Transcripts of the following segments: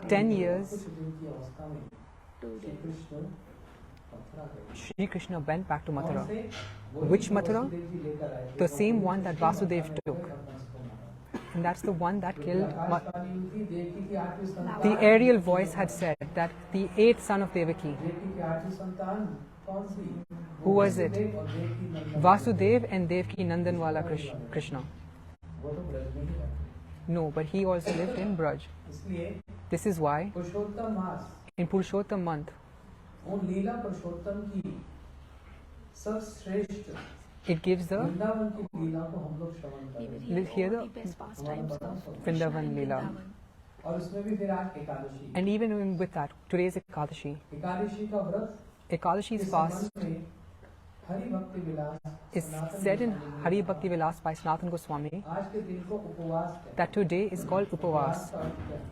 10 years, Shri Krishna went back to Mathura. Which Mathura? The same one that Vasudeva took. And that's the one that killed. The aerial voice had said that the 8th son of Devaki. Who was it? Vasudeva and Devaki Nandanwala Krishna. No, but he also lived in Braj. This is why in Purushottam month, it gives the here the Vrindavan Leela. And even with that, today is EKADASI. EKADASI's fast is said in Hari Bhakti Vilas by Sanatana Goswami that today is called UPAVAS.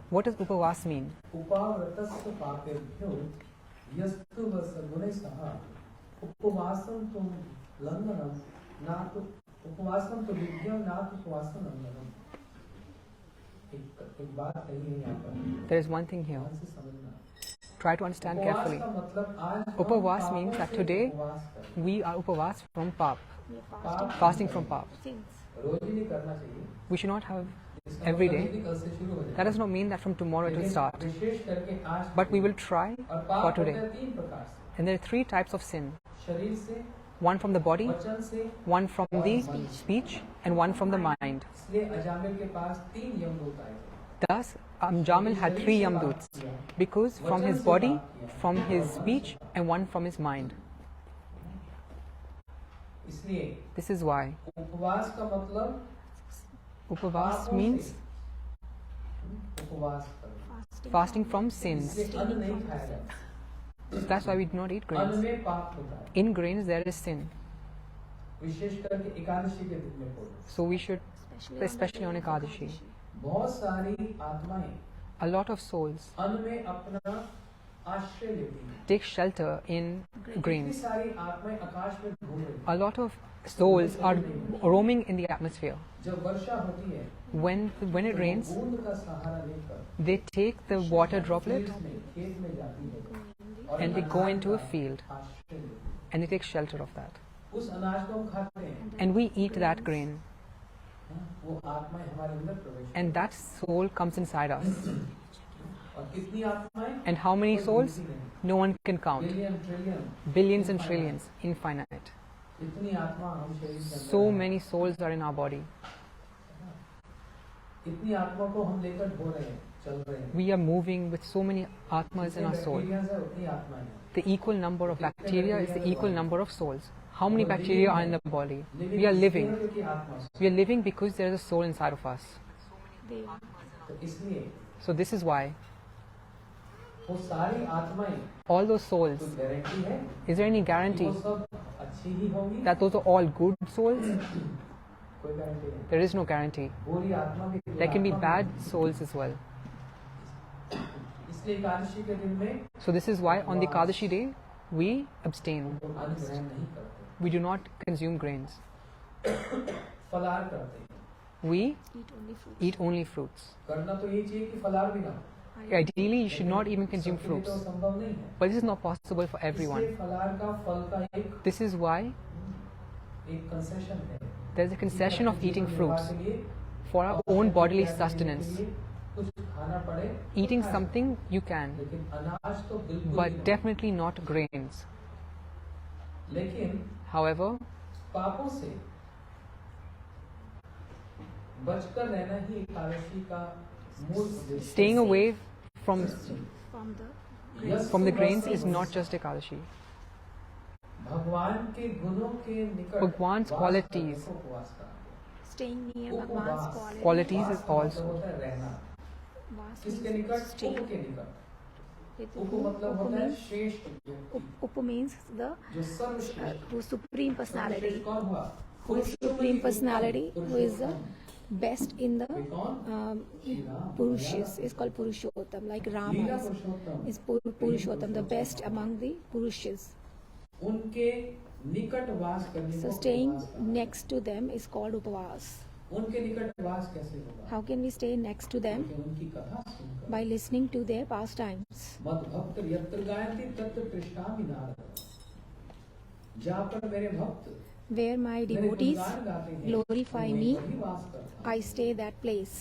What does UPAVAS mean? There is one thing here. Try to understand carefully. Upavas means that today we are upavas from pap, fasting from pap. We should not have every day. That does not mean that from tomorrow it will start. But we will try for today. And there are 3 types of sin. One from the body, one from the speech, and one from the mind. Thus, Jamil had 3 Yamduts, because from his body, from his speech, and one from his mind. This is why. Upavas means fasting from sins. That's why we do not eat grains. In grains there is sin. So we should, especially on EKADASI. A lot of souls take shelter in grains. A lot of souls are roaming in the atmosphere. When it rains, they take the water droplet and they go into a field and they take shelter of that. And we eat that grain. And that soul comes inside us. And how many souls? No one can count. Billions and trillions, infinite. So many souls are in our body. We are moving with so many atmas in our soul. The equal number of bacteria is the equal number of souls. How many bacteria are in the body? We are living. We are living because there is a soul inside of us. So this is why. All those souls, is there any guarantee that those are all good souls? There is no guarantee. There can be bad souls as well. So this is why on the EKADASI day, we abstain. We do not consume grains. We eat only fruits. Ideally, you should not even consume fruits. But this is not possible for everyone. This is why there is a concession of eating fruits for our own bodily sustenance. Eating something you can, but definitely not grains. However, staying away from the grains is not just EKADASI. Bhagwan's qualities. Staying near Bhagwan's qualities is also. Upa means the supreme personality. Who is supreme personality? Who is the best in the Purushas is called Purushottam. Like Rama is Purushottam, the best among the Purushas. So staying next to them is called Upavas. उनके निकट वास कैसे होगा? How can we stay next to them? क्योंकि उनकी कथा सुनकर। By listening to their pastimes. मद भक्त यत्र गायन्ति तत्र पृष्ठामि नारद। जहाँ पर मेरे भक्त Where my devotees glorify me, वही वास करता। I stay that place.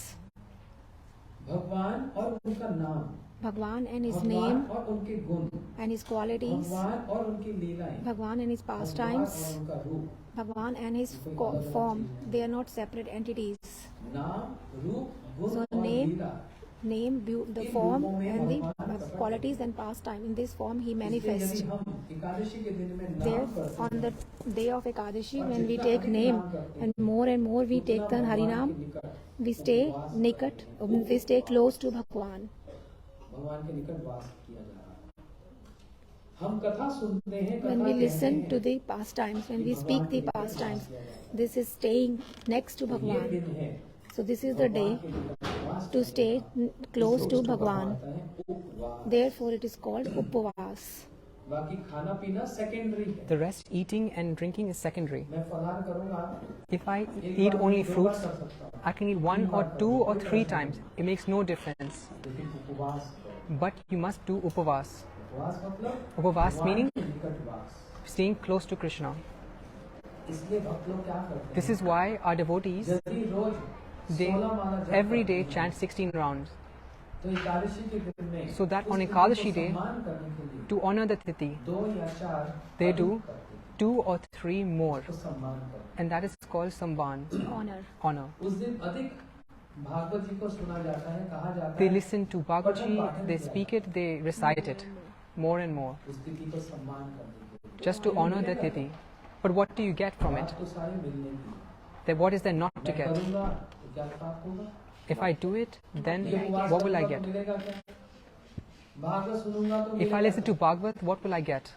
भगवान और उनका नाम, Bhagwan and his भगवान name और उनके गुण, and his qualities, भगवान और उनकी लीलाएं, Bhagwan and his भगवान pastimes, और उनका रूप, Bhagwan and his form, they are not separate entities. नाम, रूप, गुण So और name, Leela, the form and the qualities and pastime. In this form he manifests. इसलिए यदि हम एकादशी के दिन में There, नाम करते on the हैं, day of Ekadashi, और when we जितना take अधिक name नाम करते हैं, and more we take the उतना भगवान Harinam, के निकट we stay nikat, we stay close to Bhagwan. भगवान के निकट वास किया जा रहा है। हम कथा सुनते हैं, When कथा we कहते listen हैं, to the pastimes, when we speak the pastimes, this is staying next to ये Bhagwan. दिन है So this is the day भगवान के निकट वास to stay close to इसको Bhagwan. कहते हैं उपवास। Therefore it is called Upavas. बाकी खाना पीना सेकेंडरी है। The rest, eating and drinking, is secondary. मैं फलाहार करूंगा, If I एक eat बार only में 2 fruits, बार कर सकता हूँ, I can eat 1 or 2 or 3 times. It makes no difference. लेकिन उपवास करो। But you must do upavas. उपवास मतलब Upavas meaning भगवान के निकट वास। staying close to Krishna. इसलिए भक्त लोग क्या करते हैं? This is why our devotees, यदि रोज they 16 माला जप every day करते हैं, chant 16 rounds. तो एकादशी के दिन में So that उस on तिथि को Ekadashi day, सम्मान करने के लिए To honor the Tithi, 2 या 4 they अधिक do करते हैं, 2 or 3 more. तो सम्मान करते हैं। And that is called Samban, Honor. honor. उस दिन अधिक भागवत जी को सुना जाता है, कहा जाता They है, listen to Bhagavat ji, they speak it, they recite it more and more, उस तिथि को सम्मान करने के लिए। just to honor the Tithi. But what do you get from it? बात तो सारी मिलने की है। Then what is there not to मैं get? करूंगा तो क्या प्राप्त होगा? If I do it, then ये उपवास what will I करूंगा तो get? मिलेगा क्या? भागवत सुनूंगा तो If I मिलेगा listen to क्या? Bhagavat, what will I get?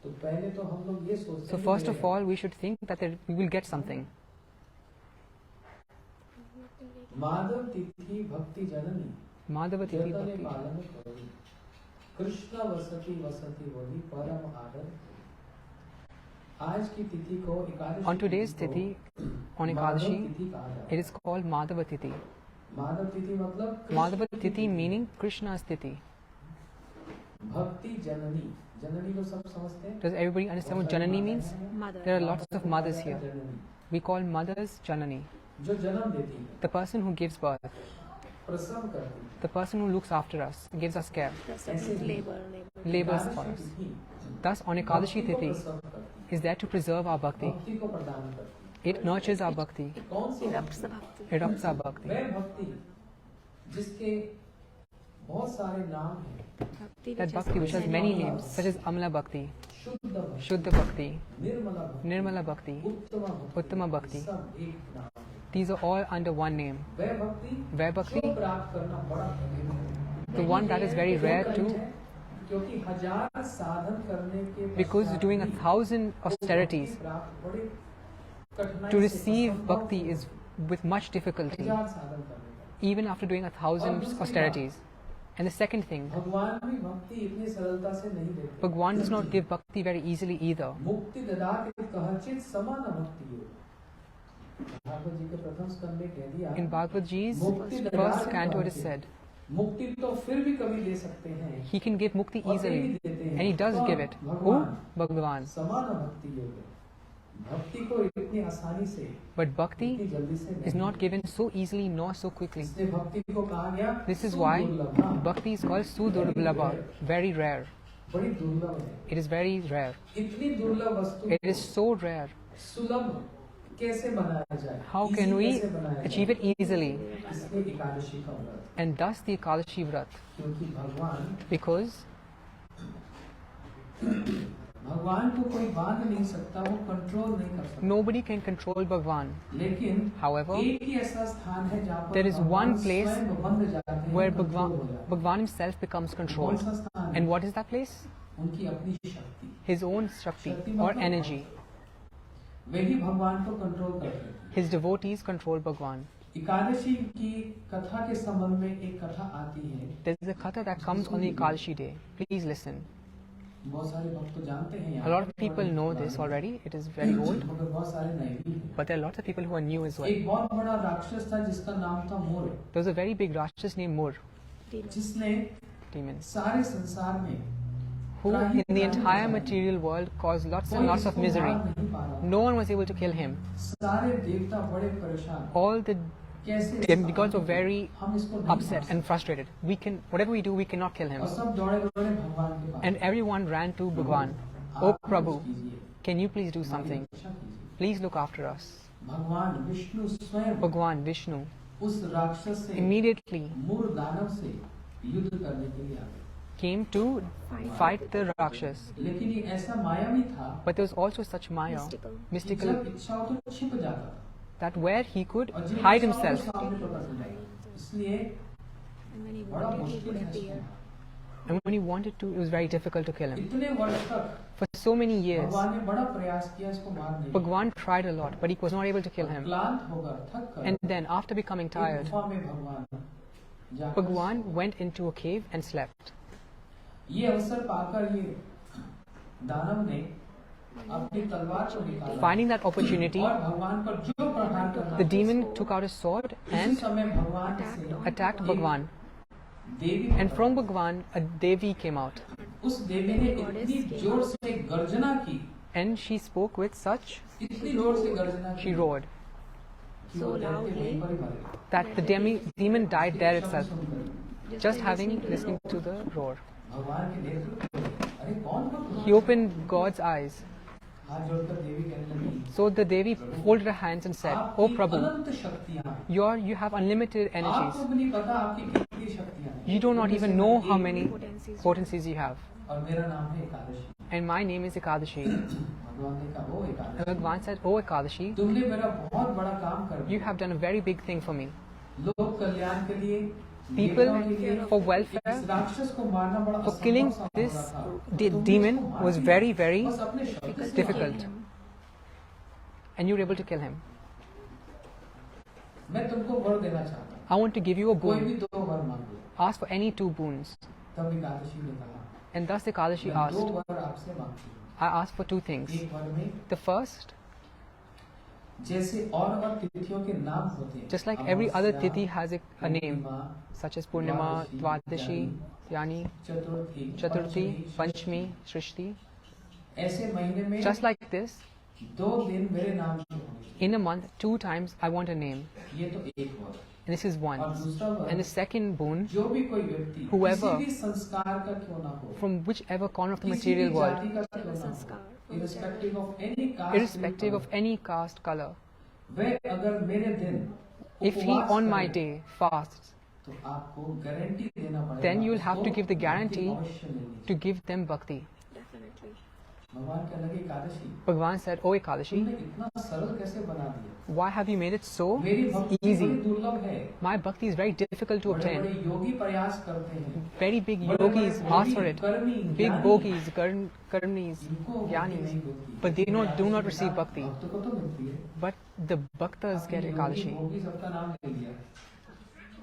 तो पहले तो हम लोग ये सोचते So हैं first कि of all, we should think that we will get something. Madhav तिथि भक्ति जननी Madhava Tithi जतने Bhakti. पालन करी, कृष्ण वसति वसति वही परम आदर। आज की तिथि को एकादशी On today's तिथि Tithi, को on माधव Ekadashi, तिथि कहा जाता it है। is called Madhava Tithi. Madhav तिथि मतलब Krishna Madhava Tithi meaning Krishna's Tithi. भक्ति जननी, जननी को सब समझते हैं। Does everybody understand what Janani means? Mother. There are lots of mothers here. Janani, We call mothers Janani. जो जन्म देती है, The person who gives birth, प्रसव करती है। the person who looks after us, gives us care, Labor. labors for Ekadashi us. तिथि Thus, on Ekadashi भक्ति को Tithi प्रसव करती है, is there to preserve our bhakti. भक्ति को प्रदान करती It nurtures our bhakti, है। कौन सी Erupts the भक्ति? bhakti. erupts our bhakti. वह भक्ति जिसके बहुत सारे नाम हैं, Bhakti That bhakti which has many names, such as Amla Bhakti, शुद्ध भक्ति, Shuddha Bhakti, निर्मला भक्ति, Nirmala Bhakti, उत्तम भक्ति, Uttama Bhakti. सब एक नाम है। These are all under one name. वह भक्ति वह भक्ति, जो प्राप्त करना बड़ा कठिन है। the one that is very rare क्यों too, कठिन है? क्योंकि 1000 साधन करने के because पश्चात doing भी 1,000 वो austerities भक्ति प्राप्त बड़ी कठिनाई to से receive असंभव bhakti है। is with much difficulty, 1000 साधन करने का। even after doing 1,000 austerities. And the second thing, भगवान भी भक्ति इतनी सरलता से नहीं देते। Bhagwan does not give bhakti very easily either. मुक्ति ददाति कहचित समान भक्ति योग। भागवत जी के प्रथम स्कंद में कह दिया, In Bhagavad Ji's मुक्ति first ददाति canto it is कहचित। said, मुक्ति तो फिर भी कभी दे सकते हैं, he can give mukti और easily, कभी देते हैं। and he does कौन? give it. Who? भगवान। Bhagavan. समान भक्ति योग है। भक्ति को इतनी आसानी से, But bhakti इतनी जल्दी से is नहीं। not given so easily nor so quickly. इसलिए भक्ति को कहा गया This is why सुदुर्लभा। bhakti is called Sudurlabha, very rare. बड़ी दुर्लभ है। It is very rare. इतनी दुर्लभ वस्तु It is so rare. सुलभ कैसे बनाया जाए? How Easy can we कैसे बनाया achieve जाए? it easily? इसलिए एकादशी का व्रत, And thus the Ekadashi Vrat. क्योंकि Because भगवान को कोई बांध नहीं सकता, वो कंट्रोल नहीं कर सकता। nobody can control Bhagwan. लेकिन However, एक ही ऐसा स्थान है जहाँ पर there is भगवान one place स्वयं बंध जाते हैं, where control हो Bhagwan, जाते हैं। Bhagwan himself becomes कौन controlled. सा स्थान है? And what is that place? उनकी अपनी शक्ति, His own Shakti or energy. वही भगवान को कंट्रोल करते हैं। His devotees control Bhagwan. Ekadashi की कथा के संबंध में एक कथा आती है। There is a katha that comes on the Ekadashi day. Please listen. बहुत सारे भक्त तो जानते हैं A यहाँ, lot of people know this already, it is very old, मगर बहुत सारे नए भी हैं। but there are lots of people who are new as well. एक बहुत बड़ा राक्षस था जिसका नाम था मोर, There was a very big Rakshas named Mur, जिसने demon, सारे संसार में who in the entire material world caused lots and lots of misery. No one was able to kill him. सारे देवता बड़े परेशान, All the कैसे demigods were very हम इसको नहीं upset and frustrated. Whatever we do, we cannot kill him. और सब दौड़े दौड़े भगवान के पास, And everyone ran to Bhagwan. आप Oh कुछ Prabhu, कीजिए, can you please do हमारी something? रक्षा कीजिए। Please look after us. भगवान विष्णु स्वयं Bhagwan Vishnu उस राक्षस से, immediately मूर दानव से युद्ध करने के लिए आ गए। came to fight the Rakshas. लेकिन ये ऐसा मायावी था, But there was also such Maya, Mystical. कि mystical, जब इच्छा हो तो छिप जाता था, that where he could और जब hide इच्छा हो तो himself. सामने प्रकट हो जाता। इसलिए And when he बड़ा wanted, he मुश्किल would है appear. इसको। And when he wanted to, it was very difficult to kill him. इतने वर्ष तक For so many years, भगवान ने बड़ा प्रयास किया इसको मारने का। Bhagwan tried a lot, but he was not able to kill him. क्लांत होकर थक कर And then, after becoming एक tired, गुफा में भगवान जाकर Bhagwan went into a cave and slept. ये अवसर पाकर ये दानव ने अपनी तलवार को निकाला Finding that opportunity, और भगवान पर जो प्रहार करना the demon took out his sword उसी and समय भगवान से attacked Bhagwan. Devi And from Bhagwan, a Devi came out. उस देवी ने इतनी जोर से गर्जना की, And she spoke with such, इतनी जोर से गर्जना she की roared, कि So वो डर के loudly वहीं पर ही मर गई। that the demon died there itself, सुनकर just by having listening to the listening to the roar. भगवान के नेत्र खुले। अरे कौन भक्त? He opened God's eyes. हाथ जोड़कर देवी कहने लगी, So the Devi folded her hands and said, "O आपकी Prabhu, अनंत शक्तियाँ हैं। you have unlimited आपको energies. भी नहीं पता आपकी कितनी शक्तियाँ हैं। You do not even know how many potencies. potencies you have. और मेरा नाम है Ekadashi. And my name is Ekadashi." भगवान ने कहा, ओ And Ekadashi, Bhagwan said, "O Ekadashi, तुमने मेरा बहुत बड़ा काम कर you दिया। have done a very big thing for me. लोक कल्याण के लिए, People देवताओं के लिए, for इस welfare, राक्षस को मारना बड़ा for असंभव killing सा हो this रहा था। तुमने demon उसको मार was दिया। very, very बस अपने शक्ति से difficult. Kill him. And you were able to kill him. मैं तुमको वर देना चाहता हूँ, I want to give you a कोई भी boon. 2 वर मांग लो। Ask for any 2 boons." तब एकादशी ने कहा, And thus Ekadashi मैं 2 asked, वर आपसे मांगती हूँ। I asked for 2 things. एक वर में The first, जैसे और तिथियों के नाम होते हैं, just like every other Amavasya, tithi has a name, Purnima, such as Purnima, Dwadashi, Yani, Chaturthi, Chaturthi, Panchami, Panchami, Shrishti. ऐसे महीने में Just like this, 2 दिन मेरे नाम से होंगे। in a month, 2 times I want a name. ये तो एक वर। And this is one. और दूसरा वर, And the second boon, जो भी कोई व्यक्ति Whoever, किसी भी संस्कार का क्यों ना हो, from whichever corner of the किसी भी material world, जाति का क्यों ना संस्कार, हो, irrespective of any caste, irrespective of any caste, color, वह अगर मेरे दिन if he उपवास on my करे, day fasts, तो आपको गारंटी देना पड़ेगा, then you will have to उसको give the guarantee अवश्य लेनी to give them bhakti. Definitely. चाहिए। भगवान कहने लगे, Ekadashi Bhagwan said, "O Ekadashi, तुमने इतना सरल कैसे बना दिया? why have you made it so मेरी भक्ति बड़ी easy? दुर्लभ है। My bhakti is very difficult to बड़े बड़े obtain. योगी प्रयास करते हैं, Very big बड़े बड़े yogis ask for it. कर्मी, Big ज्ञानी, bogis, karnis, इनको भक्ति gyanis, नहीं मिलती। but they do not Ekadashi receive के bhakti. भक्त को तो मिलती है। But the bhaktas get आपने Ekadashi. योगी सबका नाम ले लिया,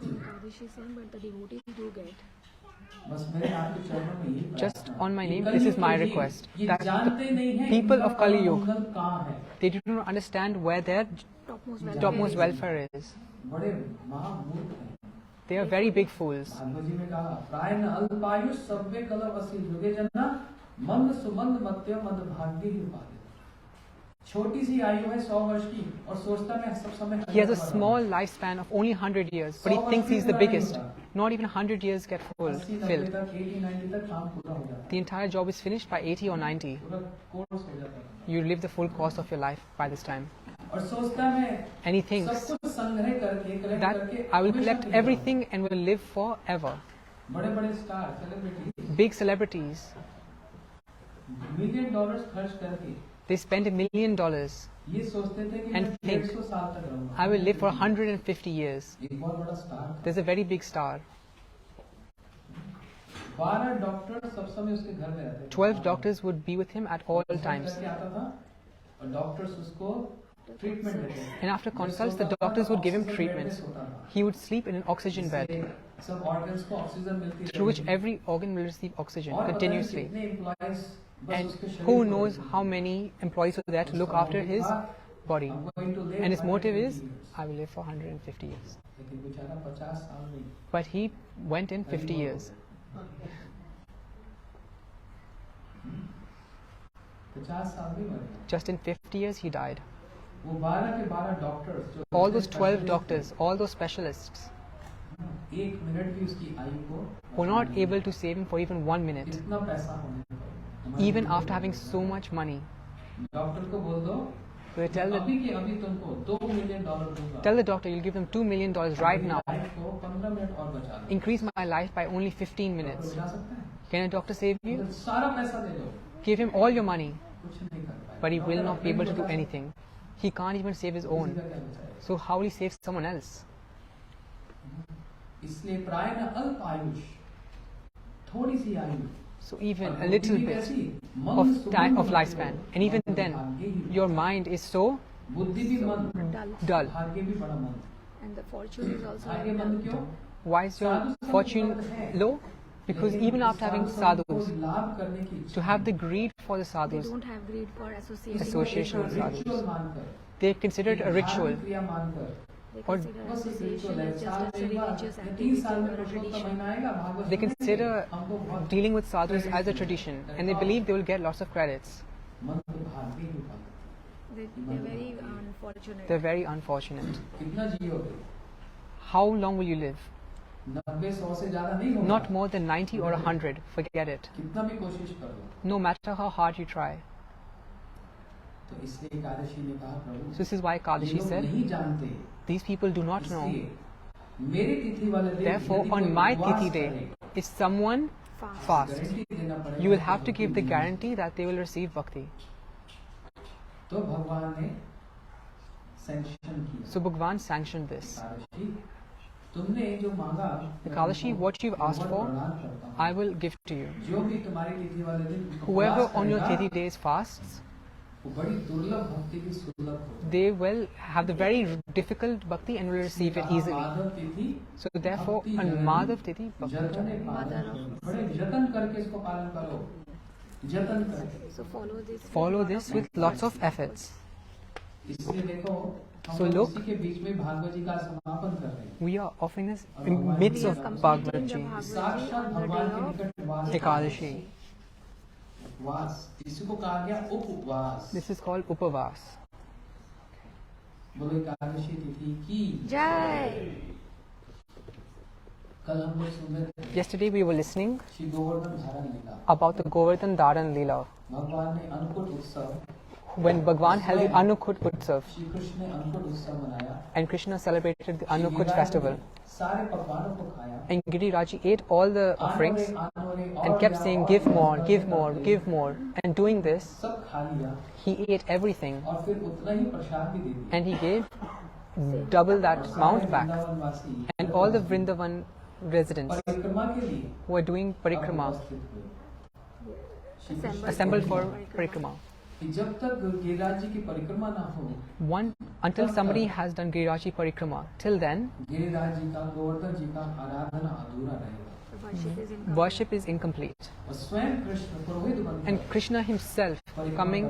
Ekadashi same, but the devotees do get. बस मेरे आपके चरणों में यही Just प्रार्थना। on my ये name, कलयुग this is my के जीव, request, ये that जानते नहीं हैं people इनका of Kali Yuga, मंगल कहाँ है। they do not understand where their Topmost welfare. topmost welfare is. बड़े महामूर्ख हैं। They are very big fools. Bhagavat जी में कहा, प्राय न अल्पायुष सब्बे कलव असी युगे जना, मंद सुमंद मत्य मद भाग्य ही पाले। छोटी सी आयु है 100 वर्ष की और सोचता मैं सब समय He has a small lifespan of only 100 years, but he thinks he's the biggest. Not even 100 years get 80, 90 filled. तक 80, 90 तक काम पूरा हो जाता है, The entire job is finished by 80 or 90. पूरा कोर्स हो जाता है। You live the full course of your life by this time. और सोचता मैं And he सब thinks कुछ संग्रह करके कलेक्ट that करके I will हमेशा collect के लिए everything and will live forever. बड़े बड़े star celebrity Big celebrities, $1 million खर्च करके they spend $1 million. ये सोचते थे कि And मैं think, 150 साल तक रहूंगा। I will live for 150 years. एक बहुत बड़ा स्टार था। There's a very big star. 12 doctor सब समय उसके घर में रहते थे। 12 doctors would be with him at all वो फोन times. करके आता था और डॉक्टर्स उसको And after consults, the doctors would give him treatments. He would sleep in an oxygen bed, through which every organ will receive oxygen continuously. And who knows how many employees were there to look after his body. And his motive is, I will live for 150 years. But he went in 50 years. Just in 50 years he died. All those 12 doctors, all those specialists were not able to save him for even 1 minute. Even after having so much money. So they tell the doctor, you'll give them $2 million right now. Increase my life by only 15 minutes. Can a doctor save you? Give him all your money. But he will not be able to do anything. He can't even save his own. So how will he save someone else? So even a little bit of time of lifespan, and even then, your mind is so dull. And the fortune is also very dull. Why is your fortune low? Because even after having sadhus, to have the greed for the They sadhus, don't have greed for association with sadhus, they consider it a ritual. They consider association as just a religious activity or a tradition. They consider dealing with sadhus as a tradition, and they believe they will get lots of credits. They're very unfortunate. They're very unfortunate. How long will you live? Not more than 90 or 100. Forget it. No matter how hard you try. So this is why Ekadashi said, these people do not know. Therefore, on my Tithi day, if someone fasts, you will have to give the guarantee that they will receive Bhakti. So Bhagavan sanctioned this. Ekadashi, what you've asked for, I will give to you. Whoever on your Tithi days fasts, they will have the very difficult Bhakti and will receive it easily. So therefore, on Madhav Tithi, So follow this with lots of efforts. So look, we are offering this in midst of Bhagavat Ji, Ekadashi. This is called UPAVAS. Jai! Yesterday we were listening about the Govardhan Dharan Leela. When Bhagavan held the Annukut Utsav and Krishna celebrated the Annukut festival, and Giriraji ate all the offerings and kept saying, give more, give more, give more. And doing this, he ate everything and he gave double that amount back. And all the Vrindavan residents who were doing parikrama assembled for parikrama. Until somebody has done Giriraji Parikrama, till then, worship is incomplete. And Krishna himself, becoming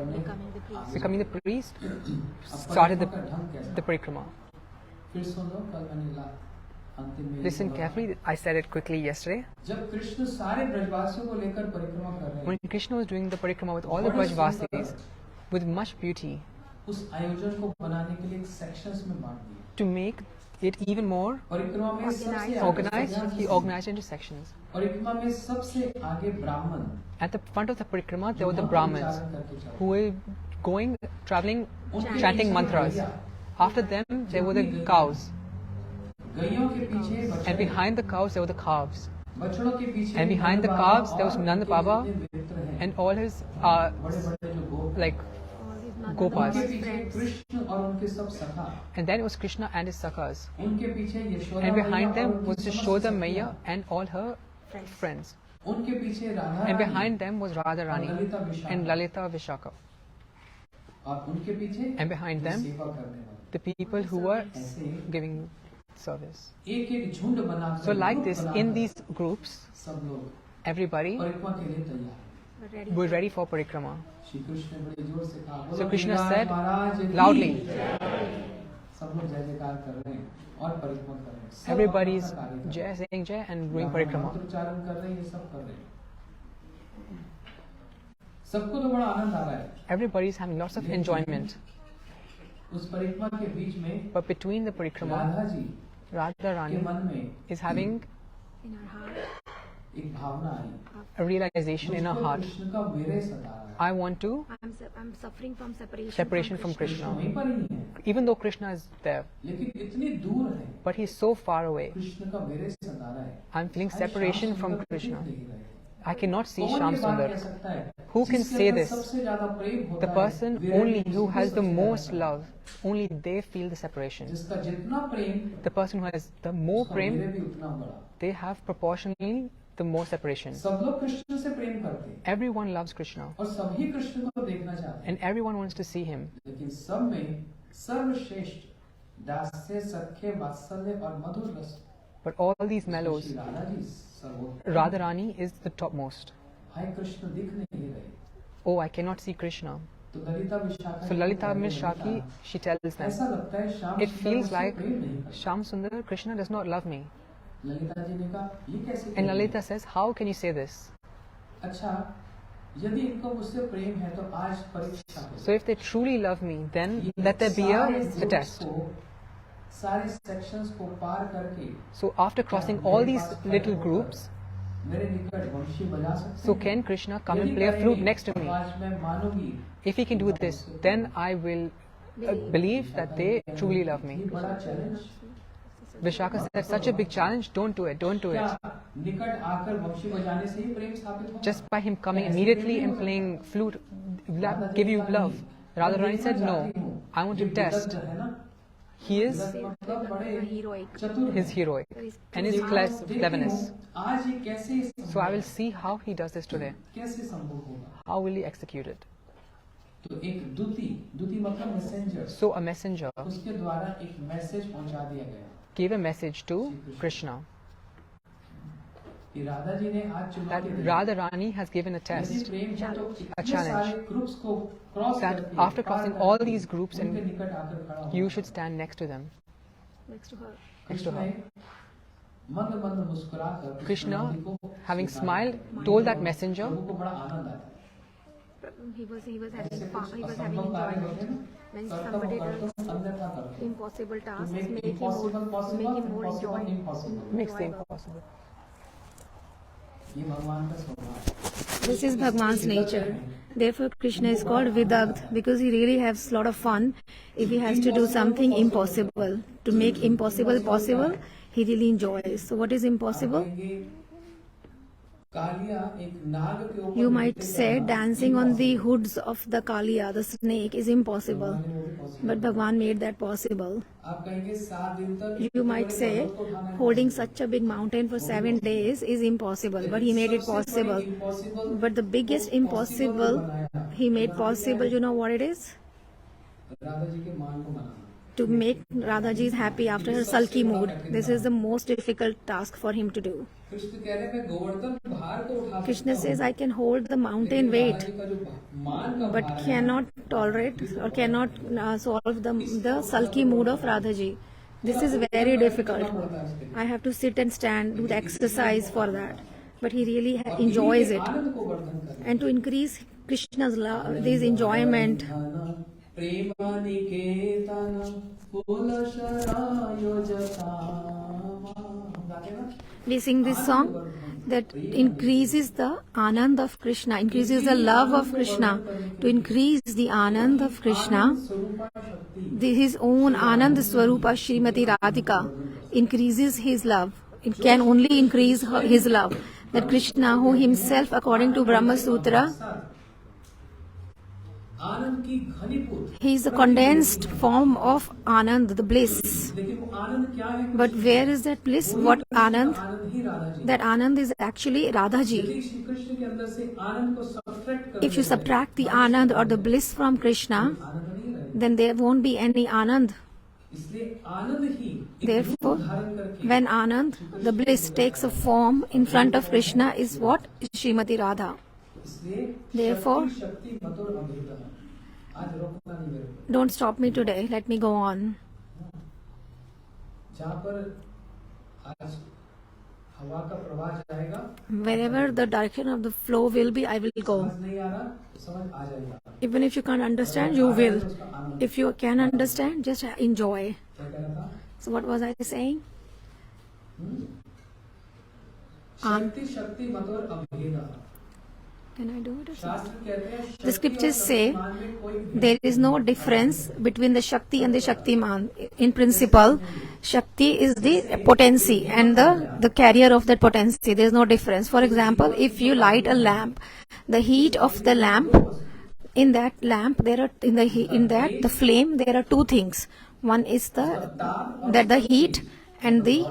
the priest, started the Parikrama. Listen carefully, I said it quickly yesterday. When Krishna was doing the parikrama with all the Brajvasis, with much beauty, to make it even more organized, he organized into sections. At the front of the parikrama, there were the Brahmins, who were traveling, chanting mantras. After them, there were the cows. And behind the cows there were the calves. And behind the calves there was Nanda Baba and all his Gopals. And then it was Krishna and his Sakhas. And behind them was Yashoda Maiya and all her friends. And behind them was Radha Rani and Lalita Vishaka. और उनके पीछे and behind them सेवा करने वाले, the people who were ऐसे giving service. एक झुंड बनाकर So like ग्रुप this, बनाकर in these groups, सब लोग everybody परिक्रमा के लिए तैयार हैं। were ready for parikrama. Shri Krishna ने बड़े जोर से कहा, So Krishna बोलो said महाराज की loudly. सब लोग जय जयकार कर रहे हैं और परिक्रमा कर रहे हैं, सब Everybody is अपना कार्य कर रहे Jai, हैं। saying Jai and doing यहाँ parikrama. मंत्रोच्चारण कर रहे हैं, ये सब कर रहे हैं। सबको तो बड़ा आनंद आ रहा है। Everybody is having lots of enjoyment. उस परिक्रमा के बीच में But between the parikrama, Radha ji Radha के Rani मन में is having In our heart, एक भावना आई, a realization in her मुझको heart. कृष्ण का विरह सता रहा है। I want to I'm suffering from separation from Krishna Krishna. वहीं पर ही है, Even though Krishna is there, लेकिन इतनी दूर है, but he is so far away. Krishna का विरह सता रहा है। I'm feeling आज separation श्याम from सुंदर Krishna. दिख नहीं रहे। I cannot see कौन Shyam ये बात कह Sundar. सकता है? Who can जिसके say अंदर this? सबसे ज्यादा प्रेम होता The है, person विरह only में who उसको has the सबसे most ज्यादा love, only they feel the separation. जिसका जितना प्रेम, The person who has the more उसका prem, विरह भी उतना बड़ा। they have proportionally the more separation. सब लोग कृष्ण से प्रेम करते हैं Everyone loves Krishna और सभी कृष्ण को देखना चाहते हैं, and everyone wants to see him. लेकिन सब में सर्वश्रेष्ठ दास्य, सख्य, वात्सल्य और मधुर रस, But all these mellows, Shri Radha ji सर्वोत्तम। Radharani is the topmost. हाय कृष्ण दिख नहीं रहे, Oh, I cannot see Krishna. तो Lalita Vishakha So Lalita Mishaki, she tells them, ऐसा लगता है श्याम it सुंदर feels मुझसे like प्रेम नहीं करते। Shyam Sundar, Krishna does not love me. Lalita ji ने कहा, ये कैसे And प्रेम है? Lalita says, how can you say this? अच्छा, यदि इनको मुझसे प्रेम है तो आज परीक्षा हो। So if they truly love me, then ये let there be सारे a groups test. को, सारे सेक्शंस को पार करके So after crossing all these little groups, मेरे निकट वंशी बजा सकते so हैं? can Krishna come and यदि play a flute करेंगे, next to तो me? आज मैं मानूंगी। If he can do this, then I will believe that they truly love me. ये बड़ा challenge. Vishaka said, such a big challenge, don't do it, don't do क्या it. निकट आकर वंशी बजाने से ही प्रेम स्थापित हो? Just by him coming immediately and playing flute, give you love. Radharani said, no, I want to test. है ना? He is मतलब बड़े heroic. चतुर his heroic and his cleverness. आज ये कैसे So I will see how he does this today. कैसे संभव होगा? How will he execute it? तो एक दूती मतलब मैसेंजर, So a messenger उसके द्वारा एक मैसेज पहुंचा दिया गया gave a message to Krishna कि राधा जी ने आज that चुनौती दी। Radharani has given a यदि test प्रेम है तो a इतने challenge सारे ग्रुप्स को क्रॉस that करके, after crossing पार all करके these groups उनके and निकट आकर खड़ा हो। you should stand next to them. Next to her. Next to her. मंद मंद मुस्कुराकर Krishna, कृष्ण जी को having स्वीकार smiled, किया। told that messenger, प्रभु को बड़ा आनंद आता है। He was ऐसे having कुछ he was असंभव having कार्य होते हैं enjoyment. ना, When करता somebody हूँ, does अन्यथा करता हूँ। impossible To tasks, make make him impossible more possible, enjoy. impossible impossible. makes the impossible. ये भगवान का स्वभाव है। This is Bhagwan's nature. Therefore, Krishna is called Vidagd because he really has a lot of fun if he has to do something impossible. To make impossible possible, he really enjoys. So, what is impossible? Kaliya एक नाग के ऊपर You might बैठे say रहना dancing on the impossible। hoods of the Kaliya, the snake, is impossible. भगवान ने वो भी possible But Bhagwan made that possible. आप कहेंगे 7 दिन तक You might say holding such a big mountain for 7 days is impossible, but he made it possible. But the biggest impossible he made possible, you know what it is? Radha ji के मान को मनाना। To make Radha ji happy after her sulky mood. This is the most difficult task for him to do. Krishna कह रहे हैं मैं गोवर्धन भार को उठा Krishna सकता says, हूँ, I can hold the mountain लेकिन weight, राधा जी का जो मान का but भार है, cannot tolerate or cannot solve the sulky mood of Radha ji. This is very difficult. I have to sit and stand, do the exercise for that. But he really enjoys it. आनंद को वर्धन करना। And to increase Krishna's love, this enjoyment, प्रेमानिकेतन we sing this song that increases the anand of Krishna, increases the love of Krishna. To increase the anand of Krishna, his own Anand Swarupa Srimati Radhika increases his love. It can only increase his love. That Krishna, who himself, according to Brahma Sutra, आनंद की घनीभूत, He is a condensed form of Anand, the bliss. लेकिन वो आनंद क्या है? But where is that bliss? What Anand? Anand he Radha ji. That Anand is actually Radha ji. यदि श्री कृष्ण के अंदर से आनंद को सब्ट्रैक्ट कर If you subtract the Anand or the bliss from Krishna, आनंद नहीं रहेगा। then there won't be any Anand. इसलिए आनंद ही एक Therefore, रूप धारण करके when Anand, the bliss, takes a form in front of Krishna is what? Srimati Radha. इसलिए Therefore, शक्ति मधुर अमृत है। आज रोकना नहीं मेरे को। don't stop me today. Let me go on. जहाँ पर आज हवा का प्रवाह जाएगा, Wherever the direction of the flow will be, I will go. समझ नहीं आ रहा, समझ आ जाएगा। Even if you can't understand, you will. If you can understand, just enjoy. क्या कह रहा था? So what was I saying? शक्ति शक्ति मधुर अभेद। Can I do it? शास्त्र कहते हैं The scriptures say there is no difference between the Shakti and the Shaktiman. In principle, Shakti is the potency and the carrier of that potency. There is no difference. For example, if you light a lamp, the heat of the lamp, in that lamp there are in the flame there are two things. One is the heat and the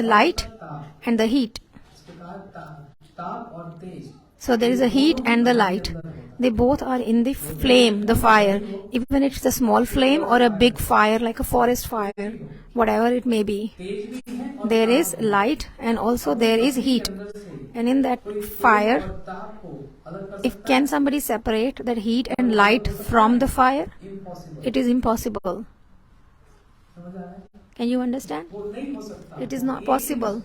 light and the heat. ताप और तेज। So there is a heat and the light. They both are in the flame, the fire. Even if it's a small flame or a big fire like a forest fire, whatever it may be, there is light and also there is heat. And in that fire, if can somebody separate that heat and light from the fire, it is impossible. Can you understand? It is not possible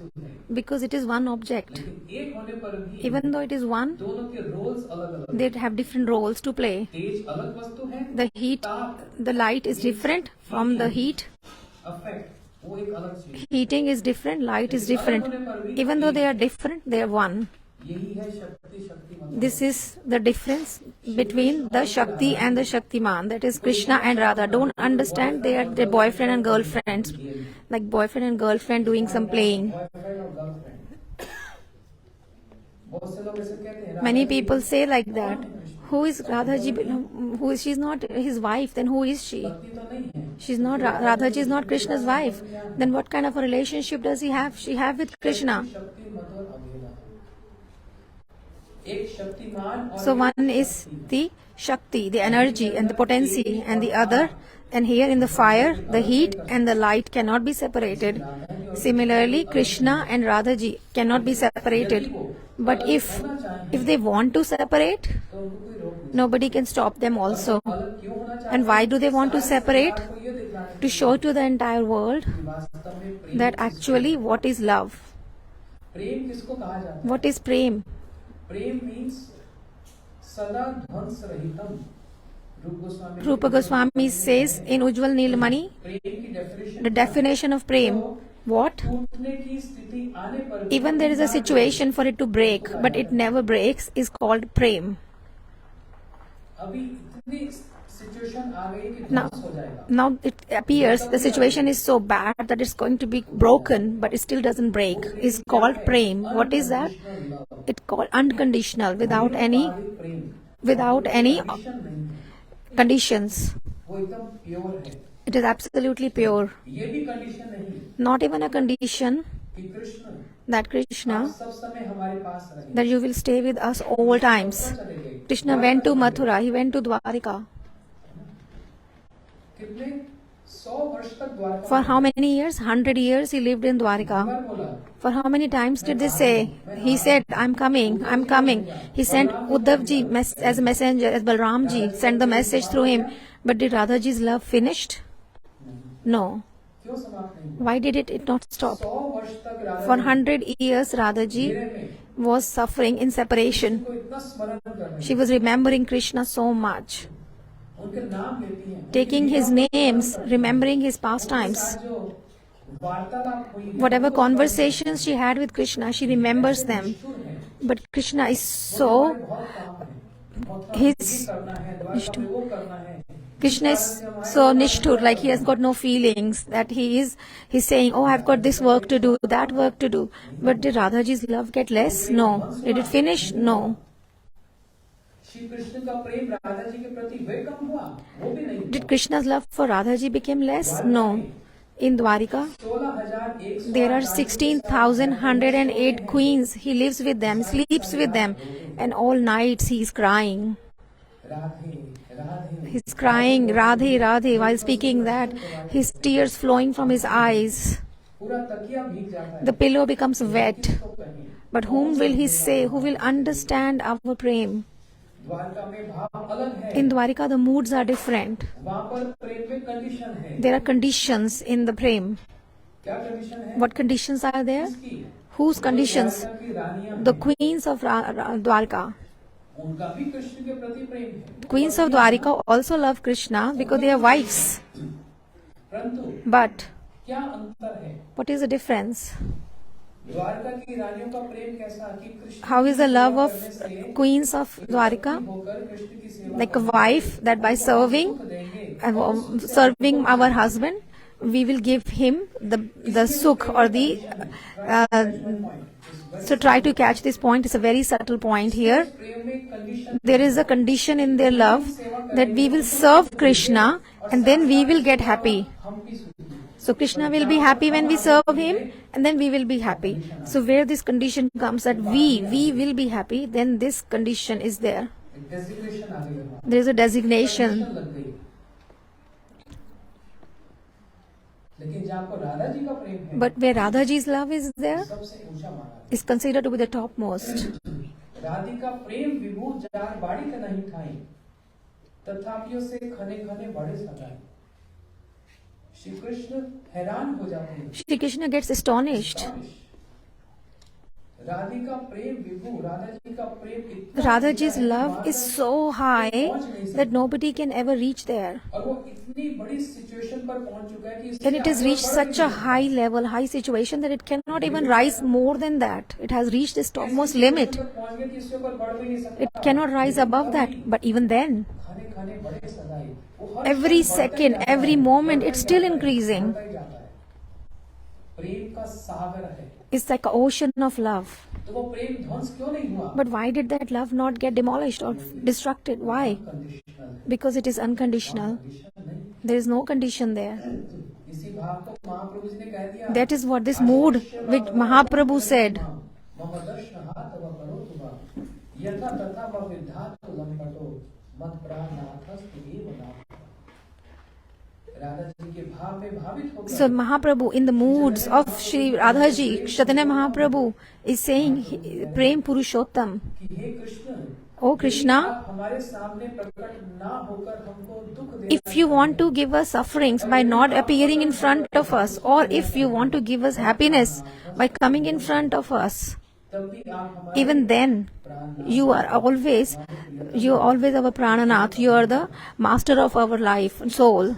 because it is one object. Even though it is one, they have different roles to play. The heat, the light is different from the heat. Heating is different, light is different. Even though they are different, they are one. This is the difference between the Shakti and the Shaktiman, that is Krishna and Radha. Don't understand they are their boyfriend and girlfriends, like boyfriend and girlfriend doing some playing. Many people say like that. Who is Radha ji? She's not his wife, then who is she? She's not, Radha ji is not Krishna's wife. Then what kind of a relationship does she have with Krishna? So one is the Shakti, the energy and the potency, and the other, and here in the fire, the heat and the light cannot be separated. Similarly, Krishna and Radha ji cannot be separated. But if they want to separate, nobody can stop them also. And why do they want to separate? To show to the entire world that actually what is love. What is prem? Prem means sada dhvans rahitam. Rupa Goswami says in Ujjwal Neelamani, the definition of prem, what? Even there is a situation for it to break, but it never breaks, is called prem. Now it appears the situation is so bad that it's going to be broken, but it still doesn't break. It's called prem. What is that? It's called unconditional, without any conditions. It is absolutely pure. Not even a condition that Krishna, that you will stay with us all times. Krishna went to Mathura, he went to Dwarika. For how many years? 100 years he lived in Dwarika. For how many times did they say? He said, I'm coming, I'm coming. He sent Uddhav ji as a messenger, as Balram ji sent the message through him. But did Radha ji's love finished? No. Why did it not stop? For 100 years Radha ji was suffering in separation. She was remembering Krishna so much, taking his names, remembering his pastimes. Whatever conversations she had with Krishna, she remembers them. But Krishna is so, Krishna is so nishtur, like he has got no feelings, that he's saying, oh, I've got this work to do, that work to do. But did Radhaji's love get less? No. Did it finish? No. Shri Krishna का प्रेम राधा जी के प्रति वे कम हुआ, वो भी नहीं। Did Krishna's love for Radha ji became less? No. In Dwarika, 16,108 there are 16,108 queens. He lives with them, sleeps with them, and all nights he is crying. He's crying, Radhe, Radhe, while speaking that, his tears flowing from his eyes. The pillow becomes wet. But whom will he say? Who will understand our prem? In Dwarika, the moods are different. There are conditions in the prem. What conditions are there? Whose conditions? The queens of Dwarika. Queens of Dwarika also love Krishna because they are wives. But what is the difference? How is the love of queens of Dwarika? Like a wife, that by serving our husband, we will give him the sukh or the. So try to catch this point. It's a very subtle point here. There is a condition in their love that we will serve Krishna and then we will get happy. So Krishna will be happy when we serve him and then we will be happy. So where this condition comes that we will be happy, then this condition is there. There is a designation. But where Radha ji's love is there, is considered to be the topmost. Shri Krishna gets astonished. Radha ji's love is so high that nobody can ever reach there. And it has reached such a high level, high situation that it cannot even rise more than that. It has reached its topmost limit. It cannot rise above that. But even then, every second, every moment, it's still increasing. It's like an ocean of love. But why did that love not get demolished or destructed? Why? Because it is unconditional. There is no condition there. That is what this mood which Mahaprabhu said. So Mahaprabhu, in the moods of Shri Radhaji, Chaitanya Mahaprabhu is saying, Prem Purushottam. Oh Krishna, if you want to give us sufferings by not appearing in front of us, or if you want to give us happiness by coming in front of us, even then you are always our Prananath, you are the master of our life and soul.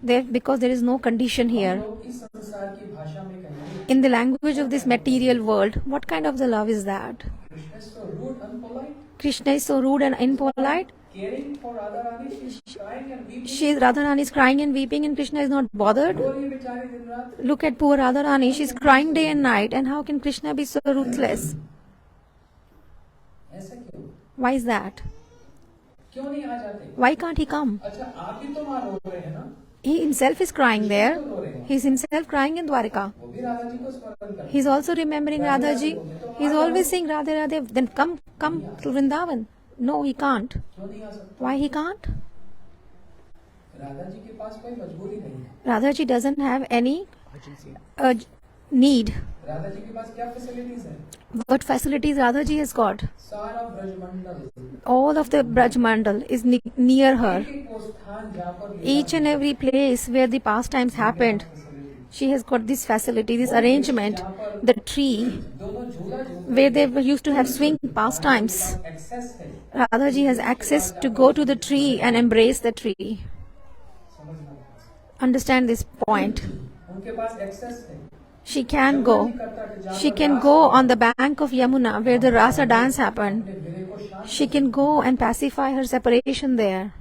Because there is no condition here. In the language of this material world, what kind of the love is that? Krishna is so rude and impolite. Radharani is crying and weeping and Krishna is not bothered. Look at poor Radharani, she is crying day and night, and how can Krishna be so ruthless? Why is that? Why can't he come? He himself is crying there. He is himself crying in Dwarika. He is also remembering Radhaji. He is always saying Radhe Radhe. Then come to Vrindavan. No, he can't. Why he can't? Radhaji doesn't have any need. What facilities Radhaji has got? All of the Braj Mandal is near her. Each and every place where the pastimes happened, she has got this facility, this arrangement. The tree where they used to have swing pastimes, Radhaji has access to go to the tree and embrace the tree. Understand this point. She can go. She can go on the bank of Yamuna where the Rasa dance happened. She can go and pacify her separation there.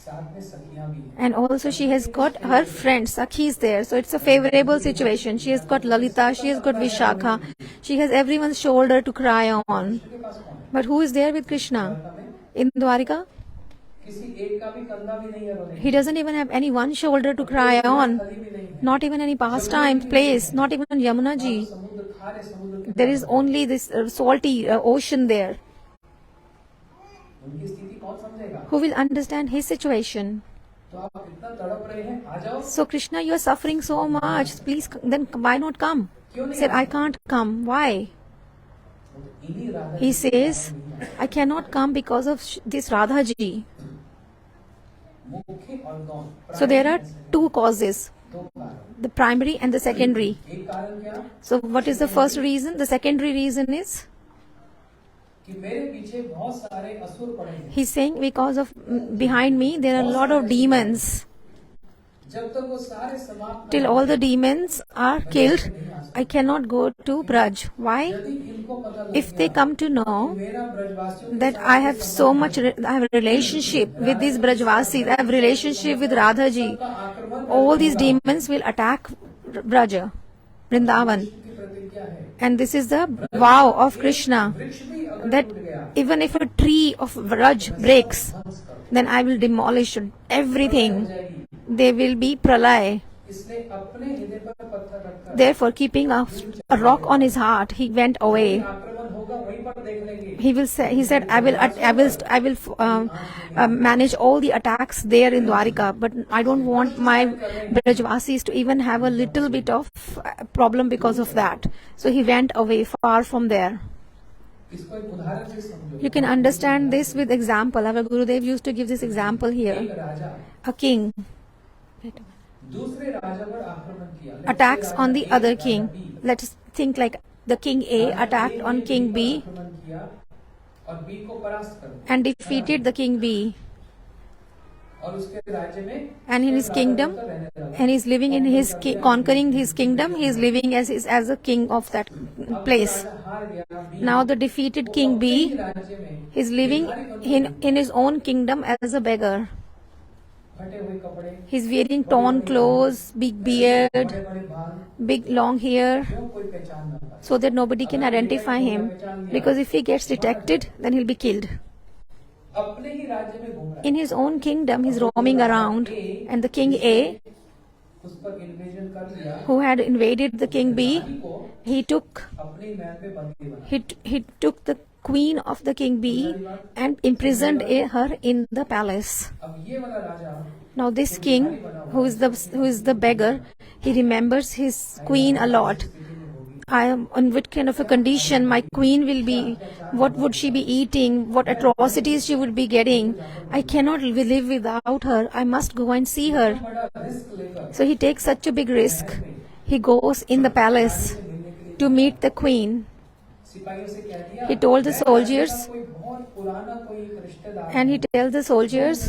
साथ में सखियां भी हैं। And also she has got her friends, Sakhis there. So it's a favorable situation. She has got Lalita, she has got Vishakha. She has everyone's shoulder to cry on. के पास कौन है? But who is there with Krishna? In Dwarika? किसी एक का भी कंधा भी नहीं है रोने He doesn't even have any one shoulder to cry on. भी नहीं है। Not even any pastime place. Not even Yamuna ji. समुद्र खारे समुद्र के There is only this salty ocean there. उनकी स्थिति कौन समझेगा? Who will understand his situation? तो आप इतना तड़प रहे हैं, आ जाओ। So Krishna, you are suffering so much. Please, then why not come? क्यों He नहीं said, आए? I can't come. Why? इन्हीं Radha He says, I cannot come because of this Radha ji. मुख्य और गौण So there are two causes, दो कारण। the primary and the secondary. एक कारण क्या So what is the first reason? The secondary reason is, कि मेरे पीछे बहुत सारे असुर पड़े हैं। he's saying because of behind me there are a lot of demons. जब तक वो सारे समाप्त Till all the demons are killed, I cannot go to Braj. Why? यदि इनको पता लग If they come to know मेरा ब्रजवासियों के that I have so much, I have a relationship with these Brajvasis, I have a relationship with Radha ji, आक्रमण all these demons will attack Braja, Vrindavan. की प्रतिज्ञा है, And this is the vow of Krishna, वृक्ष भी अगर that टूट गया even if a tree of Vraj breaks, then I will demolish everything. They will be pralay. इसने अपने हृदय पर पत्थर रखा। Therefore, keeping a rock on his heart, he went away. आक्रमण होगा वहीं पर देख लेंगे। He will say, he said, I will manage all the attacks there in Dwarika, but I don't want my Brajvasis to even have a little bit of problem because of that. So he went away far from there. इसको एक उदाहरण से समझो। You can understand this with example. Our Gurudev used to give this example here. एक राजा A king दूसरे राजा पर आक्रमण किया। attacks on the other king. Let us think like the king A attacked on king B आक्रमण किया और B को परास्त कर दिया। and defeated the king B, और उसके राज्य में and in his kingdom, and he's living in his conquering his kingdom. He is living as a king of that place. हार गया। बी Now the defeated king B राज्य में is living in his own kingdom as a beggar. फटे हुए कपड़े, He's wearing torn clothes, big beard, बड़े बाल, big long hair, जो कोई पहचान न पाए। so that nobody can identify him. Because if he gets detected, then he'll be killed. अपने ही राज्य में घूम रहा है। In his own kingdom, he's roaming around, and the king A, उस पर इन्वेजन कर दिया। who had invaded the king B, को he took अपनी महल पे बंदी बना। he took the queen of the king B and imprisoned her in the palace. अब ये वाला राजा Now this king, who is the beggar, he remembers his queen a lot. I am on what kind of a condition my queen will be, what would she be eating, what atrocities she would be getting. I cannot live without her. I must go and see her. बड़ा risk लेकर So he takes such a big risk. He goes in the palace to meet the queen. सिपाहियों से कह दिया। He told the soldiers, कोई बहुत पुराना कोई रिश्तेदार and he tells the soldiers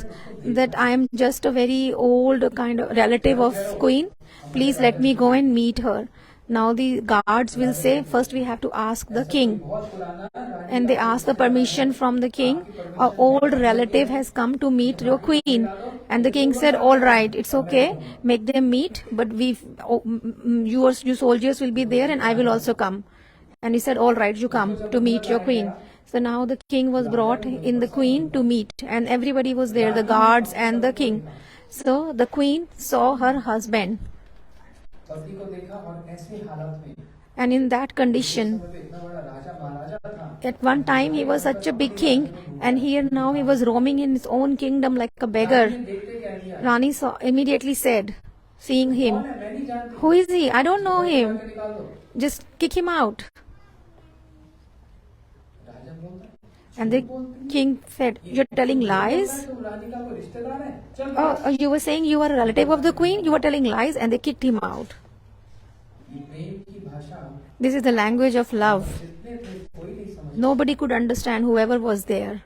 that I am just a very old kind of relative of queen. Please let me go and meet her. Now the guards will say, first we have to ask the king. बहुत पुराना राजा And they ask the permission from the king. Our old relative has come to meet your queen. And the king said, all right, it's okay. Make them meet. But you soldiers will be there and I will also come. And he said, all right, you come to meet your queen. So now the king was brought in the queen to meet. And everybody was there, the guards and the king. So the queen saw her husband. पति को देखा और ऐसी हालत में And in that condition, इतना बड़ा राजा महाराजा था। at one time he was such a big king, and here now he was roaming in his own kingdom like a beggar. देखते कह दिया Rani immediately said, seeing him, मैं नहीं जानती। who is he? I don't know him. निकाल दो। Just kick him out. राजा बोलता है, And the king said, you're telling lies? तुम रानी का कोई रिश्तेदार है? चल Oh, you were saying you are a relative of the queen? You were telling lies, and they kicked him out. ये प्रेम की भाषा This is the language of love. जितने थे कोई नहीं समझ। Nobody could understand, whoever was there.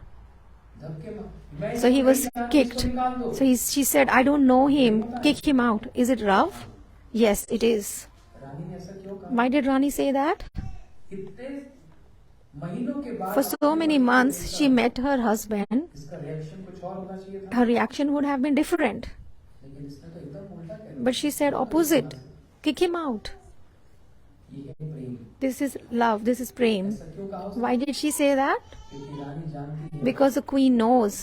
धक्के मार। मैं So he इसको was नहीं जानती, kicked. इसको निकाल दो। So she said, I don't know him. Kick him out. Is it Rav? Yes, it is. रानी ने ऐसा क्यों कहा? Why did Rani say that? इतने महीनों के बाद For so many months, she met her husband. इसका रिएक्शन कुछ और होना चाहिए था, Her reaction would have been different. लेकिन इसने तो एकदम उल्टा कह दिया। But she said opposite. Kick him out. ये है प्रेम। This is love. This is prem. ऐसा क्यों कहा उसने? Why did she say that? क्योंकि रानी जानती है Because the queen knows,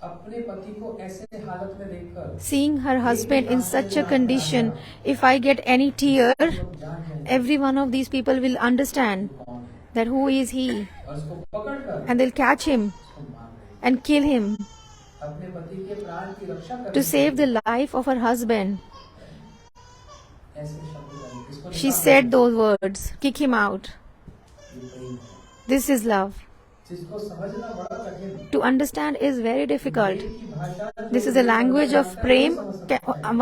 अपने पति को ऐसे हालत में देखकर seeing her husband in such a condition, if I get any tear, लोग जान जाएंगे every one of these people will understand कौन है, that who is he, और उसको पकड़कर and they'll catch him उसको मार देंगे। and kill him अपने पति के प्राण की रक्षा to करने save the life of her husband. ऐसे शब्द बोले। इसको She said those words, kick him out. ये प्रेम है। This is love. जिसको समझना बड़ा कठिन है। To understand is very difficult. प्रेम की भाषा जो This is the language of prem.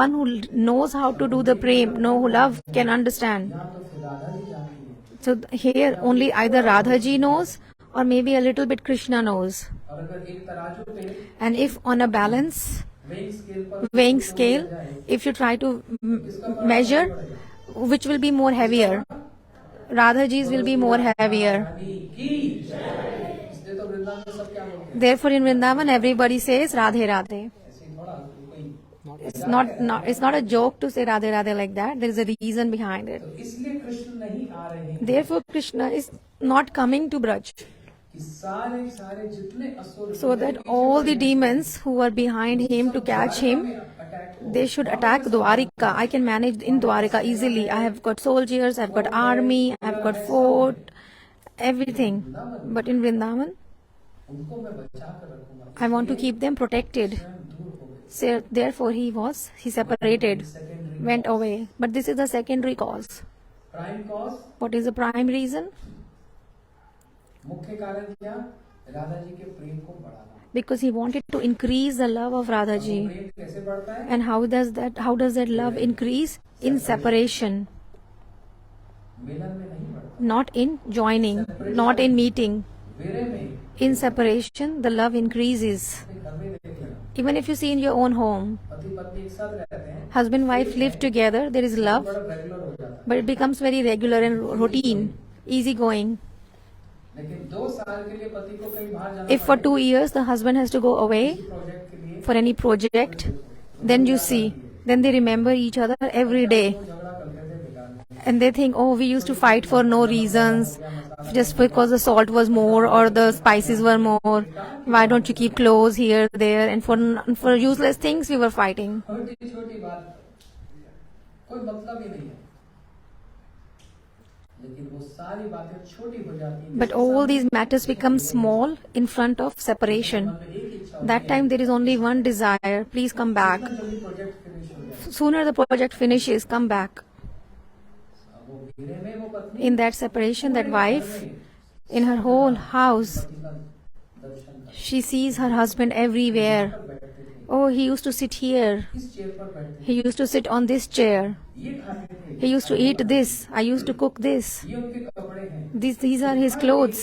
One who knows how to do the prem, know who love, can understand. यहाँ तो फिर राधा जी जानती है, So here only either Radha ji knows or maybe a little bit Krishna knows. और अगर एक तराजू पे And if on a balance, weighing scale पर weighing scale, if you try to measure, which will be more heavier? Radha ji's will be more heavier. रानी की इसलिए तो वृंदावन में सब क्या बोलते हैं, Therefore in Vrindavan everybody says Radhe Radhe. ऐसे ही थोड़ा कोई It's not a joke to say Radhe Radhe like that. There is a reason behind it. तो इसलिए कृष्ण नहीं आ रहे हैं Therefore Krishna is not coming to Braj, कि सारे सारे जितने असुर so that all the demons who are behind him to catch him, attack they should attack Dwarika. I can manage in Dwarika easily. I have got soldiers, I've got army, I've got fort, everything. But in Vrindavan, उनको मैं बचा कर रखूंगा, I want to keep them protected. स्वयं दूर हो गए। So therefore he separated, went away. But this is the secondary cause. Prime cause What is the prime reason? मुख्य कारण क्या, राधा जी के प्रेम को बढ़ाना। Because he wanted to increase the love of Radha वो ji. प्रेम कैसे बढ़ता है, And how does that love increase? In separation, मिलन में नहीं बढ़ता, not in joining, not in meeting. वेरे में In separation, the love increases. अपने घर में देख लेना, Even if you see in your own home, पति पत्नी एक साथ रहते हैं, husband wife live together, there is love, बड़ा रेगुलर हो जाता है। but it becomes very regular and routine, easy going. लेकिन 2 साल के लिए पति को कहीं बाहर जाना If for 2 years the husband has to go away project के लिए for any project, then you see, then they remember each other every day. वो झगड़ा करते थे बेकार में, And they think, oh, we used to fight for no reasons, just because the salt was more or the spices were more. Why don't you keep clothes here, there, and for useless things we were fighting. छोटी छोटी बात कोई मतलब ही नहीं है, लेकिन वो सारी बातें छोटी हो जाती हैं। But all these matters become small in front of separation. मन में एक इच्छा That time there is only one desire, please come back. जल्दी प्रोजेक्ट फिनिश हो जाए। Sooner the project finishes, come back. अब वो घेरे में वो पत्नी In that separation, that wife, in her whole house, पति का दर्शन कर she sees her husband everywhere. बैठते थे, Oh, he used to sit here. इस चेयर पर बैठते He used to sit on this chair. थे, ये खाते थे, He used to eat this. I used to cook this. ये उनके कपड़े हैं। These are his clothes.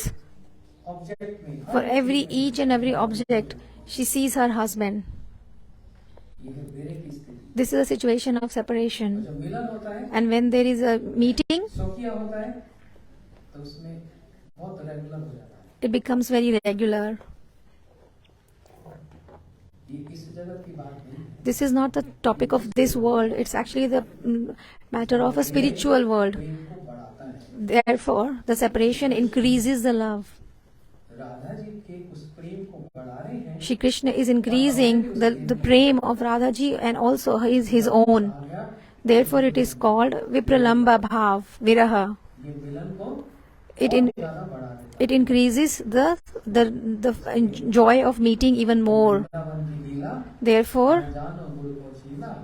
Object में For each and every object, she sees her husband. ये है घेरे की स्थिति। This is a situation of separation. जब मिलन होता है, And when there is a meeting, शौकिया होता है, तो उसमें बहुत रेगुलर हो जाता है। it becomes very regular. ये इस जगत की बात नहीं है, This is not the topic of this world. It's actually the matter of a spiritual world. प्रेम को बढ़ाता है। Therefore, the separation increases the love. Radha ji के उस प्रेम को बढ़ा रहे हैं, Shri Krishna is increasing the prem of Radha ji and also his own. आ गया Therefore, it is called Vipralamba Bhav, Viraha. ये मिलन को It in, ज्यादा बढ़ा देता it increases the joy of meeting even more. है। वृंदावन की लीला Therefore, जानो गुरु को Sheila,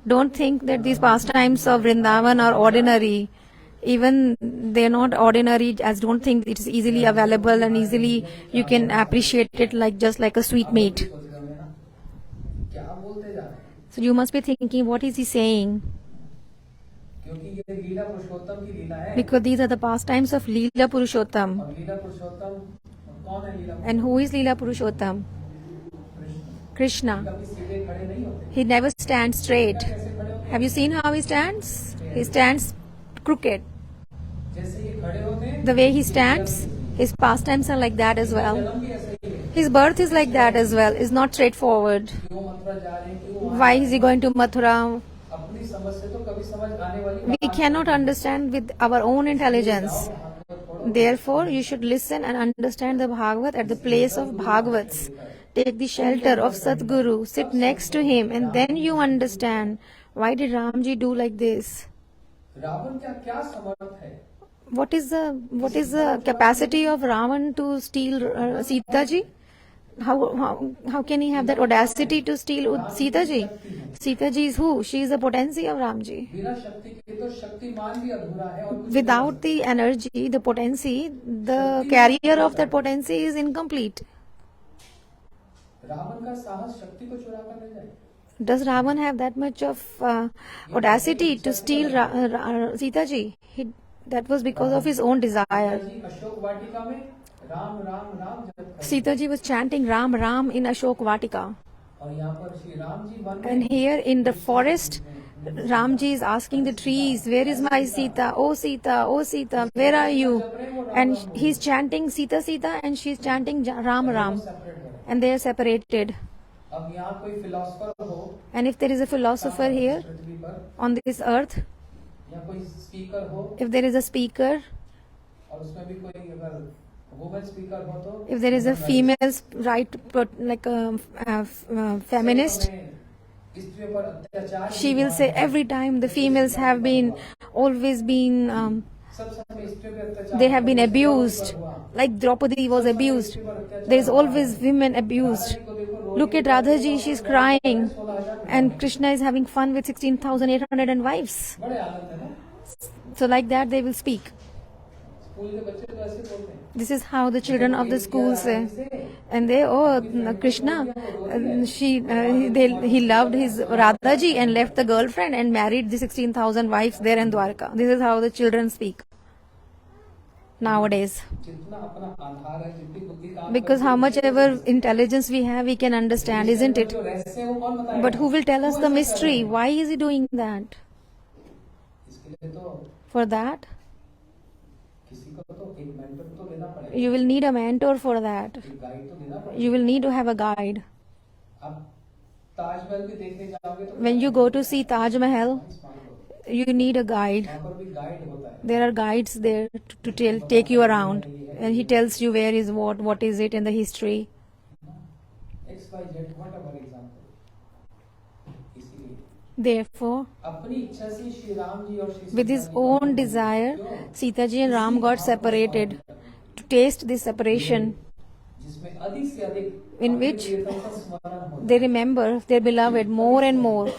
don't think that these pastimes of Vrindavan are ordinary. Even they are not ordinary, as don't think it is easily available and easily you can appreciate it like just like a sweet meat. सोच रहे हैं ना, क्या बोलते जा रहे हैं, So you must be thinking, what is he saying? क्योंकि ये लीला पुरुषोत्तम की लीला है, Because these are the pastimes of Leela Purushottam. और लीला पुरुषोत्तम कौन है, लीला And who is Leela Purushottam? Krishna. Krishna. कभी सीधे खड़े नहीं होते, He never stands straight. कैसे खड़े होते Have you seen how he stands? He stands crooked. जैसे ये खड़े होते हैं, The way he stands, His pastimes are like that as well. His birth is like that as well. It's not straightforward. Why is he going to Mathura? We cannot understand with our own intelligence. Therefore, you should listen and understand the Bhagavat at the place of Bhagavats. Take the shelter of Sadguru, sit next to him, and then you understand why did Ramji do like this. What is the capacity of Ravan to steal Sita ji? How can he have that audacity to steal Sita ji? Sita ji is who? She is the potency of Ramji. Without the energy, the potency, the carrier of that potency is incomplete. Does Ravan have that much of audacity to steal Sita ji? That was because of his own desire. Sita ji was chanting Ram Ram in Ashok Vatika. And here in the forest, Ramji is asking the trees, where is my Sita? Oh Sita, oh Sita, where are you? And he's chanting Sita Sita and she's chanting Ram Ram. And they are separated. And if there is a philosopher here on this earth, if there is a speaker, if there is a female right, like a feminist, she will say every time the females have been always been they have been abused, like Draupadi was abused. There is always women abused. Look at Radha ji, she is crying, and Krishna is having fun with 16,800 wives. So like that they will speak. This is how the children of the school say. And they, oh, Krishna, he loved his Radha ji and left the girlfriend and married the 16,000 wives there in Dwarka. This is how the children speak nowadays. Because how much ever intelligence we have, we can understand, isn't it? But who will tell us the mystery? Why is he doing that? For that, you will need a mentor for that. You will need to have a guide. When you go to see Taj Mahal, you need a guide. There are guides there to take you around. And he tells you where is what is it in the history. Therefore, with his own desire, Sita ji and Ram got separated to taste this separation, in which they remember their beloved more and more.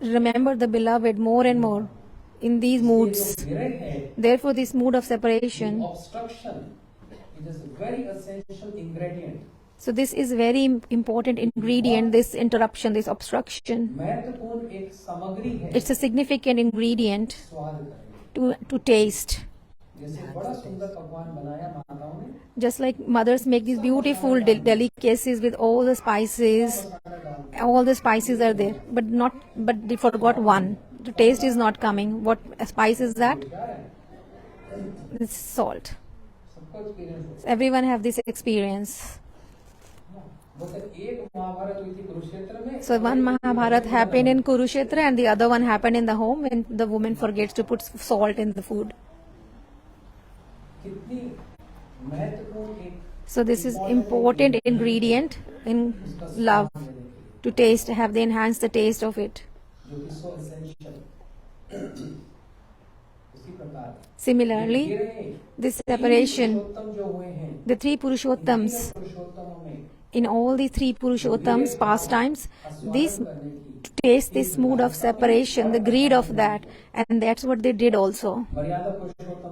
Remember the beloved more and more in these moods. Therefore, this mood of separation. So this is very important ingredient, this interruption, this obstruction. It's a significant ingredient to taste. Just like mothers make these beautiful delicacies with all the spices. All the spices are there, but they forgot one. The taste is not coming. What spice is that? It's salt. Everyone have this experience. So one Mahabharat happened in Kurukshetra and the other one happened in the home when the woman forgets to put salt in the food. So this is important ingredient in love, to taste, have they enhance the taste of it. Similarly, this separation, the three Purushottams, in all the three Purushottams pastimes, this to taste this mood of separation, the greed of that, and that's what they did also.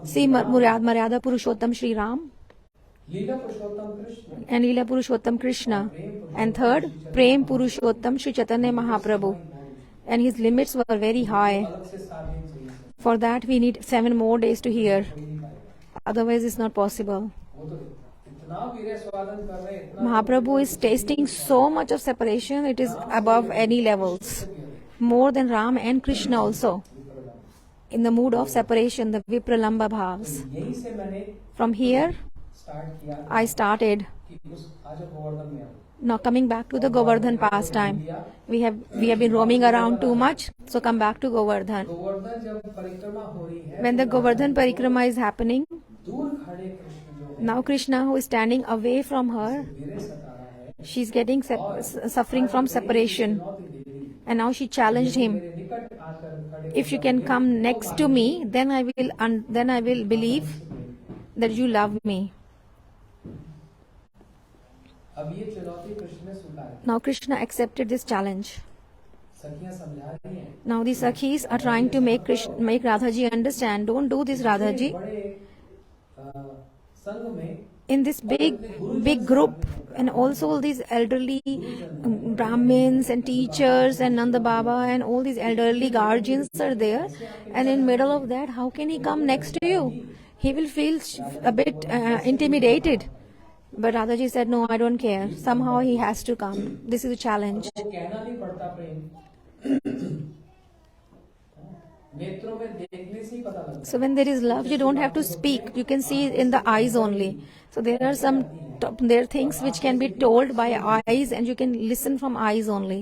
See Maryada Purushottam Shri Ram and Leela Purushottam Krishna, and third Prem Purushottam Shri Chaitanya Mahaprabhu, and his limits were very high. For that we need 7 more days to hear, otherwise it's not possible. Mahaprabhu is tasting so much of separation, it is above any levels, more than Ram and Krishna also. in the mood of separation, the Vipralamba bhavs. यहीं से मैंने From here, start किया I started. कि उस आज गोवर्धन में आऊं। Now coming back to the Govardhan pastime, we have been roaming around too much, so come back to Govardhan. Govardhan जब परिक्रमा हो रही है, When the Govardhan parikrama is happening, दूर खड़े कृष्ण जो है, now Krishna, who is standing away from her, धीरे सता रहा है, she's getting suffering from separation, चुनौती दे दी, and now she challenged him. मेरे निकट आकर खड़े If you can come next to me, then I will believe that you love me. अब ये चुनौती कृष्ण ने स्वीकार की। Now Krishna accepted this challenge. सखियां समझा रही हैं, Now the Sakhis are trying to make Radha ji understand, don't do this, Radha ji. बड़े संघ में In this big group, and also all these elderly Brahmins and teachers and Nanda Baba and all these elderly guardians are there, and in middle of that, how can he come next to you? He will feel a bit intimidated. But Radha ji said, no, I don't care. Somehow he has to come. This is a challenge. वो कहना नहीं पड़ता प्रेम, नेत्रों में देखने से ही पता लगता है। So when there is love, you don't have to speak. You can see in the eyes only. So there are things which can be told by eyes, and you can listen from eyes only.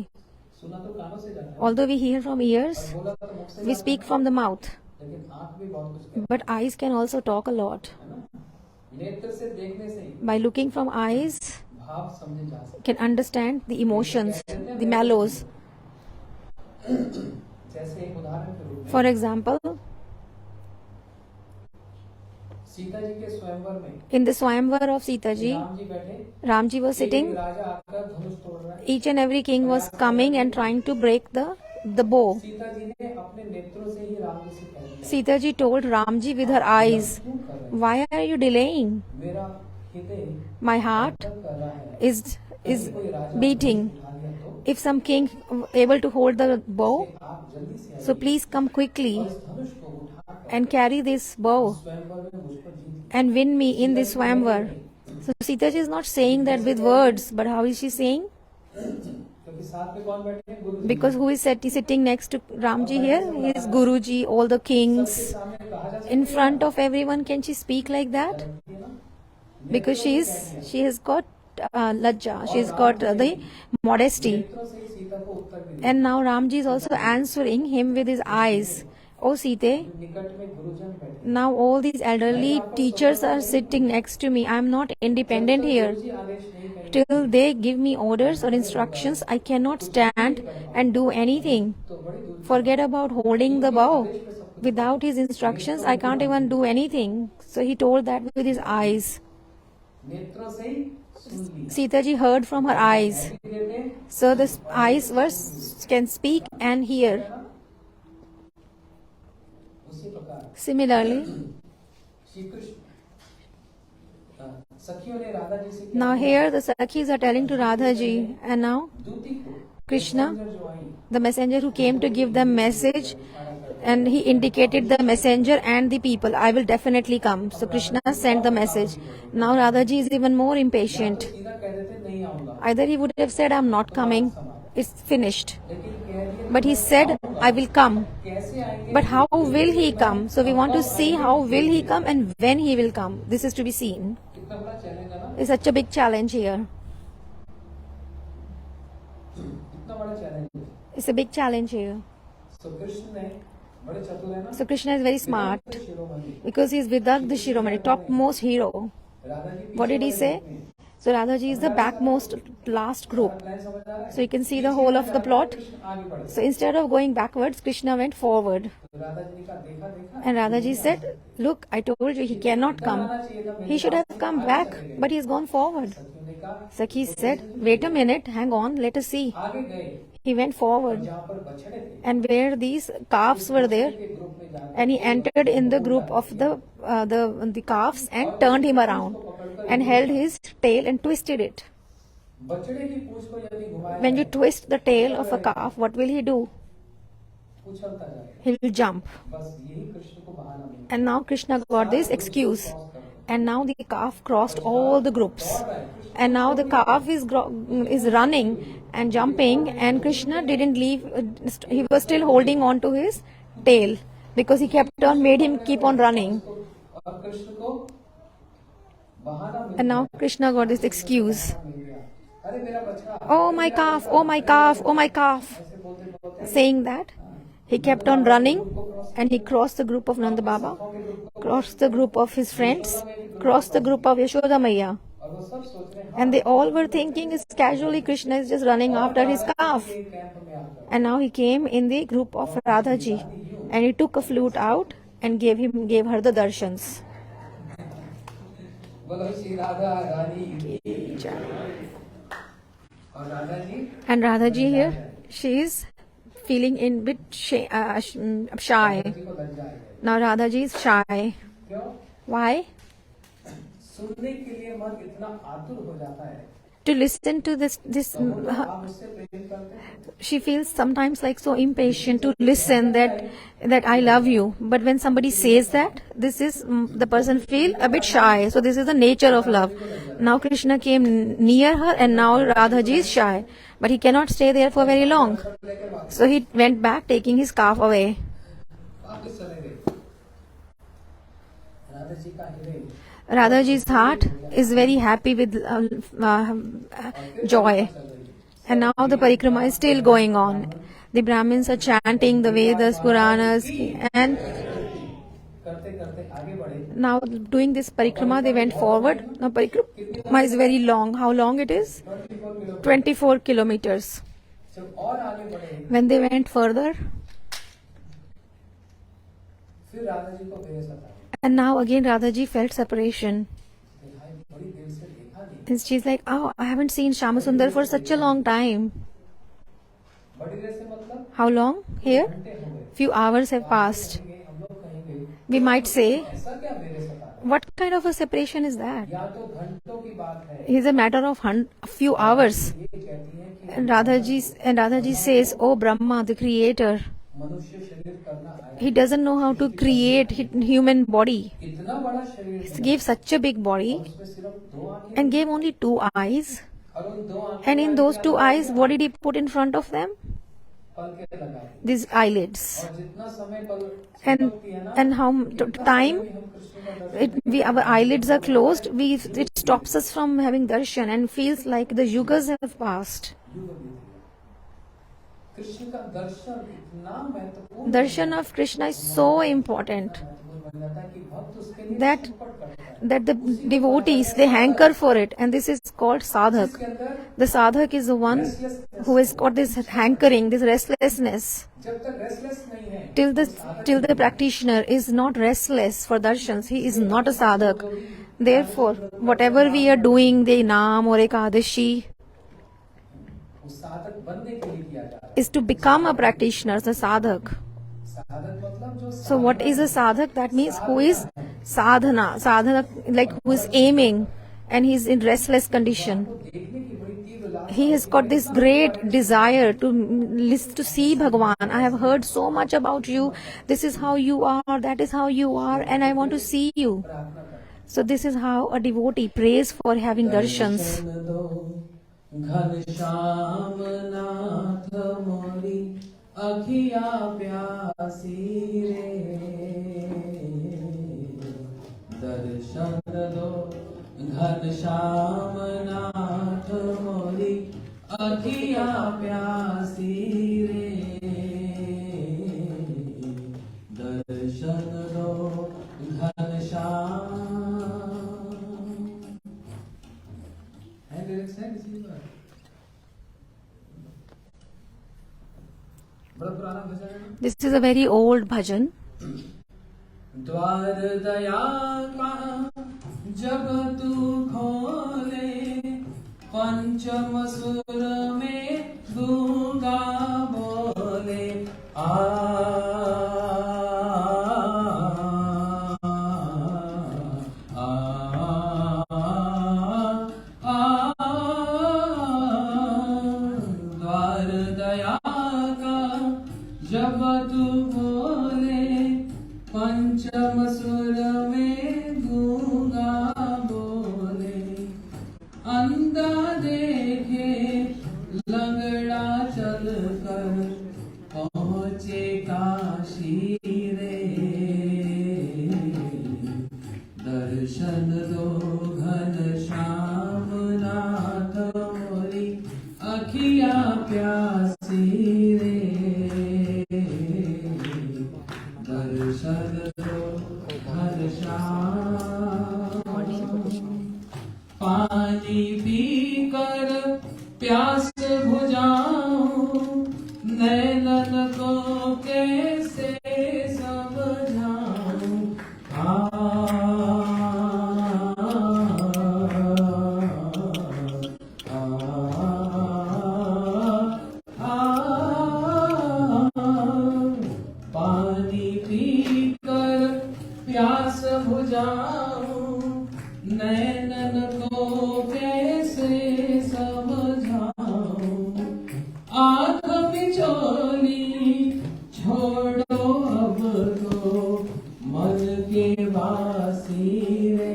सुना तो कानों से जाता है, Although we hear from ears, बोला तो मुख से we speak from the mouth. लेकिन आंख भी बहुत कुछ कहती But eyes can also talk a lot. है ना। नेत्र से देखने से ही By looking from eyes, भाव समझे जा सकते can understand the emotions, the mallows. हैं। जैसे एक उदाहरण के रूप में For example, सीता जी के स्वयंवर में in the Swayamvar of Sita ji, Ram ji बैठे, Ramji was एक sitting. राजा आकर धनुष तोड़ रहा है। Each and every king was coming and trying to break the bow. Sita ji ने अपने नेत्रों से ही राम जी से कह दिया, Sita ji told Ramji with her eyes, क्यों कर रहे हैं? why are you delaying? मेरा हृदय My heart धड़कन कर रहा है। is कोई राजा beating. उठा लिया तो If some king able to hold the bow, आप जल्दी से so please come quickly इस धनुष को उठाकर and carry this bow स्वयंवर में मुझ पर जीत and win me in this Swayamvar. So Sita ji is not saying that with words, but how is she saying? क्योंकि साथ में कौन बैठे हैं? गुरु जी। Because who is sitting next to Ramji here? He is Guruji, all the kings. सामने कहा जा सकता In front of everyone, can she speak like that? है ना, Because she has got lajja, she has got the modesty. नेत्रों से ही सीता को उत्तर भी दिया। And now Ramji is also answering him with his eyes. Oh Site, निकट में गुरुजन बैठे, now all these elderly teachers are sitting next to me. I am not independent here. गुरुजी आदेश नहीं करेंगे Till they give me orders or instructions, I cannot stand and do anything. तो बड़ी दूर Forget about holding the bow. Without his instructions, I can't even do anything. So he told that with his eyes. नेत्रों से ही सुन ली। Sita ji heard from her eyes. देते So the eyes can speak and hear. उसी प्रकार Similarly, Shri Krishna सखियों ने राधा जी से क्या now here the Sakhis are telling to Radha ji, and now दूती को Krishna, जो आई the messenger who came to give them message, and he indicated the messenger and the people, I will definitely come. So Krishna sent the message. Now Radha ji is even more impatient. सीधा कह देते नहीं आऊंगा, Either he would have said, I'm not coming, it's finished. लेकिन कह दिया But he said, I will come. कैसे आएंगे? But how will he come? So we want to see how will he come and when he will come. This is to be seen. कितना बड़ा challenge है ना, It's such a big challenge here. कितना बड़ा challenge है। It's a big challenge here. तो कृष्ण ने बड़े चतुर है ना, So Krishna is very smart Shiromani because he is Vidag the Shiromani, topmost hero. Radha ji What did he say? So Radha ji is the backmost last group. Plan समझ आ रहा है? So you can see the whole of the plot. Krishna आगे बढ़े, So instead of going backwards, Krishna went forward. तो राधा जी ने कहा देखा देखा And Radha ji said, look, I told you he cannot come. आना चाहिए था, He should have come back, but he's gone forward. सखियों ने कहा Sakhi said, wait a minute, hang on, let us see. आगे गए, He went forward, जहाँ पर बछड़े थे and where these calves were there, के ग्रुप में जाकर and he entered in the group of the calves and turned him around and held his tail and twisted it. बछड़े की पूंछ को यदि घुमाया When you twist the tail of a calf, what will he do? उछलता जाएगा, He will jump. बस यही कृष्ण को बहाना मिला। And now Krishna got this excuse. And now the calf crossed all the groups. And now the calf is running and jumping, and Krishna didn't leave. He was still holding on to his tail. because he kept on, made him keep on running. और कृष्ण को बहाना मिल And now Krishna got this excuse. गया, अरे मेरा बछड़ा, Oh my calf, oh my calf, oh my calf. ऐसे बोलते बोलते Saying that, he kept on running and he crossed the group of Nanda Baba, crossed the group of his friends, crossed the group of Yashoda Maiya. और वो सब सोच रहे हैं And they all were thinking is casually Krishna is just running after his calf. Camp में आकर And now he came in the group of Radha ji and he took a flute out and gave her the darshans. बोलो श्री राधा रानी और Radha ji And Radha ji here, she is feeling in bit shy. जी को लग जाएगा, Now Radha ji is shy. क्यों? Why? सुनने के लिए मन इतना आतुर हो जाता है, To listen to this आप उससे प्रेम करते हैं, she feels sometimes like so impatient to listen that I love you. But when somebody says that, this is the person feel a bit shy. So this is the nature of love. Now Krishna came near her and now Radha ji is shy. But he cannot stay there for very long. So he went back taking his calf away. वापस चले गए। राधा जी का हृदय Radha ji's heart is very happy with joy. And now the parikrama is still going on. The Brahmins are chanting the Vedas, Puranas, and करते करते आगे बढ़े, now doing this parikrama, they went forward. Now parikrama is very long. How long it is? 24 kilometers. जब और आगे बढ़े, When they went further, फिर राधा जी को फिर सता, and now again Radha ji felt separation. भाई बड़ी देर से देखा नहीं, And she's like, oh, I haven't seen Shyamasundar for such a long time. बड़ी देर से मतलब How long? Here? घंटे हो गए, Few hours have passed. हम लोग कहीं गए, We might say, ऐसा क्या मेरे सता, what kind of a separation is that? या तो घंटों की बात है, It is a matter of a few hours. ये कहती है कि And Radha ji says, oh Brahma, the creator, मनुष्य शरीर करना आया, he doesn't know how to create human body. इतना बड़ा शरीर He gave such a big body उसमें सिर्फ दो आंखें, and gave only 2 eyes. और उन दो आंखें And in those 2 eyes, what did he put in front of them? पलके लगाए, These eyelids. और जितना समय पल And चिपकती है ना, and how time हम कृष्ण का दर्शन our eyelids are closed, it stops us from having darshan and feels like the yugas have passed. युग बीत गया। कृष्ण का दर्शन इतना महत्वपूर्ण Darshan of Krishna is so important बन जाता है कि भक्त उसके लिए that छटपट करता है। that the devotees, they hanker for it, and this is called sadhak. इसके अंदर The sadhak is the one who has got this hankering, this restlessness. जब तक रेस्टलेस नहीं है, Till the practitioner is not restless for darshans, he is not a sadhak. Therefore, whatever we are doing, the naam or ekadashi, वो साधक बनने के लिए किया जा रहा है। is to become a practitioner, the sadhak. साधक मतलब जो So what is a sadhak? That means who is sadhana, like who is aiming and he is in restless condition. देखने की बड़ी तीव्र लालसा, He has got this great desire to see Bhagavan. I have heard so much about you. This is how you are, that is how you are, and I want to see you. प्रार्थना करता है। So this is how a devotee prays for having darshans. Ghanshyam नाथ मोरी अखिया प्यासी रे, दर्शन दो घनश्याम नाथ मोरी अखिया प्यासी रे, दर्शन दो घनश्याम। लिरिक्स है किसी का? बड़ा पुराना भजन है ना? This is a very old bhajan. द्वार दया का जब तू खोले, पंचम सुर में गूंगा बोले, द्वार दया का जब तू बोले, पंचम सुर में गूंगा बोले, अंधा देखे लंगड़ा चल कर पहुँचे काशी रे, दर्शन दो घन श्याम नाथ मोरी अखिया प्यासी रे दर्शन दो घन श्याम पानी पीकर प्यास बुझाऊं नैनन को कैसे समझाऊं पानी पीकर प्यास बुझाऊं नैनन को कैसे समझाऊं आँख बिचौली छोड़ो अब तो मन के वासी रे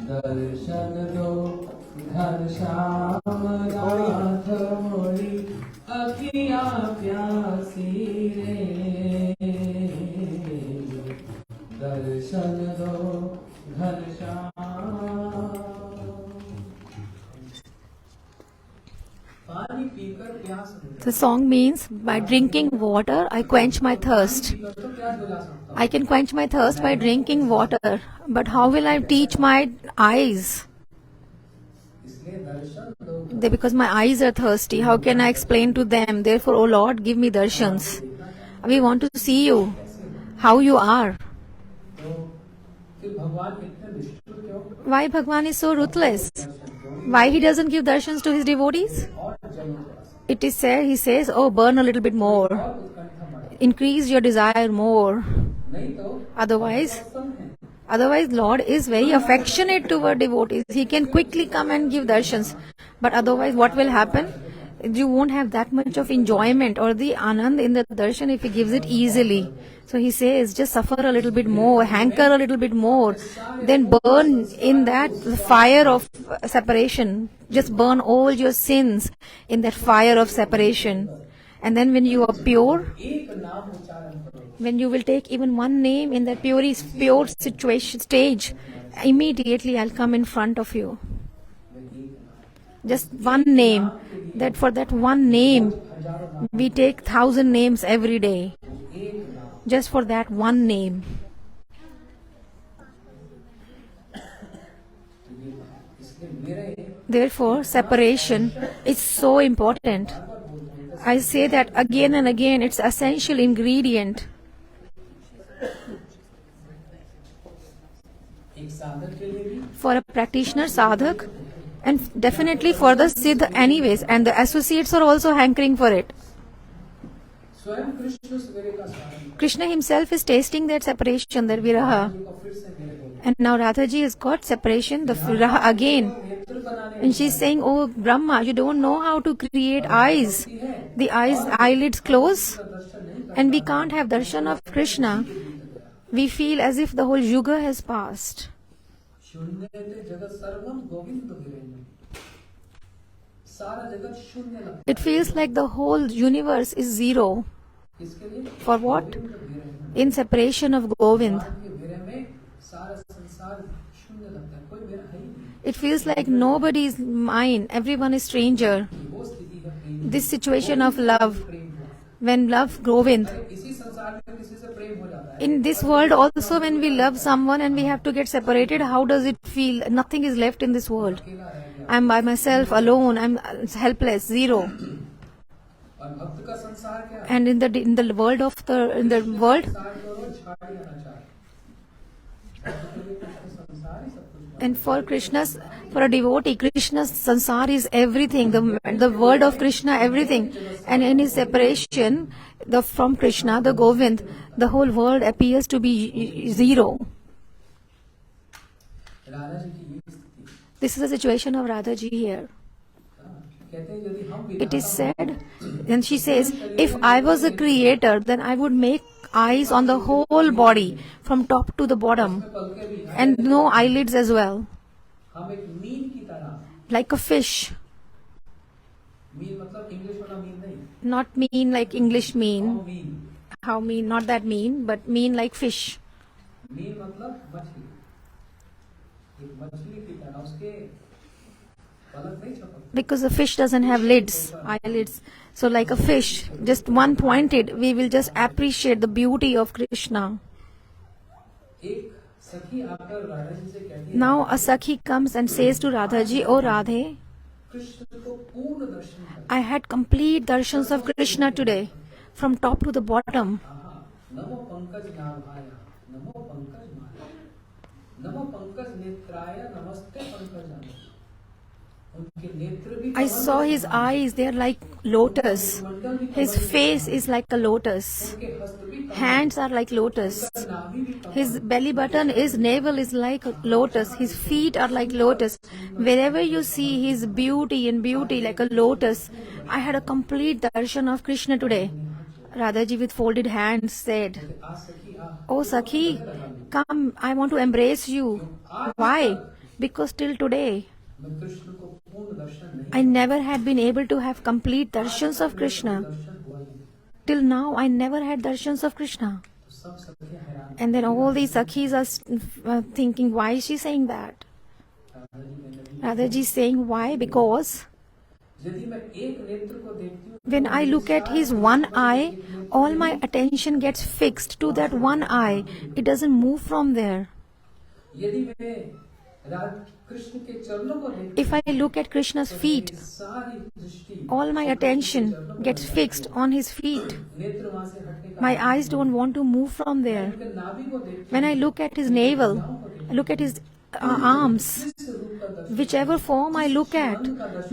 दर्शन दो घर श्याम नाथ मोरी अखिया प्यासी रे दर्शन दो घर श्याम पानी पीकर प्यास The song means, by drinking water, I quench my thirst. I can quench my thirst by drinking water. But how will I teach my eyes? Because my eyes are thirsty. How can I explain to them? Therefore, O Lord, give me darshans. We want to see you, how you are. Why Bhagwan is so ruthless? Why he doesn't give darshans to his devotees? It is said, he says, oh, burn a little bit more. Increase your desire more. Otherwise, Lord is very affectionate toward devotees. He can quickly come and give darshans. But otherwise, what will happen? You won't have that much of enjoyment or the anand in the darshan if he gives it easily. So he says, just suffer a little bit more, hanker a little bit more, then burn in that fire of separation. Just burn all your sins in that fire of separation. And then when you are pure, when you will take even one name in that pure situation stage, immediately I'll come in front of you. Just one name. That for that one name, we take 1,000 names every day. Just for that one name. Therefore, separation is so important. I say that again and again, it's essential ingredient. For a practitioner, sadhak, and definitely for the siddh anyways, and the associates are also hankering for it. Krishna himself is tasting that separation, that viraha. And now Radhaji has got separation, the viraha again. And she's saying, oh Brahma, you don't know how to create eyes. The eyelids close, and we can't have darshan of Krishna. We feel as if the whole yuga has passed. It feels like the whole universe is zero. For what? In separation of Govind. It feels like nobody is mine, everyone is stranger. This situation of love, when love Govind. In this world also, when we love someone and we have to get separated, how does it feel? Nothing is left in this world. I'm by myself, alone, I'm helpless, zero. And in the world, and for a devotee, Krishna's sansar is everything, the word of Krishna, everything. And in his separation from Krishna, the Govind, the whole world appears to be zero. This is the situation of Radhaji here. It is said, and she says, if I was a creator, then I would make eyes on the whole body, from top to the bottom, and no eyelids as well. Like a fish. Not mean like English mean. How mean? Not that mean, but mean like fish. Mean मतलब मछली, एक मछली की तरह उसके पलक नहीं छपकते. Because the fish doesn't have lids, eyelids. So like a fish, just one pointed, we will just appreciate the beauty of Krishna. एक सखी आकर राधा जी से कहती है, Now a Sakhi comes and says to Radha ji, "Oh Radhe, Krishna को पूर्ण दर्शन कर. I had complete darshans of Krishna today, from top to the bottom. नमो पंकज नाभाय, नमो पंकज माला, नमो पंकज नेत्राय, नमस्ते पंकजाय." उनके नेत्र भी I saw his eyes, they are like lotus. His face is like a lotus. उनके हस्त भी Hands are like lotus. नाभि भी कमल. His belly button, his navel is like a lotus. His feet are like lotus. Wherever you see his beauty and beauty like a lotus, I had a complete darshan of Krishna today. Radhaji with folded hands said, आ सखी आ, "Oh Sakhi, come, I want to embrace you." Why? Because till today, मैं कृष्ण को पूर्ण दर्शन नहीं, I never had been able to have complete darshans of Krishna. दर्शन हुआ ही नहीं. Till now, I never had darshans of Krishna. तो सब सखी हैरान. And then all these Sakhis are thinking, why is she saying that? Radhaji is saying, why? Because यदि मैं एक नेत्र को देखती हूँ, when I look at his one eye, all my attention gets fixed to that one eye. It doesn't move from there. यदि मैं कृष्ण के चरणों को देखती If I look at Krishna's feet, हूँ, सारी दृष्टि all my attention gets fixed on his feet. नेत्र वहां से हटने का. My eyes don't want to move from there. उनके नाभि को देखती When I look at his navel, I look at his arms, हूँ, इस रूप का दर्शन whichever form I look at,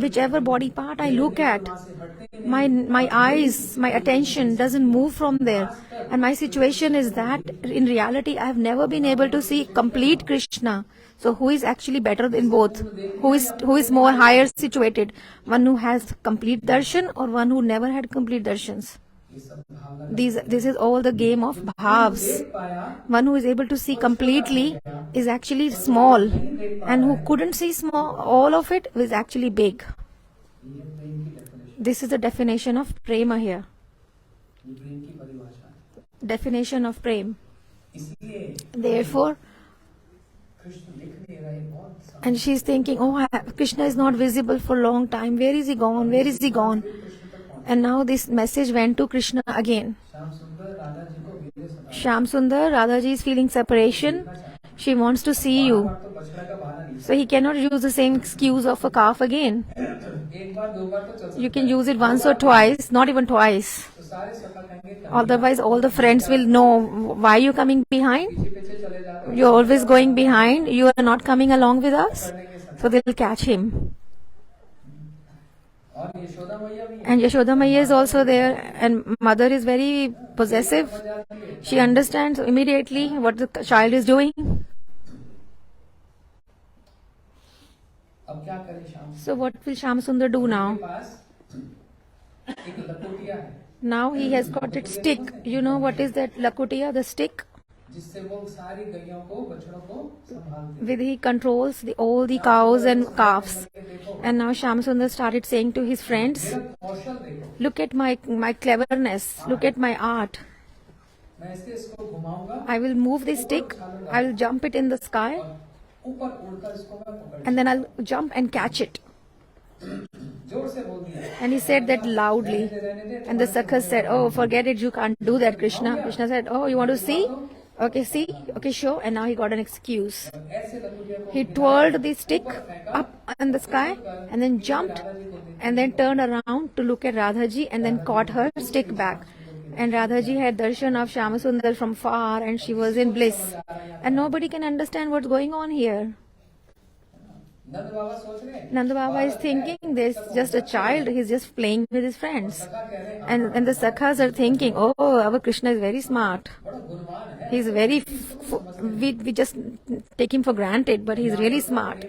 whichever body part I look at, वहां से हटने के my eyes, my attention doesn't move from there. And my situation is that in reality I have never been able to see complete Krishna. So who is actually better than both? Who is more higher situated? One who has complete darshan or one who never had complete darshans? ये सब भावना This is all the game of bhavs. पाया. One who is able to see completely is actually small, and who couldn't see small, all of it is actually big. ये प्रेम की definition, This is the definition of prema here. ये प्रेम की परिभाषा है. Definition of prem. इसलिए Therefore, Krishna लिख नहीं रहे बहुत सा. and she is thinking, oh, Krishna is not visible for a long time. Where is he gone? Where is he gone? And now this message went to Krishna again. Shyam सुंदर राधा जी को वीरे सदा. Sham Sundar, Radhaji is feeling separation. She wants to see you. बार तो बछड़ा का बहाना नहीं. So he cannot use the same excuse of a calf again. एक बार दो बार तो चल सकता You can use it once or twice, not even twice. है. तो सारे सखा कहेंगे Otherwise, all the friends will know why you coming behind. पीछे पीछे चले जा रहे You're always going behind. You are not coming along with us. So they will catch him. और यशोदा मैया भी And Yashoda Maiya is also there. And mother is very possessive. She understands immediately what the child is doing. अब क्या करे Shyam So what will Sham Sundar do के now? पास एक लकोटिया है Now he has got that stick. You know what is that lakutiya, the stick? जिससे वो सारी गैयों को बछड़ों को संभालते. With he controls all the cows and calves. And now Sham Sundar started saying to his friends, मेरा कौशल देखो, look at my cleverness, look at my art. मैं ऐसे इसको घुमाऊंगा I will move this stick, I will jump it in the sky, ऊपर उड़कर इसको मैं पकड़. and then I'll jump and catch it. जोर से बोल दिया. And he said that loudly. And the Sakhas said, oh, forget it, you can't do that, Krishna. Krishna said, oh, you want to see? Okay, see? Okay, sure. And now he got an excuse. ऐसे लकोटिया को He twirled the stick up in the sky and then jumped and then turned around to look at Radhaji and then caught her stick back. And Radhaji had darshan of Shyamasundar from far and she was in bliss. And nobody can understand what's going on here. नंद बाबा सोच रहे हैं. Nanda Baba is thinking there's just a child, he's just playing with his friends. सखा कह रहे हैं And the Sakhas are thinking, oh, our Krishna is very smart. बड़ा गुणवान है. He's very, we just take him for granted, but he's really smart.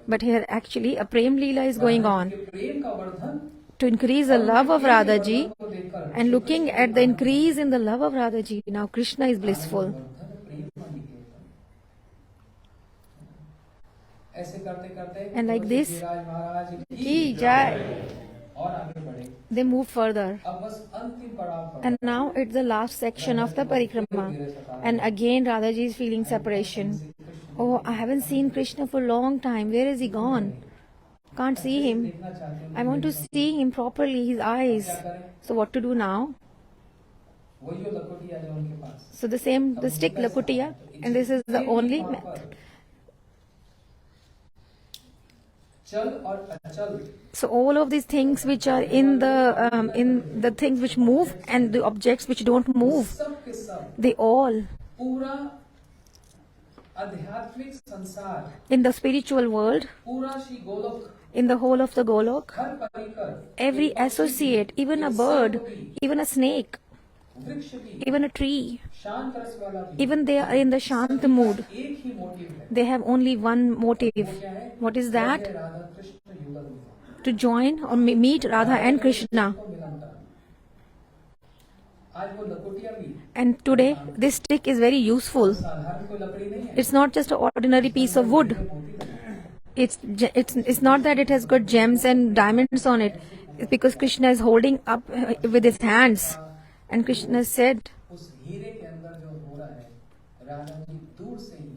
But here actually a Prem Leela is going on. प्रेम का Vardhan To increase the love of Radhaji को देखकर and looking at the increase in the love of Radhaji, now Krishna is blissful. प्रेम का निकेतन. ऐसे करते करते And like this, Raj Maharaj Ki Jai. और आगे बढ़े। they move further. अब बस अंतिम पड़ाव पर And now it's the last section of the parikrama. And again Radhaji is feeling separation. Oh, I haven't seen Krishna for a long time. Where is he gone? Can't see him. I want to see him properly, his eyes. So what to do now? वही जो लकोटिया जो उनके पास So the stick lakutiya, and this is the only method. चल और अचल So all of these things which are in the things which move and the objects which don't move, सब के सब they all पूरा आध्यात्मिक संसार in the spiritual world, पूरा Shri Golok in the whole of the Golok, her Parrikar every associate, even a bird, even a snake, वृक्ष भी even a tree, शांत रस वाला भी even they are in the Shant mood, एक ही मोटिव है they have only one motive. क्या है What is that? Radha Krishna युगल हुआ To join or meet Radha and Krishna. को मिलनता आज वो लकोटिया भी And today this stick is very useful. साधारण कोई लकड़ी नहीं है It's not just an ordinary piece of wood. It's not that it has got gems and diamonds on it. It's because Krishna is holding up with his hands. And Krishna said, उस हीरे के अंदर जो हो रहा है राधा जी दूर से ही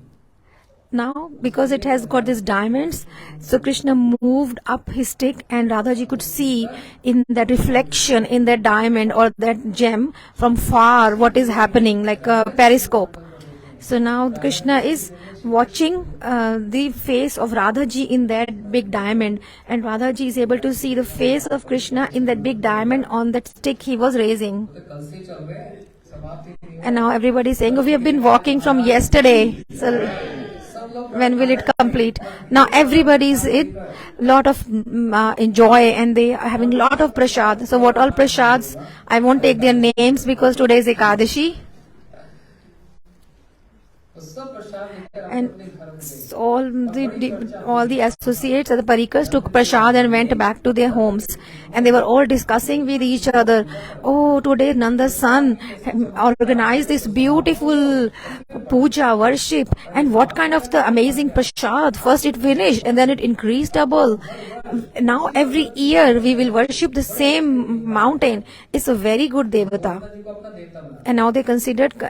now because it has got these diamonds, so Krishna moved up his stick and Radhaji could see in that reflection in that diamond or that gem from far what is happening, like a periscope. So now Krishna is watching the face of Radhaji in that big diamond, and Radhaji is able to see the face of Krishna in that big diamond on that stick he was raising. तो कल से चल रहे हैं समाप्ति नहीं And now everybody is saying, oh, we have been walking from yesterday. So when will it complete? Now everybody is in lot of enjoy, and they are having lot of prasad. So what all prasads? I won't take their names because today is EKADASI. तो सब प्रसाद लेकर And अपने घर में गए all the associates of the Parikas took prasad and went back to their homes, and they were all discussing with each other. Oh, today Nanda's son organized this beautiful puja worship, and what kind of the amazing prasad! First it finished, and then it increased double. Now every year we will worship the same mountain. It's a very good devata. जी को अपना देवता बना And now they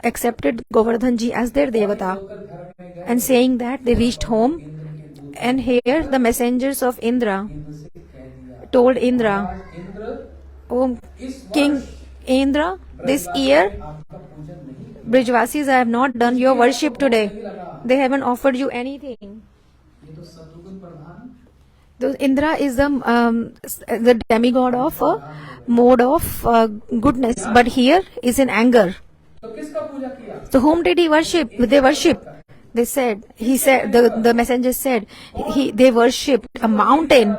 accepted Govardhan ji as their devata. घर में गए And saying that, they reached home, and here the messengers of Indra उनसे कह दिया told Indra, इंद्र oh इस King Indra, this year आपका पूजन नहीं Brijvasis have not done your worship today. They haven't offered you anything. ये तो सतुगुण प्रधान So Indra is the demigod of mode of goodness, but here is in anger. तो किसका पूजा किया So whom did he worship? They worship. They said, he said, the messenger said, they worshipped a mountain.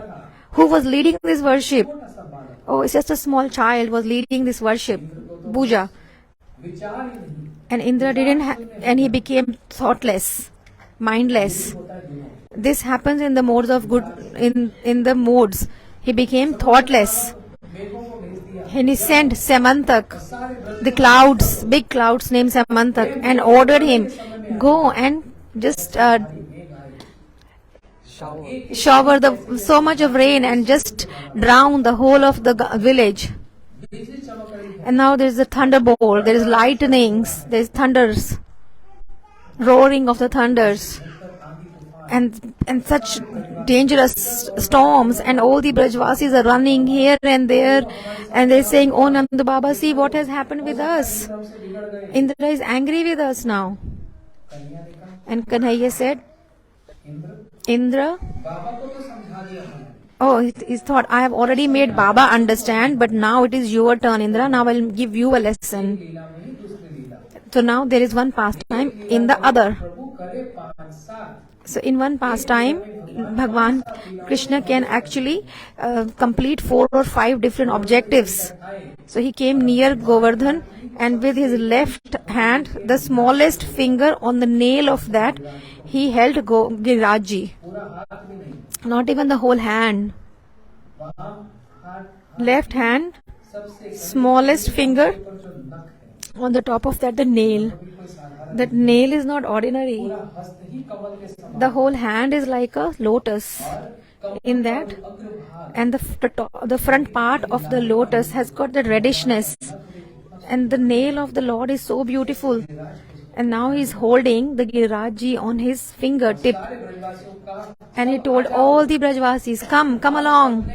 Who was leading this worship? छोटा सा बालक Oh, it's just a small child was leading this worship, puja. विचार ही नहीं And Indra and he became thoughtless, mindless. होता है दिनों This happens in the modes of good, in the modes. He became thoughtless. मेघों को भेज दिया And he sent Samantak, सारे Braj the clouds, big clouds named Samantak, and ordered him, go and just shower so much of rain and just drown the whole of the village. बिजली चमक रही है And now there is a thunderbolt, there is lightnings, there is thunders, roaring of the thunders, and such dangerous storms, and all the Brajvasis are running here and there, and they're saying, oh Nanda Baba, see what has happened with us. सब से बिगड़ गए Indra is angry with us now. कन्या देखा And Kanhaiya said, Indra Indra, बाबा को तो समझा दिया हमने oh, he thought, I have already made Baba understand, but now it is your turn, Indra. Now I'll give you a lesson. लीला में ही दूसरी लीला So now there is one pastime in the other. प्रभु करे 5 साल So in one pastime, Bhagwan Krishna can actually complete 4 or 5 different objectives. So he came near Govardhan, and with his left hand, the smallest finger on the nail of that, he held Girirajji. पूरा हाथ भी नहीं Not even the whole hand. वहाँ हाथ Left hand, सबसे smallest finger, ऊपर जो नख है on the top of that, the nail. कोई साधारण That nail is not ordinary. पूरा हस्त ही कमल के समान The whole hand is like a lotus. और in that, and the front part of the lotus has got the reddishness, and the nail of the Lord is so beautiful. And now he's holding the Girirajji on his fingertip, and he told all the Brajvasis, come along.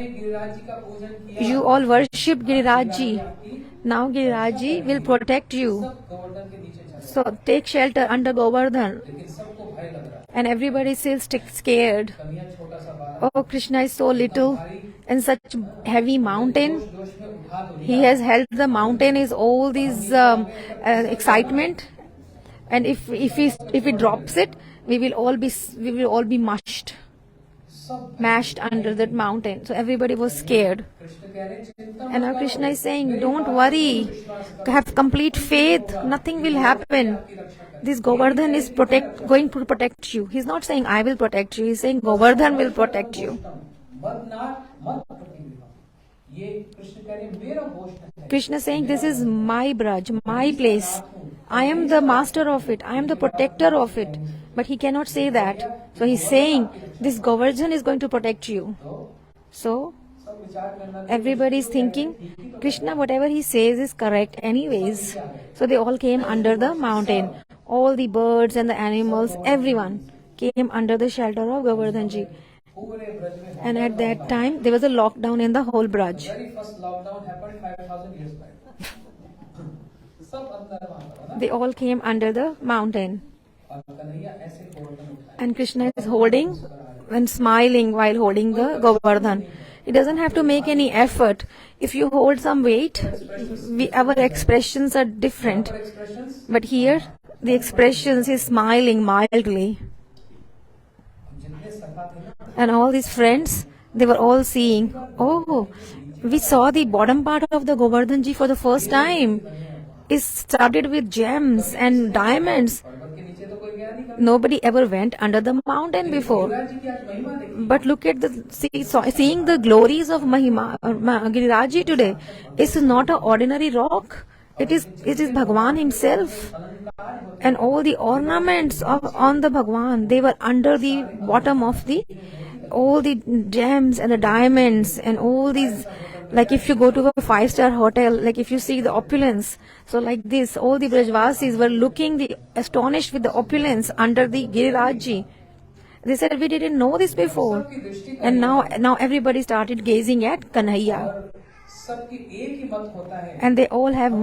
You all worship Girirajji. Now Girirajji will protect you. So take shelter under Govardhan. And everybody is still scared. Oh, Krishna is so little and such heavy mountain. He has held the mountain is all these excitement. And if he drops it, we will all be mashed under that mountain. So everybody was scared. And now Krishna is saying, don't worry, have complete faith, nothing will happen. This Govardhan is going to protect you. He's not saying I will protect you, he's saying Govardhan will protect you. Krishna is saying, this is my Braj, my place. I am the master of it, I am the protector of it. But he cannot say that. So he's saying, this Govardhan is going to protect you. So everybody is thinking, Krishna, whatever he says is correct anyways. So they all came under the mountain. All the birds and the animals, everyone came under the shelter of Govardhanji. And at that time, there was a lockdown in the whole Braj. Very first lockdown happened 5,000 years back. They all came under the mountain. And Krishna is holding and smiling while holding the Govardhan. He doesn't have to make any effort. If you hold some weight, our expressions are different. But here, the expressions is smiling mildly. And all these friends, they were all seeing, oh, we saw the bottom part of the Govardhanji for the first time. It's studded with gems and diamonds. Nobody ever went under the mountain before. But look at seeing the glories of Girirajji today. It's not an ordinary rock. It is Bhagwan himself. And all the ornaments on the Bhagwan, they were under the bottom of all the gems and the diamonds and all these. Like if you go to a 5-star hotel, like if you see the opulence, so like this, all the Brajvasis were astonished with the opulence under the Girirajji. They said, we didn't know this before. And now everybody started gazing at Kanhaiya. And they all have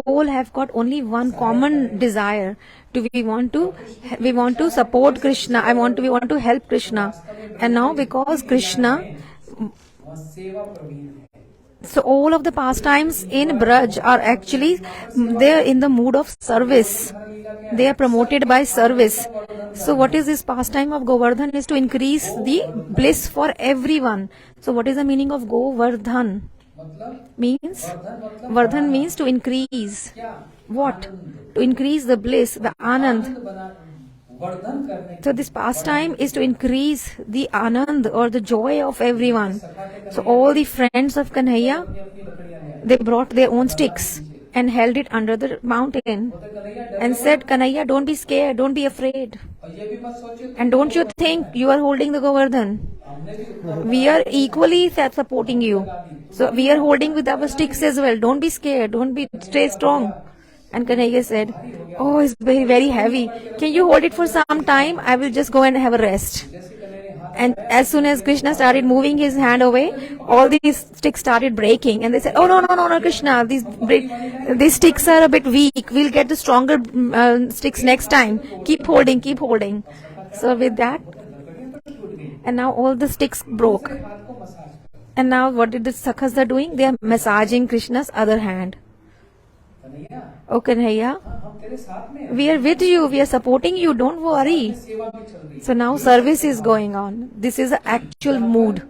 all have got only one common desire. We want to support Krishna. We want to help Krishna. And now because Krishna, so all of the pastimes in Braj are actually, they are in the mood of service. They are promoted by service. So what is this pastime of Govardhan is to increase the bliss for everyone. So what is the meaning of Govardhan? Vardhan means to increase. What? To increase the bliss, the Anand. So this pastime is to increase the Anand or the joy of everyone. So all the friends of Kanhaiya, they brought their own sticks and held it under the mountain and said, Kanhaiya, don't be scared, don't be afraid. And don't you think you are holding the Govardhan? We are equally supporting you. So we are holding with our sticks as well. Don't be scared, stay strong. And Kanhaiya said, oh, it's very, very heavy. Can you hold it for some time? I will just go and have a rest. And as soon as Krishna started moving his hand away, all these sticks started breaking. And they said, oh, no, Krishna, these sticks are a bit weak. We'll get the stronger sticks next time. Keep holding. So with that, and now all the sticks broke. And now what did the Sakhas are doing? They are massaging Krishna's other hand. Oh Kanhaiya, we are with you, we are supporting you, don't worry. So now service is going on. This is the actual mood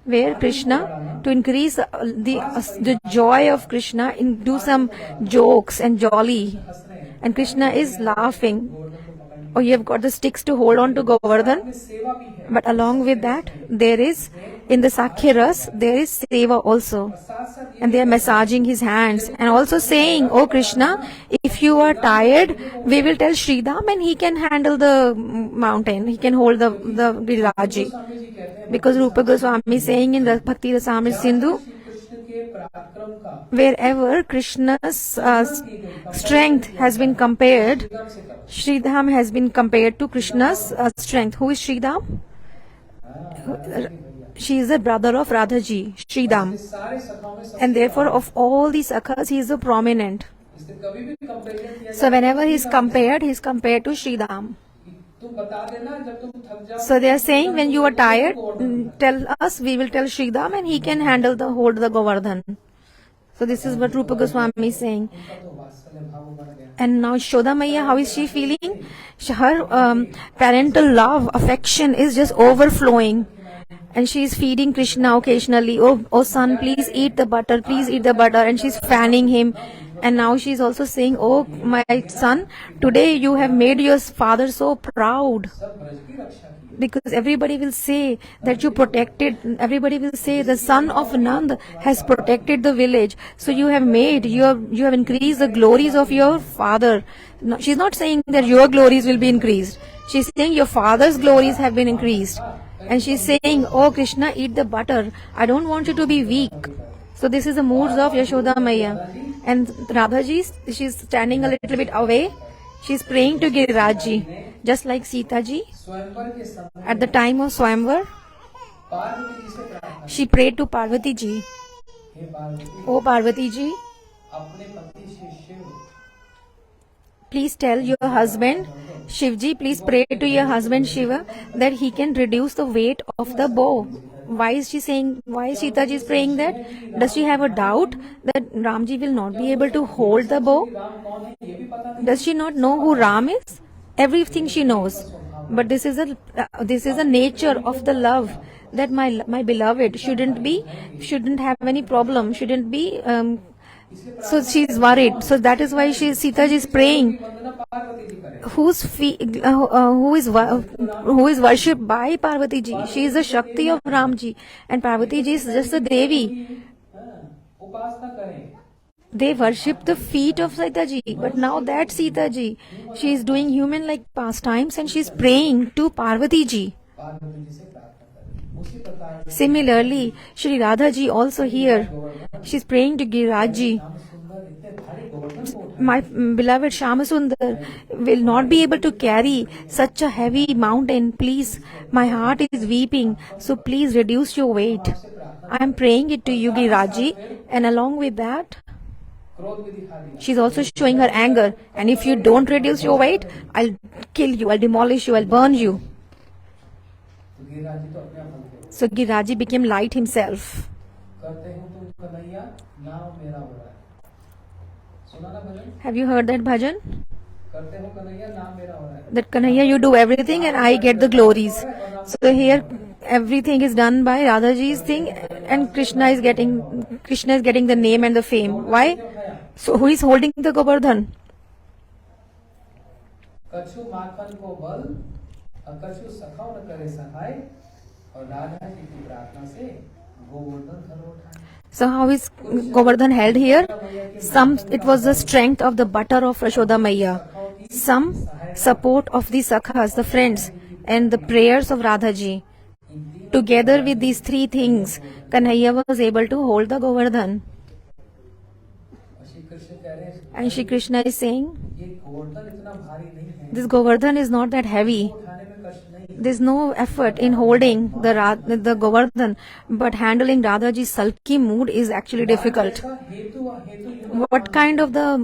where Krishna, to increase the joy of Krishna, do some jokes and jolly. And Krishna is laughing. Oh, you have got the sticks to hold on to Govardhan. But along with that, there is in the Sakhya Ras, there is seva also. And they are massaging his hands and also saying, "Oh Krishna, if you are tired, we will tell Sridham and he can handle the mountain. He can hold the Giriraji." Because Rupa Goswami is saying in the Bhakti Rasamrita Sindhu, wherever Krishna's strength has been compared, Sridham has been compared to Krishna's strength. Who is Sridham? She is the brother of Radhaji, Sridham. And therefore, of all these Sakhas, he is the prominent. So whenever he is compared to Sridham. So they are saying, when you are tired, tell us, we will tell Sridham and he can hold the Govardhan. So this is what Rupa Goswami is saying. And now Yashoda Maiya, how is she feeling? Her parental love, affection is just overflowing. And she is feeding Krishna occasionally. Oh son, please eat the butter, please eat the butter. And she's fanning him. And now she is also saying, "Oh my son, today you have made your father so proud." Because everybody will say that you protected, everybody will say the son of Nand has protected the village. So you have increased the glories of your father. No, she's not saying that your glories will be increased. She's saying your father's glories have been increased. And she's saying, "Oh Krishna, eat the butter. I don't want you to be weak." So this is the moods of Yashoda Maiya. And Radhaji, she's standing a little bit away. She's praying to Giriraji. Just like Sita ji, at the time of Swayamvar, she prayed to Parvati ji. "Oh Parvati ji, please tell your husband, Shivji, please pray to your husband Shiva that he can reduce the weight of the bow." Why is she saying, why Sita ji is praying that? Does she have a doubt that Ramji will not be able to hold the bow? Does she not know who Ram is? Everything she knows. But this is a nature of the love, that my beloved shouldn't have any problem, shouldn't be. So she's worried. So that is why Sita ji is praying. Who is worshipped by Parvati ji? She is the Shakti of Ramji, and Parvati ji is just a Devi. They worship the feet of Sita ji, but now that Sita ji, she is doing human-like pastimes and she is praying to Parvati ji. Similarly, Shri Radha ji also here, she is praying to Giriraji. My beloved Shyamasundar will not be able to carry such a heavy mountain. Please, my heart is weeping, so please reduce your weight. I am praying it to you, Giriraji, and along with that, she is also showing her anger. And if you don't reduce your weight, I'll kill you, I'll demolish you, I'll burn you. So Giriraji became light himself. Have you heard that bhajan? That Kanhaiya, you do everything and I get the glories. So here everything is done by Radhaji's thing, and Krishna is getting the name and the fame. Why? So who is holding the Govardhan? So how is Govardhan held here? It was the strength of the butter of Yashoda Maiya, some support of the Sakhas, the friends, and the prayers of Radhaji. Together with these three things, Kanhaiya was able to hold the Govardhan. And Shri Krishna is saying, this Govardhan is not that heavy. There is no effort in holding the Govardhan, but handling Radhaji's sulky mood is actually difficult. What kind of the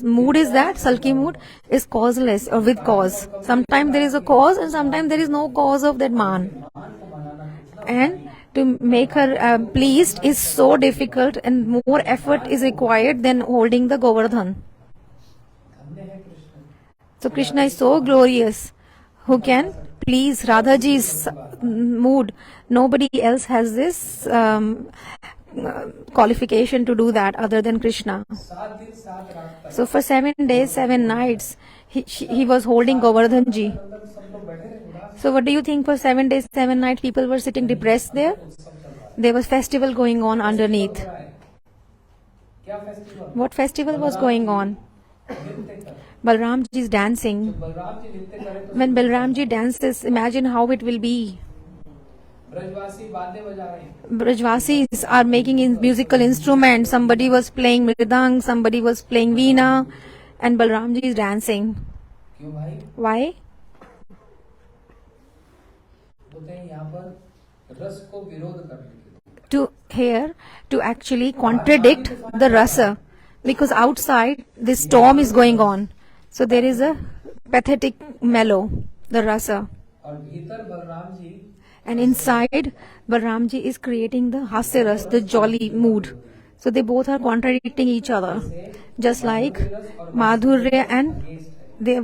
mood is that? Sulky mood is causeless or with cause. Sometimes there is a cause and sometimes there is no cause of that man. And to make her pleased is so difficult, and more effort is required than holding the Govardhan. So Krishna is so glorious, who can please Radhaji's mood. Nobody else has this qualification to do that other than Krishna. So for 7 days, 7 nights, he was holding Govardhanji. So what do you think? For 7 days, 7 nights, people were sitting depressed there? there was festival going on underneath. क्या festival? What festival was going on? नृत्य कर। Balram ji is dancing. Balram ji नृत्य करे तो When Balram ji dances, imagine how it will be. ब्रजवासी वाद्य बजा रहे हैं। Brajvasis are making musical instruments. Somebody was playing mridang, somebody was playing veena, and Balram ji is dancing. क्यों भाई? Why? बोलते हैं यहाँ पर रस को विरोध करने के लिए। To actually contradict the rasa, because outside this storm is going on. So there is a pathetic mellow, the rasa. और भीतर Balram ji And inside, Balram ji is creating the hasyaras, the jolly mood. So they both are contradicting each other. Just like Madhurya and the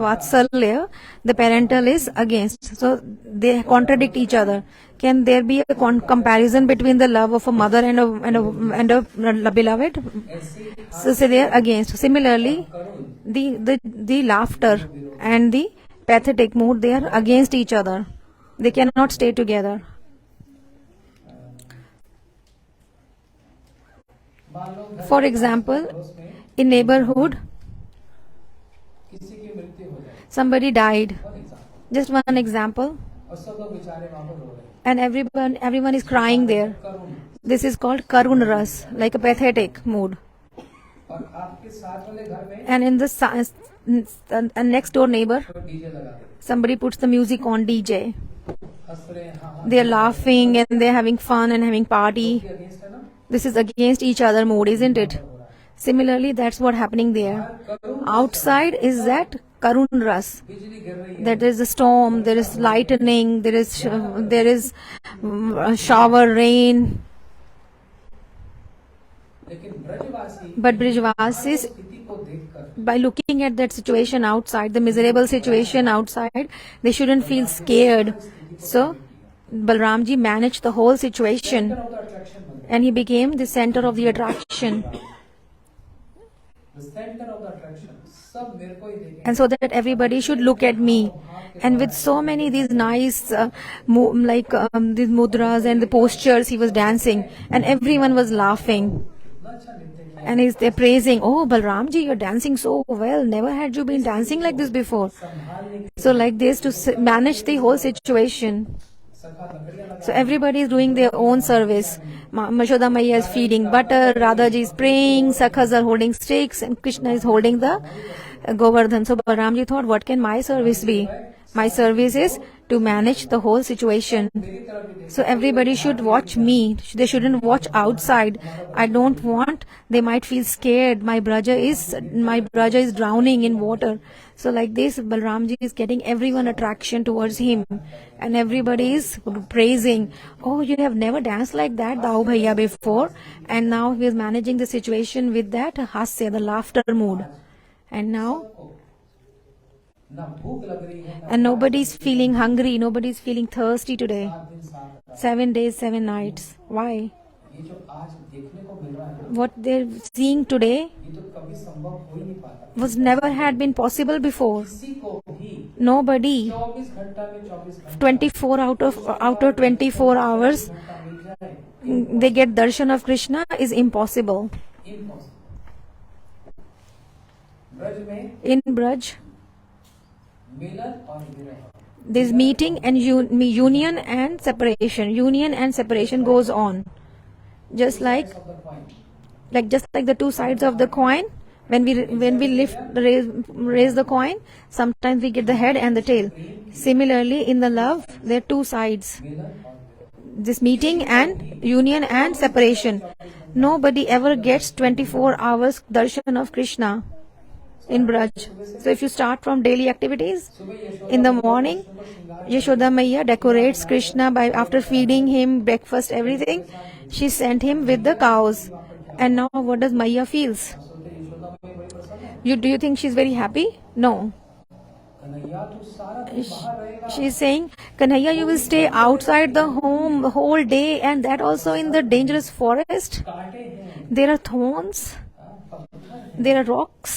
Vatsalya, the parental is against. So they contradict each other. Can there be a comparison between the love of a mother and a beloved? So they are against. Similarly, the laughter and the pathetic mood, they are against each other. They cannot stay together. For example, in neighborhood, किसी की मृत्यु हो जाए, somebody died. For example, Just one example. और सब लोग बेचारे वहाँ पर रो रहे हैं। And everyone is crying there. Karun, This is called Karun Ras, like a pathetic mood. और आपके साथ वाले घर में And in the next door neighbor, कोई डीजे लगा दे, somebody puts the music on DJ. हंस रहे हैं, हाँ They are laughing and they are having fun and having party. Against है ना, This is against each other mood, isn't it? Similarly, that's what happening there. Outside is that Karun Ras. बिजली गिर रही है, That there is a storm, there is lightning, there is shower, rain. लेकिन ब्रजवासी But Brijvasis, स्थिति को देखकर by looking at that situation outside, the miserable situation outside, they shouldn't feel scared. So Balramji managed the whole situation of the attraction बन गए, and he became the center of the attraction. the center of the attraction, सब मेरे को ही देखें, And so that everybody should look at me. And with so many these nice these mudras and the postures, he was dancing and everyone was laughing. कितना अच्छा नृत्य किया, And they're praising, oh Balramji, you're dancing so well. Never had you been dancing like this before. संभालने के So like this to manage the whole situation. सखा लकड़ियां लगा, So everybody is doing their own service. Mashoda Maiya is feeding butter, Radha ji is praying, Sakhas are holding sticks, and Krishna is holding the Govardhan. So Balramji thought, what can my service be? My service is to manage the whole situation. मेरी तरफ भी So everybody should watch me. They shouldn't watch outside. I don't want, they might feel scared. My braja is drowning in water. So like this, Balramji is getting everyone attraction towards him. And everybody is praising, oh, you have never danced like that, Dao Bhaiya, before. And now he is managing the situation with that hasya, the laughter mood. And now, ना भूख लग रही है, ना and nobody is feeling hungry, nobody is feeling thirsty today. 7 दिन 7 रात, 7 days, 7 nights. Why? ये जो आज देखने को मिल रहा है ना, What they're seeing today ये तो कभी संभव हो ही नहीं पाता, was never had been possible before. किसी को भी Nobody 24 घंटा में 24 घंटा 24 out of 24 hours घंटा मिल जाए, they get darshan of Krishna is impossible. Impossible. Braj में In Braj, मिलन और विरह, this meeting and union and separation. Union and separation goes on. Just like of the coin, the two sides of the coin. When we raise the coin, sometimes we get the head and the tail. Similarly, in the love, there are two sides. मिलन और विरह, This meeting and union and separation. Nobody ever gets 24 hours darshan of Krishna in Braj. So if you start from daily activities, सुबह Yashoda in the morning, Yashoda Maiya decorates Krishna by after feeding him breakfast, everything. She sent him with the cows. And now what does Maiya feels? सोते यशोदा में बड़ी प्रसन्न है, Do you think she's very happy? No. Kanhaiya तू सारा दिन बाहर रहेगा, She is saying, Kanhaiya, you will stay outside the home the whole day, and that also in the dangerous forest. कांटे हैं, There are thorns, पत्थर हैं, there are rocks.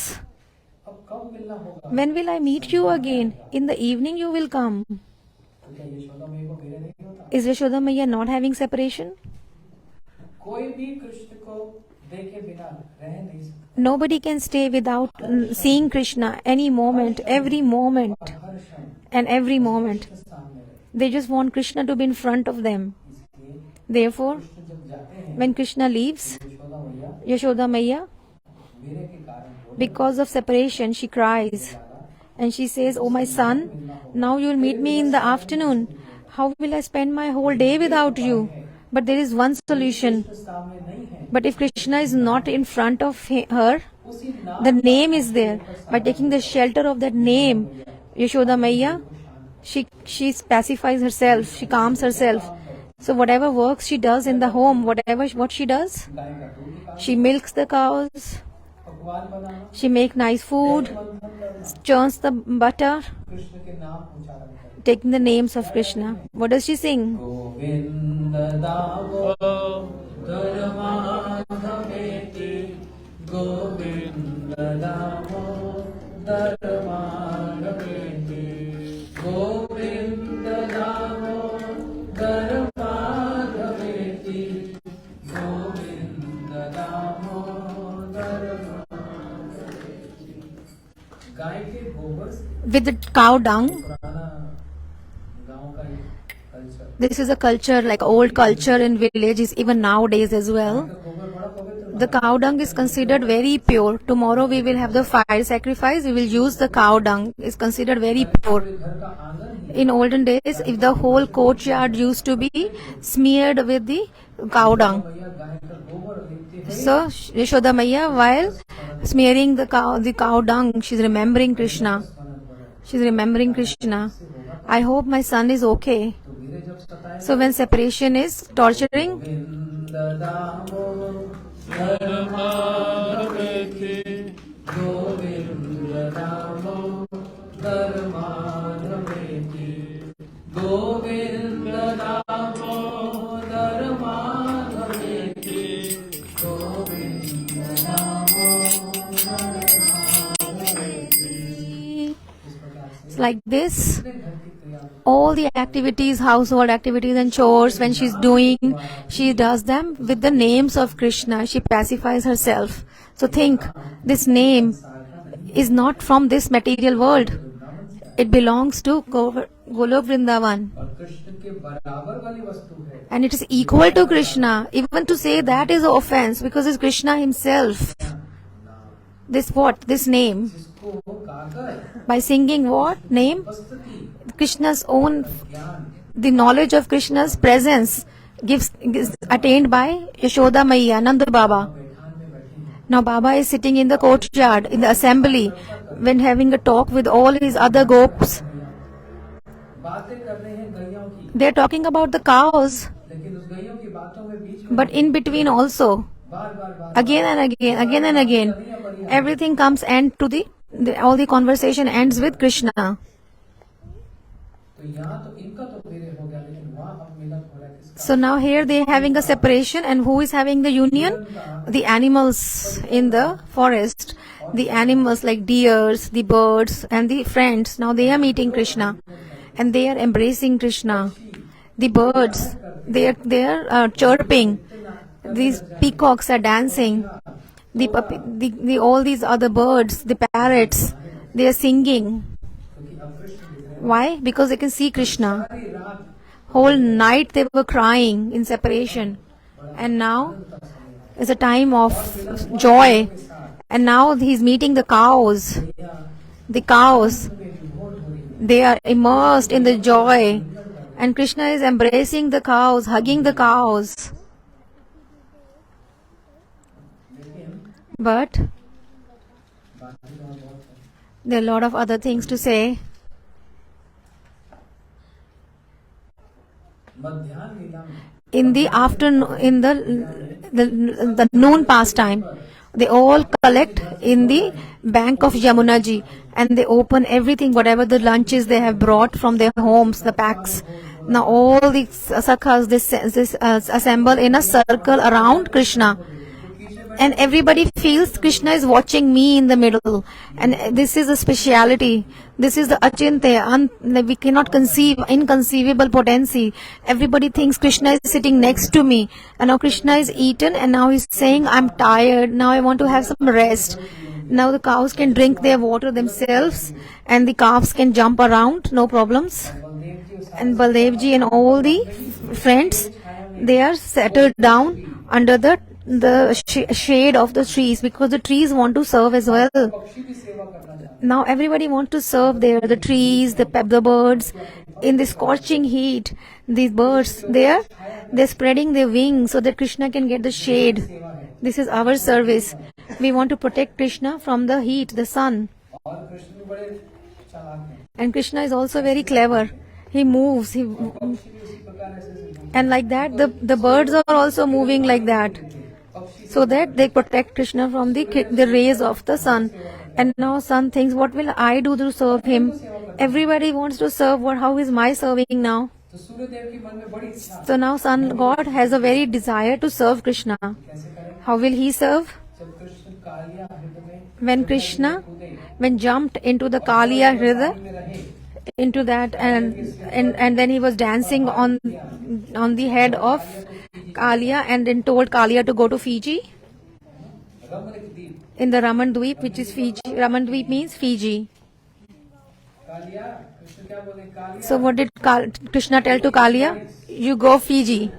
अब कब मिलना होगा, When will I meet you again? In the evening you will come. तो क्या यशोदा मैया को मेरे नहीं होता? Is Yashoda Maiya not having separation? कोई भी कृष्ण को देखे बिना रह नहीं सकता। Nobody can stay without seeing Krishna any moment, every moment, हर क्षण and every moment. कृष्ण सामने रहे। They just want Krishna to be in front of them. इसलिए Therefore, कृष्ण जब जाते हैं when Krishna leaves, यशोदा मैया Yashoda Maiya, मेरे के कारण बोले, because of separation, she cries. And she says, "Oh my son, now you will meet me in the afternoon. How will I spend my whole day without you?" But there is one solution. Krishna सामने नहीं है, But if Krishna is not in front of her, उसी नाम the name is there. By taking the shelter of that name, Yashoda Maiya, she pacifies herself, she calms herself. So whatever works she does in the home, what she does, गाय का दूध निकाल she milks the cows, पकवान बनाना, she make nice food, मंथन करना, churns the butter, Krishna के नाम उच्चारण करना। taking the names of Krishna. What does she sing? Govind Damodar माधवेति, Govind Damodar माधवेति, Govind Damodar माधवेति, Govind Damodar माधवेति। गाय के गोबर से With the cow dung. पुराना गांव का एक culture, This is a culture, like old culture in villages, even nowadays as well. गोबर बड़ा पवित्र The cow dung is considered very pure. Tomorrow we will have the fire sacrifice. We will use the cow dung. It's considered very pure. घर का आंगन ही In olden days, if the whole courtyard used to be smeared with the cow dung. मैया गाय का गोबर लेते हैं, So Yashoda Maiya, while smearing the cow dung, she's remembering Krishna. She's remembering Krishna. I hope my son is okay. तो मेरे जब सताए So when separation is torturing, Govind Damodar माधवेति, Govind Damodar माधवेति, Govind Damodar माधवेति, Govind Damodar माधवेति। इस प्रकार से it's like this. घर की क्रिया All the activities, household activities and chores, when she's doing, she does them with the names of Krishna. She pacifies herself. So think, this name is not from this material world. It belongs to Golok Vrindavan. और कृष्ण के बराबर वाली वस्तु है, And it is equal to Krishna. Even to say that is an offense, because it's Krishna himself. This what? This name. जिसको गाकर By singing what? Name? उपस्थिति Krishna's own, ज्ञान the knowledge of Krishna's presence is attained by Yashoda Maiya, Nanda Baba. बैठान में बैठी है, Now Baba is sitting in the courtyard, in the assembly, when having a talk with all his other gopis. बातें कर रहे हैं गैयों की, They are talking about the cows, लेकिन उस गैयों की बातों में बीच में but in between also, bar bar bar again and again, everything comes end to all the conversation ends with Krishna. तो यहाँ तो इनका तो मेरे हो गया, लेकिन वहाँ अब मिलन हो रहा है किसका? So now here they are having a separation, and who is having the union? The animals in the forest, the animals like deers, the birds and the friends. Now they are meeting Krishna and they are embracing Krishna. The birds, they are chirping. These peacocks are dancing. All these other birds, the parrots, they are singing. क्योंकि अब कृष्ण दिख रहे हैं, Why? Because they can see Krishna. सारी रात Whole night they were crying in separation, and now is a time of joy, and now he's meeting the cows. The cows, में विभोर हो रही है, they are immersed in the joy, and Krishna is embracing the cows, hugging the cows. लेकिन But बाकी तो और बहुत है। there are a lot of other things to say. मध्याह्न लीला में In the afternoon, in the noon pastime, they all collect in the bank of Yamuna Ji, and they open everything, whatever the lunches they have brought from their homes, the packs. Now all the sakhas, this assemble in a circle around Krishna, and everybody feels Krishna is watching me in the middle, and this is a speciality. This is the achintya, we cannot conceive, inconceivable potency. Everybody thinks Krishna is sitting next to me, and now Krishna is eaten, and now he's saying, I'm tired, now I want to have some rest. Now the cows can drink their water themselves, and the calves can jump around, no problems. And Baldevji and all the friends, they are settled down under the shade of the trees, because the trees want to serve as well. Now everybody wants to serve there, the trees, the birds. In the scorching heat, these birds, they're spreading their wings so that Krishna can get the shade. This is our service. We want to protect Krishna from the heat, the sun. And Krishna is also very clever. He moves, and like that the birds are also moving like that, so that they protect Krishna from the rays of the sun. And now sun thinks, what will I do to serve him? Everybody wants to serve. How is my serving now? So now sun god has a very desire to serve Krishna. How will he serve? When Krishna jumped into the Kaliya Hrida, into that, and then he was dancing on the head of Kaliya, and then told Kaliya to go to Fiji, in the Raman Dweep, which is Fiji. Raman Dweep means Fiji. So what did Krishna tell to Kaliya? You go Fiji.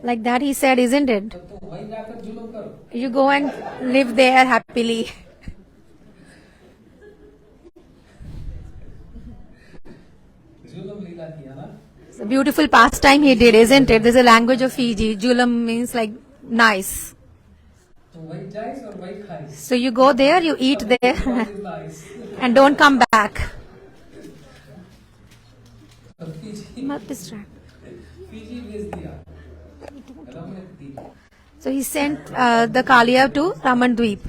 Like that he said, isn't it? You go and live there happily. It's a beautiful pastime he did, isn't it? There's a language of Fiji. Julam means like nice. So you go there, you eat there, and don't come back. Not distract. So he sent the Kaliya to Raman Dweep.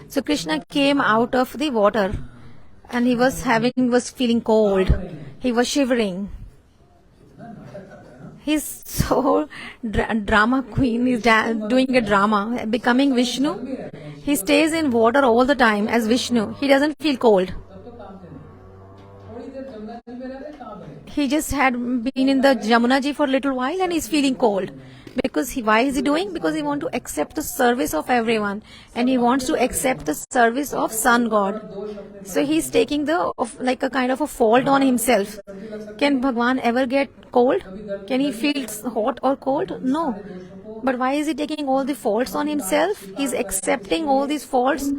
So Krishna came out of the water, and he was feeling cold. He was shivering. He's so drama queen. He's doing a drama, becoming Vishnu. He stays in water all the time as Vishnu. He doesn't feel cold. He just had been in the Jamuna ji for a little while, and he's feeling cold. Because why is he doing? Because he wants to accept the service of everyone, and he wants to accept the service of Sun God. So he's taking like a kind of a fault on himself. Can Bhagwan ever get cold? Can he feel hot or cold? No. But why is he taking all the faults on himself? He's accepting all these faults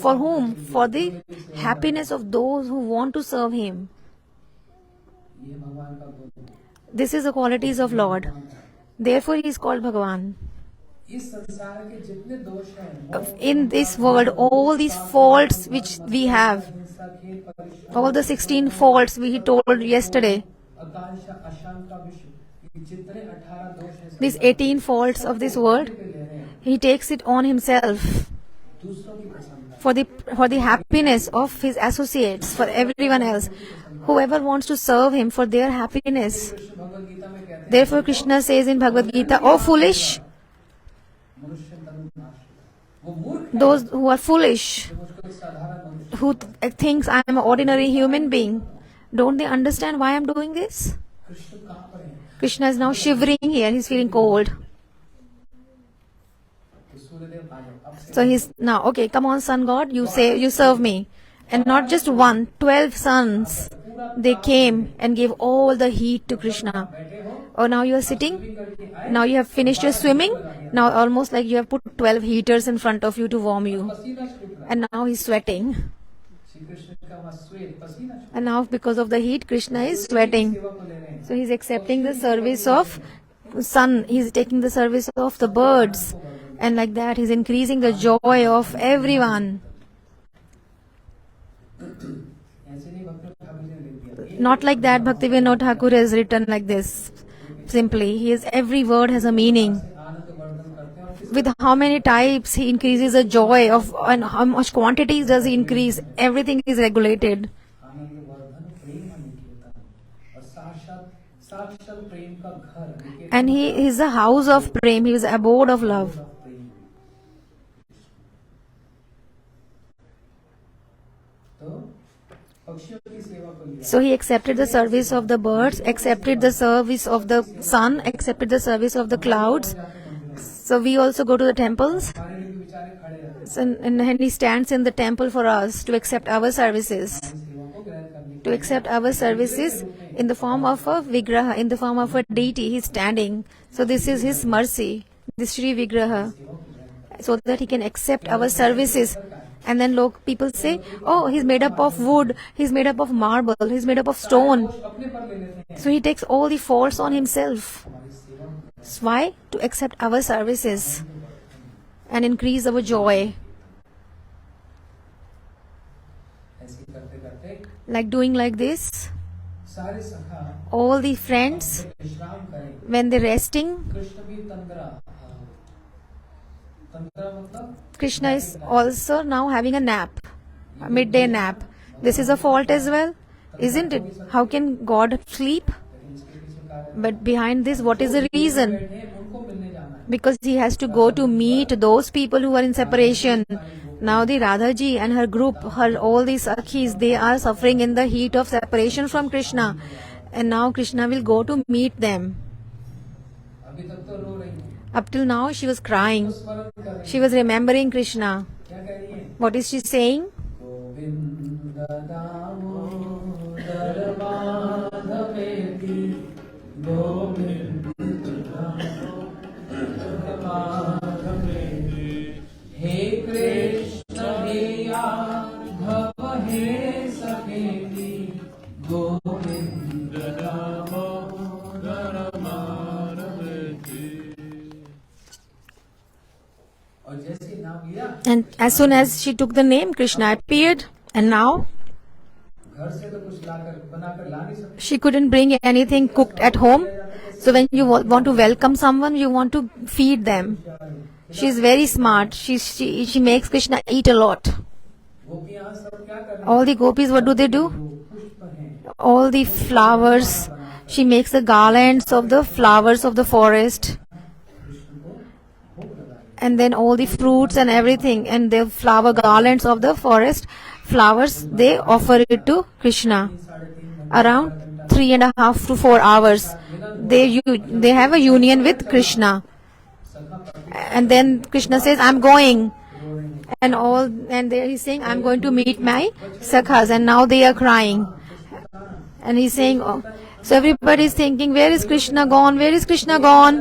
for whom? For the happiness of those who want to serve him. This is the qualities of Lord. Therefore he is called Bhagavan. In this world, all these faults which we have, all the 16 faults we told yesterday, these 18 faults of this world, he takes it on himself for the happiness of his associates, for everyone else, whoever wants to serve him, for their happiness. Therefore Krishna says in Bhagavad Gita, "Oh foolish, those who are foolish, who thinks I am an ordinary human being, don't they understand why I am doing this?" Krishna is now shivering here, he's feeling cold. So he's now, okay, come on, sun god, you serve me. And not just one, 12 suns, they came and gave all the heat to Krishna. Oh, now you are sitting, now you have finished your swimming, now almost like you have put 12 heaters in front of you to warm you. And now he's sweating. And now because of the heat, Krishna is sweating. So he's accepting the service of sun, he's taking the service of the birds. And like that, he's increasing the joy of everyone. Not like that, Bhaktivinoda Thakur has written like this. Simply, every word has a meaning. with how many types he increases the joy of, and how much quantities does he increase. Everything is regulated. Anand Vardhan प्रेम निकेतन और साक्षात साक्षात प्रेम का घर निकेतन And he is the house of prem. He is the abode of love. तो पक्षियों की सेवा को लिया So he accepted the service of the birds, accepted the service of the sun, accepted the service of the clouds. So we also go to the temples, हमारे लिए बेचारे खड़े रहते so, and he stands in the temple for us to accept our services. हैं सेवा को ग्रहण करने To accept our services in the form of a vigraha, in the form of a deity, he is standing. So this is his mercy, this Shri Vigraha, so that he can accept our services. And then people say, oh, he's made up of wood, he's made up of marble, he's made up of stone. अपने पर ले लेते हैं So he takes all the faults on himself. हमारी सेवा में So why? To accept our services and increase our joy. ऐसे करते करते Like doing like this, सारे सखा all the friends, विश्राम करें when they're resting, कृष्ण भी तंद्रा तंद्रा मतलब Krishna is also now having a nap, a midday nap. This is a fault as well, isn't it? How can God sleep? लेकिन इसके पीछे कारण But behind this, what is the reason? बैठे उनको मिलने जाना है Because he has to go to meet those people who are in separation. Now the Radha ji and her group, all these Sakhis, they are suffering in the heat of separation from Krishna. And now Krishna will go to meet them. अभी तक तो रो रही है Up till now, she was crying. स्मरण कर रही She was remembering Krishna. क्या कह रही है What is she saying? Govind Damodar माधवेति Govind Damodar माधवेति हे कृष्ण हे यादव हे सखेति गोविंद दामोदर माधवेति और जैसे नाम लिया And as soon as she took the name, Krishna appeared. And now, घर से तो कुछ लाकर बनाकर ला नहीं सकते she couldn't bring anything cooked at home. So when you want to welcome someone, you want to feed them. She is very smart. She makes Krishna eat a lot. गोपियां सब क्या कर रही All the gopis, what do they do? पुष्प हैं All the flowers. She makes the garlands of the flowers of the forest. Krishna को भोग लगा रही And then all the fruits and everything. And the flower garlands of the forest flowers, they offer it to Krishna. 3.5 Around 3.5 to 4 hours. They have a union with Krishna. सखा पति And then Krishna says, I'm going. रो रहे हैं And there he's saying, I'm going to meet my sakhas. And now they are crying. And he's saying, oh. So everybody is thinking, where is Krishna gone? Where is Krishna gone?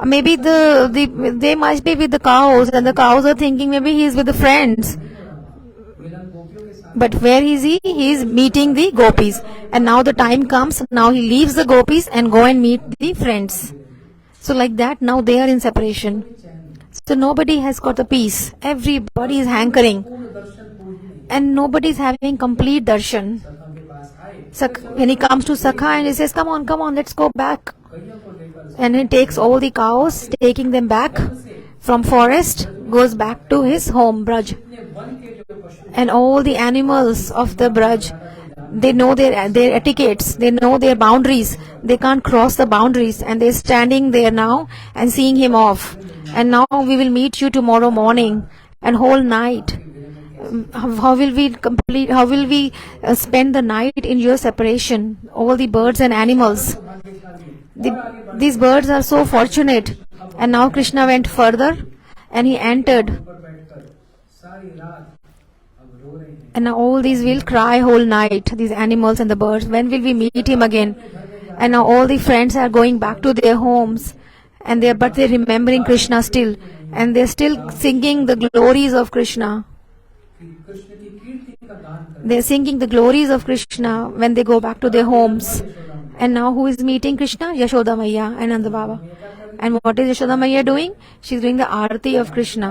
Maybe they must be with the cows. And the cows are thinking, maybe he is with the friends. मिलन गोपियों के साथ But where is he? He is meeting the gopis. And now the time comes, now he leaves the gopis and go and meet the friends. So like that, now they are in separation. So nobody has got the peace. Everybody is hankering. पूर्ण दर्शन पूर्ण नहीं And nobody is having complete darshan. सखा के पास आए When he comes to Sakha and he says, come on, let's go back. कईयों को लेकर And he takes all the cows, taking them back from forest, goes back to his home, Braj. अपने one के जो पशु And all the animals of the Braj, they know their etiquettes, they know their boundaries. They can't cross the boundaries, and they're standing there now and seeing him off. And now we will meet you tomorrow morning and whole night. How will we spend the night in your separation? All the birds and animals. These birds are so fortunate. And now Krishna went further and he entered. पर बैठकर सारी रात अब रो रहे हैं And now all these will cry whole night, these animals and the birds. When will we meet him again? And now all the friends are going back to their homes. And but they're remembering Krishna still. And they're still singing the glories of Krishna. कि कृष्ण की कीर्ति का गान कर They're singing the glories of Krishna when they go back to their homes. And now who is meeting Krishna? Yashoda Maiya and Nanda Baba. And what is Yashoda Maiya doing? She's doing the arati of Krishna.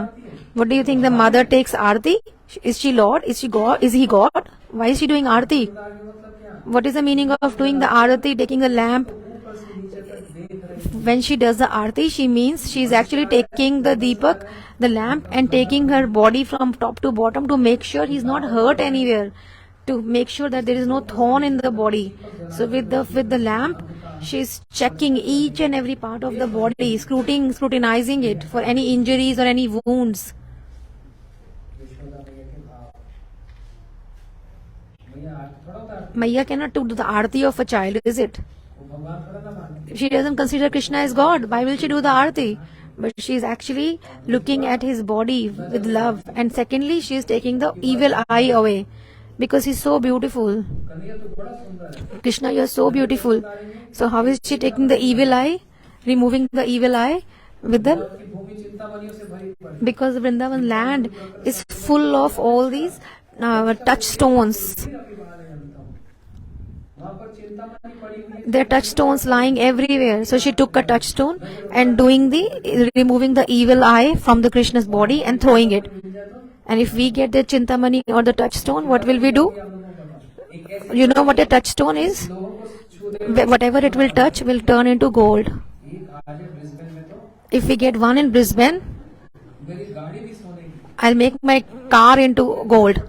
What do you think the mother takes arati? Is she Lord? Is she God? Is he God? Why is she doing arati? मतलब क्या What is the meaning of doing the arati, taking the lamp ऊपर से नीचे तक देख when she does the arti, she means she is actually taking the deepak, the lamp, and taking her body from top to bottom to make sure he's not hurt anywhere, to make sure that there is no thorn in the body. So with the lamp, she's checking each and every part of the body, scrutinizing it for any injuries or any wounds. Maya cannot do the arti of a child, is it? She doesn't consider Krishna as God. Why will she do the arti? But she is actually looking at his body with love. And secondly, she is taking the evil eye away, because he's so beautiful. Krishna, you are so beautiful. So how is she taking the evil eye, removing the evil eye with the... Because Vrindavan land is full of all these touchstones. There are touchstones lying everywhere. So she took a touchstone and removing the evil eye from the Krishna's body and throwing it. And if we get the Chintamani or the touchstone, what will we do? You know what a touchstone is? Whatever it will touch will turn into gold. If we get one in Brisbane, I'll make my car into gold.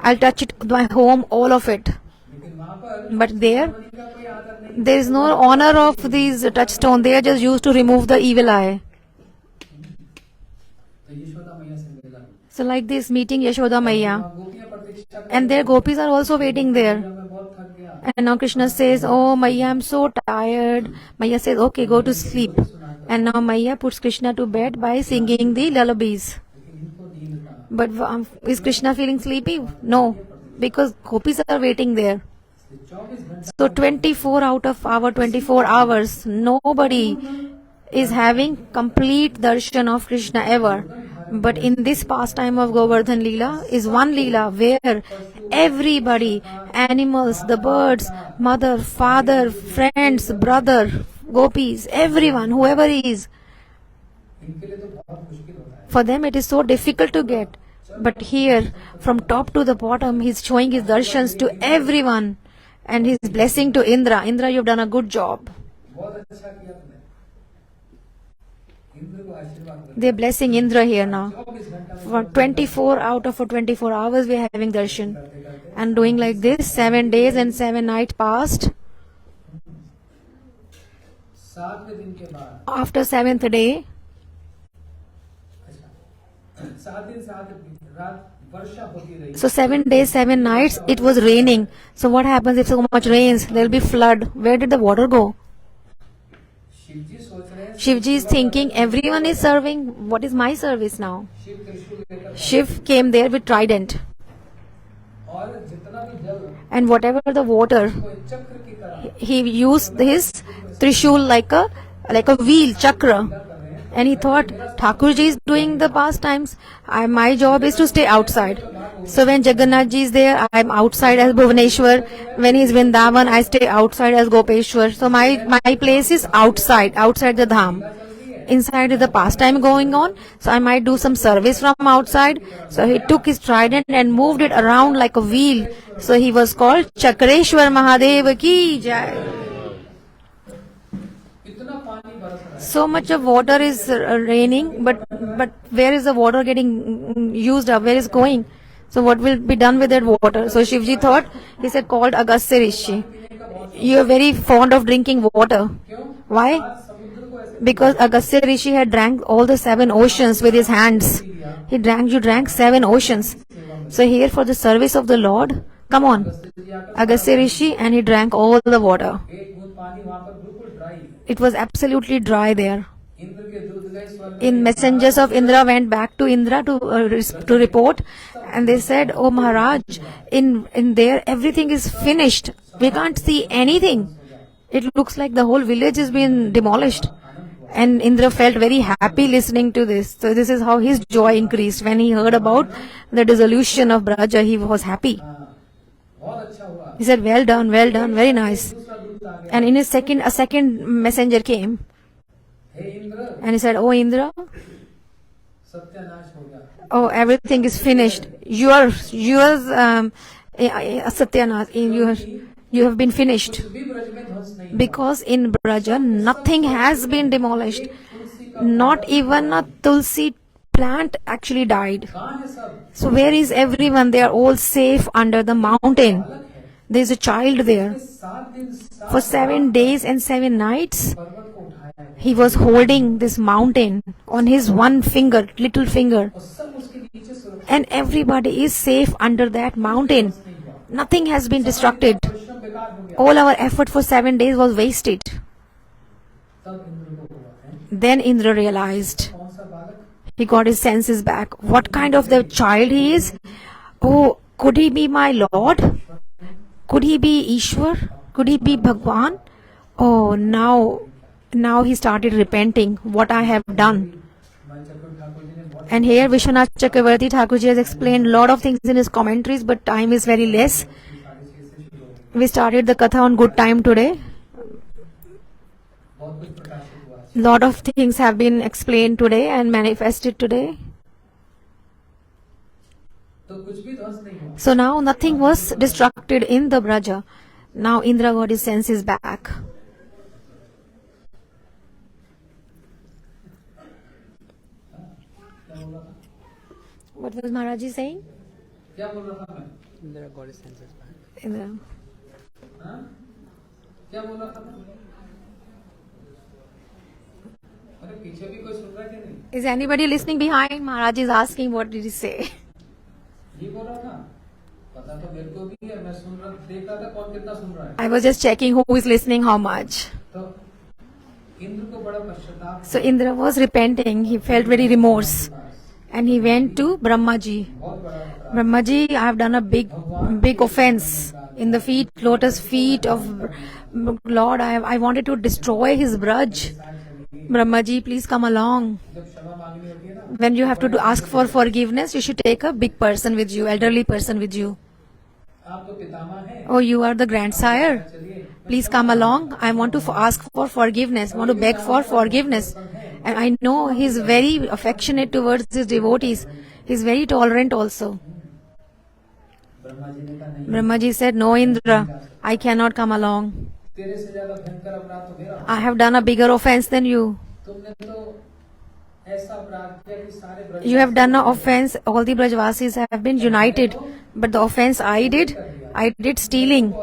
I'll touch it, my home, all of it. But there is no honor of these touchstones. They are just used to remove the evil eye. So like this meeting Yashoda Maya, and their gopis are also waiting there. And now Krishna says, oh Maya, I'm so tired. Maya says, okay, go to sleep. And now Maya puts Krishna to bed by singing the lullabies. But is Krishna feeling sleepy? No, because gopis are waiting there. So 24 out of our 24 hours, nobody is having complete darshan of Krishna ever. But in this pastime of Govardhan Leela is one Leela where everybody, animals, the birds, mother, father, friends, brother, gopis, everyone, whoever is, for them it is so difficult to get. But here, from top to the bottom, he's showing his darshans to everyone. And his blessing to Indra. Indra, you've done a good job. They're blessing Indra here now. For 24 out of 24 hours, we are having darshan. And doing like this, 7 days and 7 nights passed. After 7th day, so 7 days, 7 nights, it was raining. So what happens if so much rains? There will be flood. Where did the water go? Shivji is thinking, everyone is serving. What is my service now? Shiv came there with trident. And whatever the water, he used his trishul like a wheel, chakra. And he thought, Thakurji is doing the pastimes. My job is to stay outside. So when Jagannath ji is there, I am outside as Bhuvaneshwar. When he is Vrindavan, I stay outside as Gopeshwar. So my place is outside the dham. Inside is the pastime going on. So I might do some service from outside. So he took his trident and moved it around like a wheel. So he was called Chakreshwar Mahadev ki jai. So much of water is raining, but where is the water getting used up? Where is going? So what will be done with that water? So Shivji thought, he said, called Agastya Rishi. You are very fond of drinking water. Why? Because Agastya Rishi had drank all the 7 oceans with his hands. You drank 7 oceans. So here for the service of the Lord, come on, Agastya Rishi, and he drank all the water. It was absolutely dry there. In messengers of Indra went back to Indra to report, and they said, "Oh Maharaj, in there everything is finished. We can't see anything. It looks like the whole village has been demolished." And Indra felt very happy listening to this. So this is how his joy increased. When he heard about the dissolution of Braja, he was happy. He said, well done, very nice. And in a second messenger came. And he said, oh Indra, oh, everything is finished. Yours Satyanath, You have been finished. कुछ भी ब्रज में ध्वंस नहीं हुआ। Because in Braja, nothing has been demolished. Not even a tulsi plant actually died. कहाँ है सब? So where is everyone? They are all safe under the mountain. बालक है। There is a child there. 7 दिन For 7 days and 7 nights, पर्वत को उठाया है he was holding this mountain on his one finger, little finger. और सब उसके नीचे सुरक्षित And everybody is safe under that mountain. नहीं हुआ। Nothing has been destructed. परिश्रम बेकार हो गया। All our effort for 7 days was wasted. तब इंद्र को हुआ है Then Indra realized. कौन सा बालक? He got his senses back. What kind of the child he is? Oh, could he be my Lord? Could he be Ishwar? Could he be Bhagwan? Oh, now he started repenting what I have done. हमारे चक्रवर्ती ठाकुर जी ने बहुत And here Vishwanath Chakravarti Thakurji has explained a lot of things in his commentaries, but time is very less. 6:30 से शुरू हो गया। We started the Katha on good time today. बहुत कुछ प्रकाशित हुआ है। Lot of things have been explained today and manifested today. तो कुछ भी ध्वंस नहीं हुआ। So now nothing was destructed in the Braja. Now Indra got his senses back. क्या बोल रहा था? What was Maharaji saying? क्या बोल रहा था मैं? Indra got his senses back. Indra. हाँ? क्या बोल रहा था मैं? अरे पीछे भी कोई सुन रहा है कि नहीं? Is anybody listening behind? Maharaj is asking what did he say? ये बोल रहा था। पता तो मेरे को भी है, मैं सुन रहा देख रहा था कौन कितना सुन रहा है। I was just checking who is listening how much. तो इंद्र को बड़ा पश्चाताप So Indra was repenting. He felt very remorse. And he went to Brahmaji. बहुत बड़ा अपराध। Brahmaji, I have done a big offense in the lotus feet of Lord. I wanted to destroy his Braj. Brahmaji, please come along. जब क्षमा मांगनी होती है ना, When you have to ask for forgiveness, you should take a big person with you, elderly person with you. आप तो पितामह हैं। Oh, you are the grandsire. चलिए, Please come along. I want to ask for forgiveness. I want to beg for forgiveness. And I know he is very affectionate towards his devotees. He is very tolerant also. Brahma ji ने कहा नहीं, Brahma ji said, no Indra, I cannot come along. तेरे से ज्यादा भयंकर अपराध तो मेरा। I have done a bigger offense than you. तुमने तो ऐसा अपराध किया कि सारे Braj You have done an offense. All the Brajvasis have been united. But the offense I did stealing.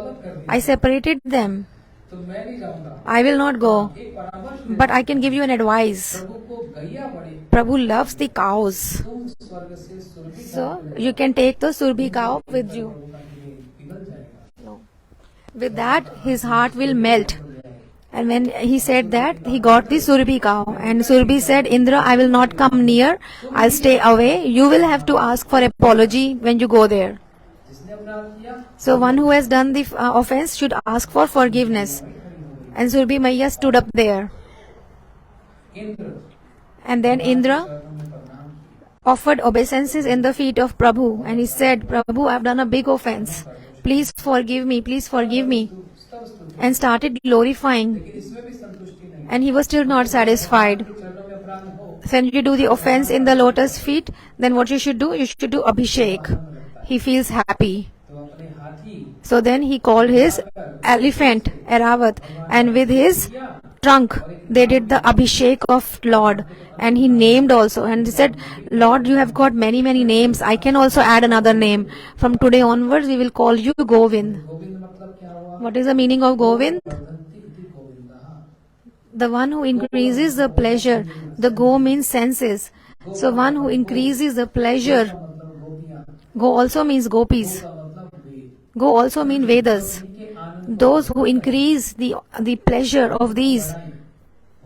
I separated them. तो मैं नहीं जाऊंगा। I will not go. एक परामर्श दे, But I can give you an advice. प्रभु को गैया बड़ी, Prabhu loves the cows. तुम स्वर्ग से Surabhi So you can take the Surbi cow with you. का पिघल जाएगा। No. With that, his heart will melt. And when he said that, he got the Surbi cow. And Surbi said, Indra, I will not come near. I'll stay away. You will have to ask for apology when you go there. जिसने अपराध किया, So one who has done the offense should ask for forgiveness. And Surbi Maiya stood up there. Indra And then Indra चरणों में प्रणाम किया। offered obeisances in the feet of Prabhu. And he said, Prabhu, I have done a big offense. Please forgive me. Please forgive me. सब स्तुति, And started glorifying. लेकिन इसमें भी संतुष्टि नहीं। And he was still not satisfied. चरणों में अपराध हो, When you do the offense in the lotus feet, then what you should do? You should do Abhishek. He feels happy. तो अपने हाथी So then he called his elephant, Eravat, and with his trunk, they did the Abhishek of Lord. And he named also. And he said, Lord, you have got many, many names. I can also add another name. From today onwards, we will call you Govind. Govind मतलब क्या हुआ? What is the meaning of Govind? वर्धन्ति इति गोविन्दः। The one who increases the pleasure. The go means senses. So one who increases the pleasure. मतलब गोपियाँ, Go also means gopis. का मतलब वेद। Go also mean Vedas. इनके आनंद Those who increase the pleasure of these,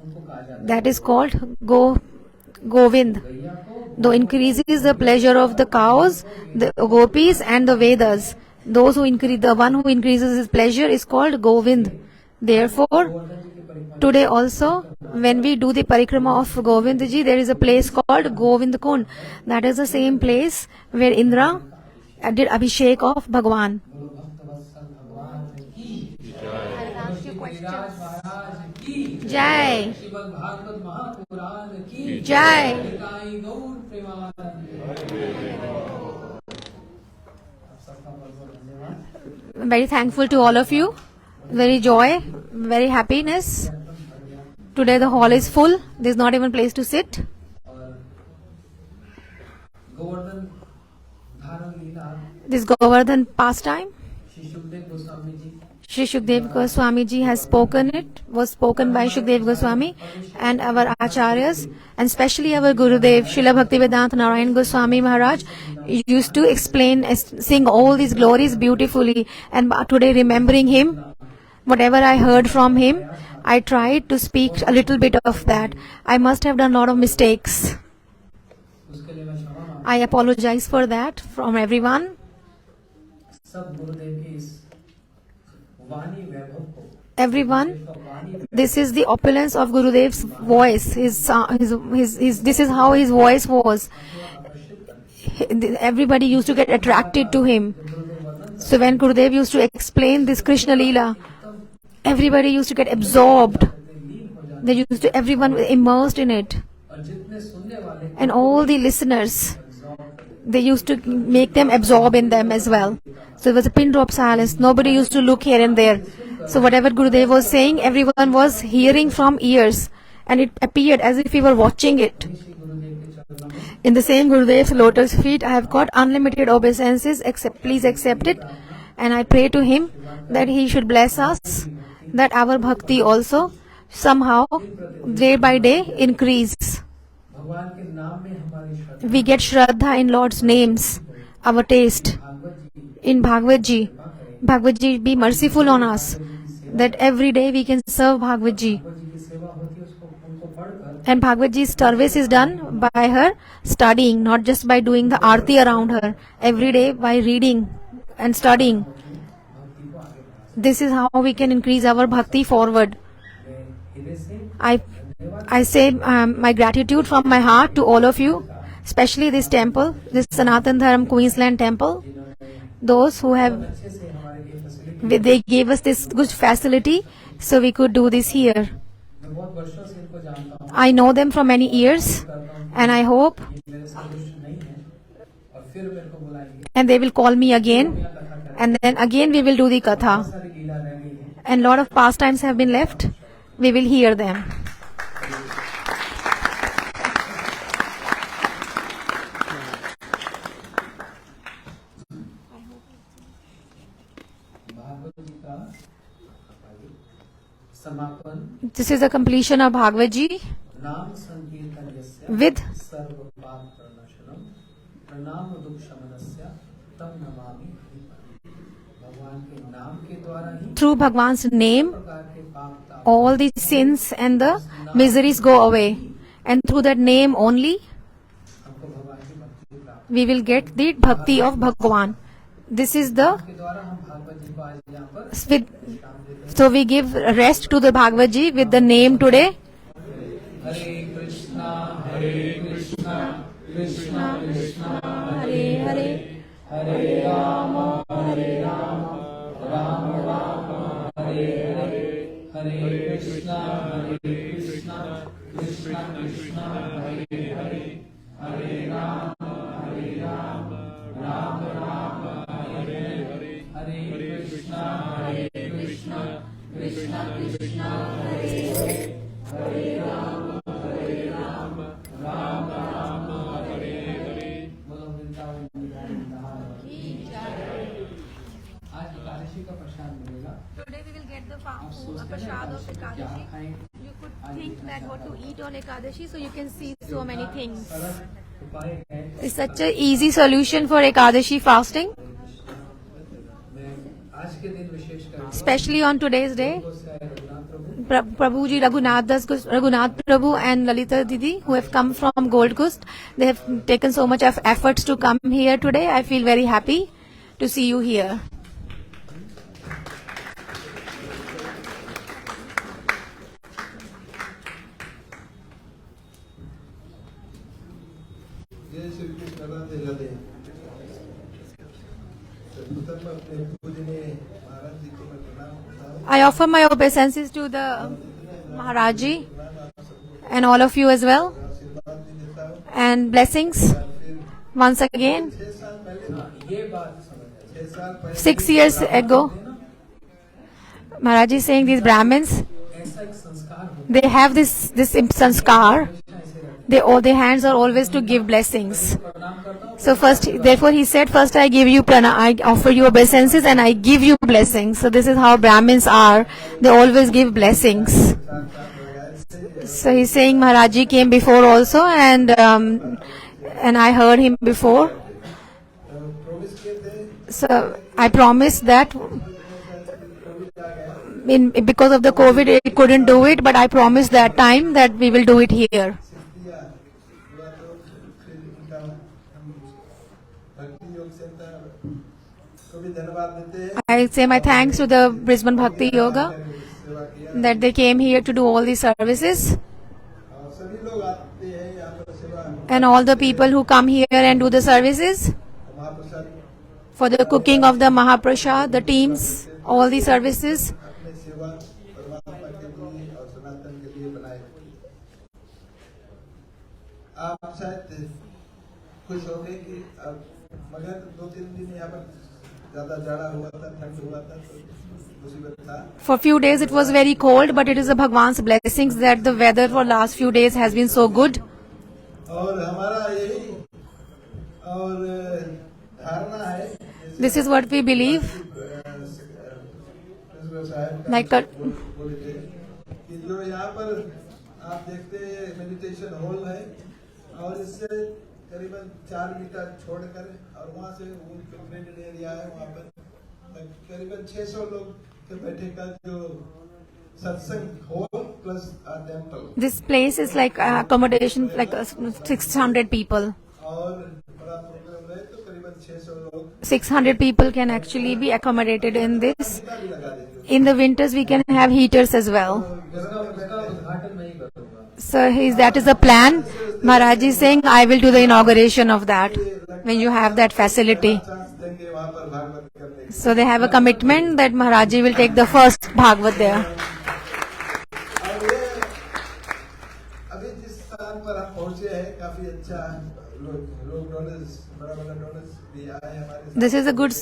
उनको कहा जाता है। that is called Govind. गैया को Though increases the pleasure of the cows, the gopis and the Vedas. Those who increase, the one who increases his pleasure is called Govind. Therefore, Govardhan जी के परिवार today also, when we do the parikrama of Govindji, there is a place called Govind Kund. That is the same place where Indra did Abhishek of Bhagwan. बोलो भक्त वत्सल भगवान की I'll ask you Giriraj महाराज की Jai. Shrimad Bhagavat Mahapuran की Jai. Nitai गौर प्रेमानंद। आप सबका बहुत बहुत धन्यवाद। I'm very thankful to all of you. Very joy, very happiness. Today the hall is full. There's not even place to sit. Govardhan धारण लीला This Govardhan pastime, Shri Sukhdev Goswami ji Sri Shukdev Goswami ji has spoken it, was spoken by Shukdev Goswami and our acharyas, and especially our Gurudev, Srila Bhaktivedanta Narayan Goswami Maharaj, used to explain, sing all these glories beautifully. And today, remembering him, whatever I heard from him, I tried to speak a little bit of that. I must have done a lot of mistakes. उसके लिए मैं क्षमा मांगता I apologize for that from everyone. हूं। सब गुरुदेव की इस वाणी वैभव को Everyone, Vani this is the opulence of Gurudev's voice. This is how his voice was. Everybody used to get attracted to him. So when Gurudev used to explain this Krishna Leela, everybody used to get absorbed. They used to, everyone was immersed in it. और जितने सुनने वाले And all the listeners, they used to make them absorb in them as well. So it was a pin drop silence. Nobody used to look here and there. So whatever Gurudev was saying, everyone was hearing from ears. And it appeared as if we were watching it. Shri Gurudev के चरणों में In the same Gurudev's lotus feet, I have got unlimited obeisances. Please accept it. And I pray to him that he should bless us, that our bhakti also somehow day by day increase. भगवान के नाम में हमारी श्रद्धा We get Shraddha in Lord's names, our taste. Bhagavat ji In Bhagavad Ji, Bhagavad Ji, be merciful on us, that every day we can serve Bhagavad Ji. भगवत जी की सेवा होती है उसको उनको पढ़कर And Bhagavad Ji's service is done by her studying, not just by doing the arti around her. Every day by reading and studying. भक्ति को आगे बढ़ा This is how we can increase our bhakti forward. सकते हैं। हृदय से I say my gratitude from my heart to all of you, especially this temple, this Sanatan Dharam Queensland temple. Those who have, अच्छे से हमारे लिए facility they gave us this good facility so we could do this here. मैं बहुत वर्षों से इनको जानता हूँ I know them for many years and I hope ये मेरे सदृश नहीं है और फिर मेरे को बुलाएंगे and they will call me again यहाँ कथा करें and then again we will do the katha. बहुत सारी लीला रह गई है And lot of pastimes have been left. We will hear them. Bhagavat जी का समापन This is the completion of Bhagavad Ji नाम संकीर्तन यस्य with सर्व पाप प्रणाशनम प्रणाम दुख शमनस्य तम नमामि हरिपदम। भगवान के नाम के द्वारा ही through Bhagwan's name, प्रकार के पाप ताप all the sins and the miseries go away. And through that name only, हमको भगवान की भक्ति प्राप्त we will get the bhakti of Bhagwan. This is the, के द्वारा हम भागवत जी को आज यहाँ पर with, विश्राम देते हैं। so we give rest to the Bhagavad Ji with the name today. Hare Krishna Krishna Krishna Hare Hare. हरे राम राम राम हरे हरे हरे कृष्णा कृष्णा कृष्णा हरे हरे हरे राम राम राम हरे हरे हरे कृष्णा कृष्णा कृष्णा हरे हरे हरे राम राम राम हरे हरे। बोलो वृंदावन बिहारी धाम की जय। आज एकादशी का प्रसाद मिलेगा। Today we will get the आप सोचते हैं prasad of एकादशी क्या Ekadashi. खाएं? You could think that what to eat on Ekadashi, so you can see so many things. सरल उपाय है। It's such an easy solution for Ekadashi fasting, मैं आज के दिन विशेष कर especially on today's day. Raghunath Prabhu Prabhuji Raghunath Prabhu and Lalita Didi, who have come from Gold Coast, they have taken so much of efforts to come here today. I feel very happy to see you here. जय श्री कृष्ण राधे राधे। सर्वप्रथम अपने पूजनीय महाराज जी को मैं प्रणाम करता हूँ। I offer my obeisances to the Maharaji and all of you as well, आशीर्वाद भी देता हूँ। and blessings फिर once again. 6 साल पहले ये बात समझ 6 साल पहले 6 years ago, Maharaj is saying these Brahmins, ऐसा एक संस्कार हो they have this sanskar. Their hands are always to give blessings. प्रणाम करता हूँ So first, therefore he said, first I give you I offer you obeisances and I give you blessings. So this is how Brahmins are. They always give blessings. So he's saying Maharaji came before also, and I heard him before. Promise किए थे So I promised that because of the COVID, I couldn't do it, but I promised that time that we will do it here. दिया हुआ तो फिर उनका हम भक्ति योग सेंटर को भी धन्यवाद देते हैं I say my thanks to the Brisbane Bhakti Yoga सेवा किया that they came here to do all these services, और सभी लोग आते हैं यहाँ पर सेवा and all the people who come here and do the services महाप्रसाद for the cooking of the Mahaprasad, the teams, all the services. अपने सेवा परमात्मा के लिए और सनातन के लिए बनाए आप शायद खुश हो गए कि अब मगर 2-3 दिन यहाँ पर ज्यादा जाड़ा हुआ था ठंड हुआ था तो मुसीबत था For few days it was very cold, but it is a Bhagwan's blessings that the weather for last few days has been so good. और हमारा यही और धारणा है This is what we believe. Like बोले थे कि जो यहाँ पर आप देखते हैं मेडिटेशन हॉल है और इससे करीबन 4 मीटर छोड़कर और वहाँ से प्रिपेरेड एरिया है वहाँ पर करीबन 600 लोग के बैठे का जो सत्संग hall plus temple This place is like accommodation, like 600 people. और बड़ा प्रोग्राम रहे तो करीबन 600 लोग 600 people can actually be accommodated in this. भी लगा देते In the winters we can have heaters as well. उसका उद्घाटन मैं ही करूँगा So that is the plan. Maharaj is saying I will do the inauguration of that when you have that facility. Chance देंगे वहाँ पर भागवत करने की So they have a commitment that Maharaj will take the first Bhagavad there. और ये अभी जिस स्थान पर हम पहुँचे हैं काफी अच्छा लोग डोनर्स बड़ा डोनर्स भी आए हमारे साथ This is a good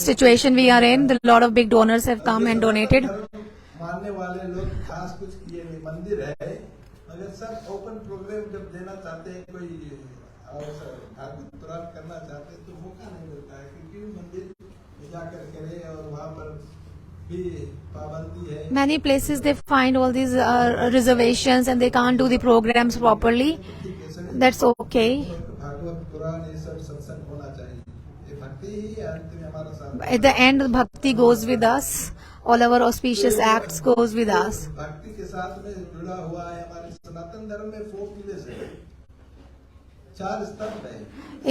situation we are in. A lot of big donors have come and donated. मानने वाले लोग खास कुछ किए नहीं मंदिर है मगर सब ओपन प्रोग्राम जब देना चाहते हैं कोई अवसर भागवत पुराण करना चाहते हैं तो मौका नहीं मिलता है क्योंकि मंदिर में जाकर करे और वहाँ पर भी पाबंदी है Many places they find all these reservations and they can't do the programs properly. That's okay. Bhagavat पुराण ये सब सत्संग होना चाहिए ये भक्ति ही अंत में हमारा साथ At the end, Bhakti goes with us. All our auspicious acts goes with us. भक्ति के साथ में जुड़ा हुआ है हमारे सनातन धर्म में 4 पिलर्स है 4 स्तंभ है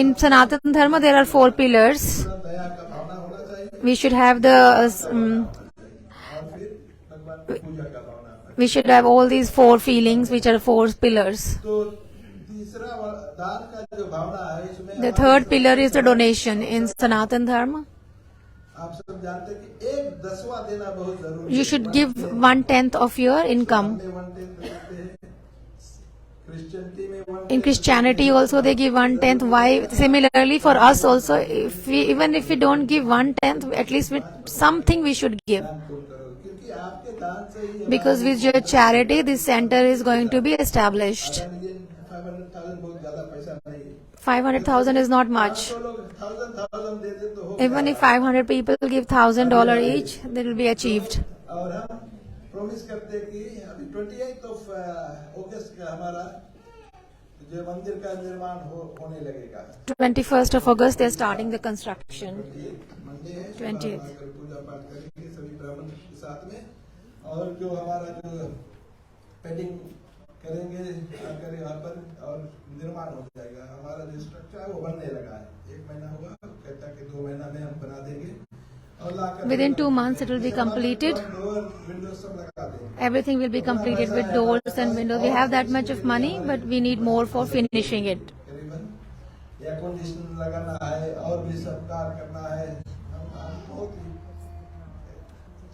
In Sanatan Dharma, there are 4 pillars. पूरा दया का भावना होना चाहिए We should have the और फिर भगवान की पूजा का भावना we should have all these 4 feelings, which are 4 pillars. तो तीसरा दान का जो भावना है इसमें The third pillar is the donation in Sanatan Dharma. आप सब जानते हैं कि 1/10वां देना बहुत जरूरी You should give 1/10 of your income. Christianity में In Christianity also they give 1/10. Why? Similarly for us also, even if we don't give 1/10, at least something we should give. क्योंकि आपके दान से ही Because with your charity, this center is going to be established. 500,000 बहुत ज्यादा पैसा नहीं 500,000 is not much. तो लोग 1,000 दे दे तो हो Even if 500 people give $1,000 each, that will be achieved. और हम प्रॉमिस करते हैं कि अभी 28 अगस्त का हमारा जो मंदिर का निर्माण होने लगेगा 21st of August, they are starting the construction. Monday है 20th. पूजा पाठ करेंगे सभी ब्राह्मण के साथ में और जो हमारा जो पेंडिंग करेंगे आकर यहाँ पर और निर्माण हो जाएगा हमारा जो स्ट्रक्चर है वो बनने लगा है 1 महीना हुआ कहता कि 2 महीना में हम बना देंगे और लाकर Within 2 months, it will be completed. Windows सब लगा देंगे Everything will be completed with doors and windows. We have that much of money, but we need more for finishing it. करीबन एयर कंडीशन लगाना है और भी सब कार्य करना है हम बहुत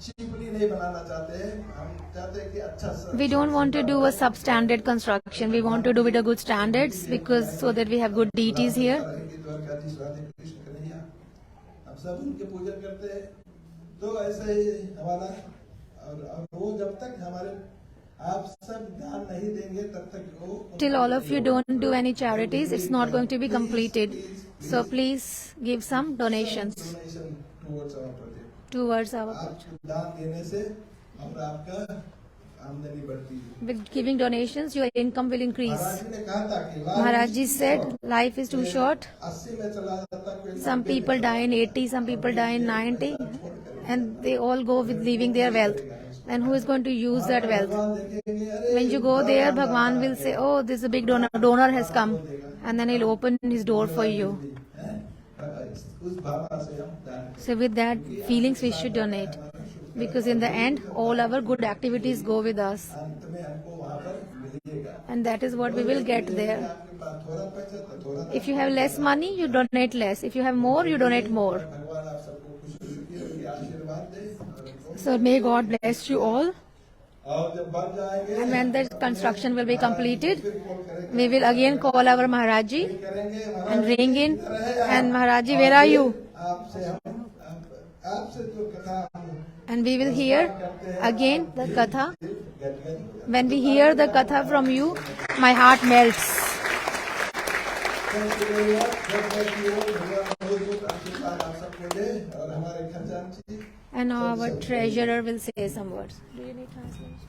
चीपली नहीं बनाना चाहते हैं हम चाहते हैं कि अच्छा We don't want to do a substandard construction. We want to do it a good standards because so that we have good deities here. Dwarkadhish Radhe Krishna Kanhaiya हम सब उनके पूजन करते हैं। तो ऐसे ही हमारा और वो जब तक हमारे आप सब दान नहीं देंगे तब तक वो Till all of you don't do any charities, it's not going to be completed. So please give some donations donation towards our project। towards our आप project. दान देने से और आपका आमदनी बढ़ती है। With giving donations, your income will increase. महाराज जी ने कहा था कि Maharaj ji said, life is too short. 80 में चला जाता कोई Some people die in 80, some people die in 90, and they all go with leaving their wealth. And who is going to use that wealth? When you go there, Bhagwan will say, oh, this is a big donor has come. And then he'll open his door for you. So with that feelings we should donate. Because in the end, all our good activities go with us. And that is what we will get there. If you have less money, you donate less. If you have more, you donate more. So may God bless you all. And when the construction will be completed, we will again call our Maharaji and ring in. And Maharaji, where are you? And we will hear again the Katha. When we hear the Katha from you, my heart melts. And now our treasurer will say some words. Do you need translation?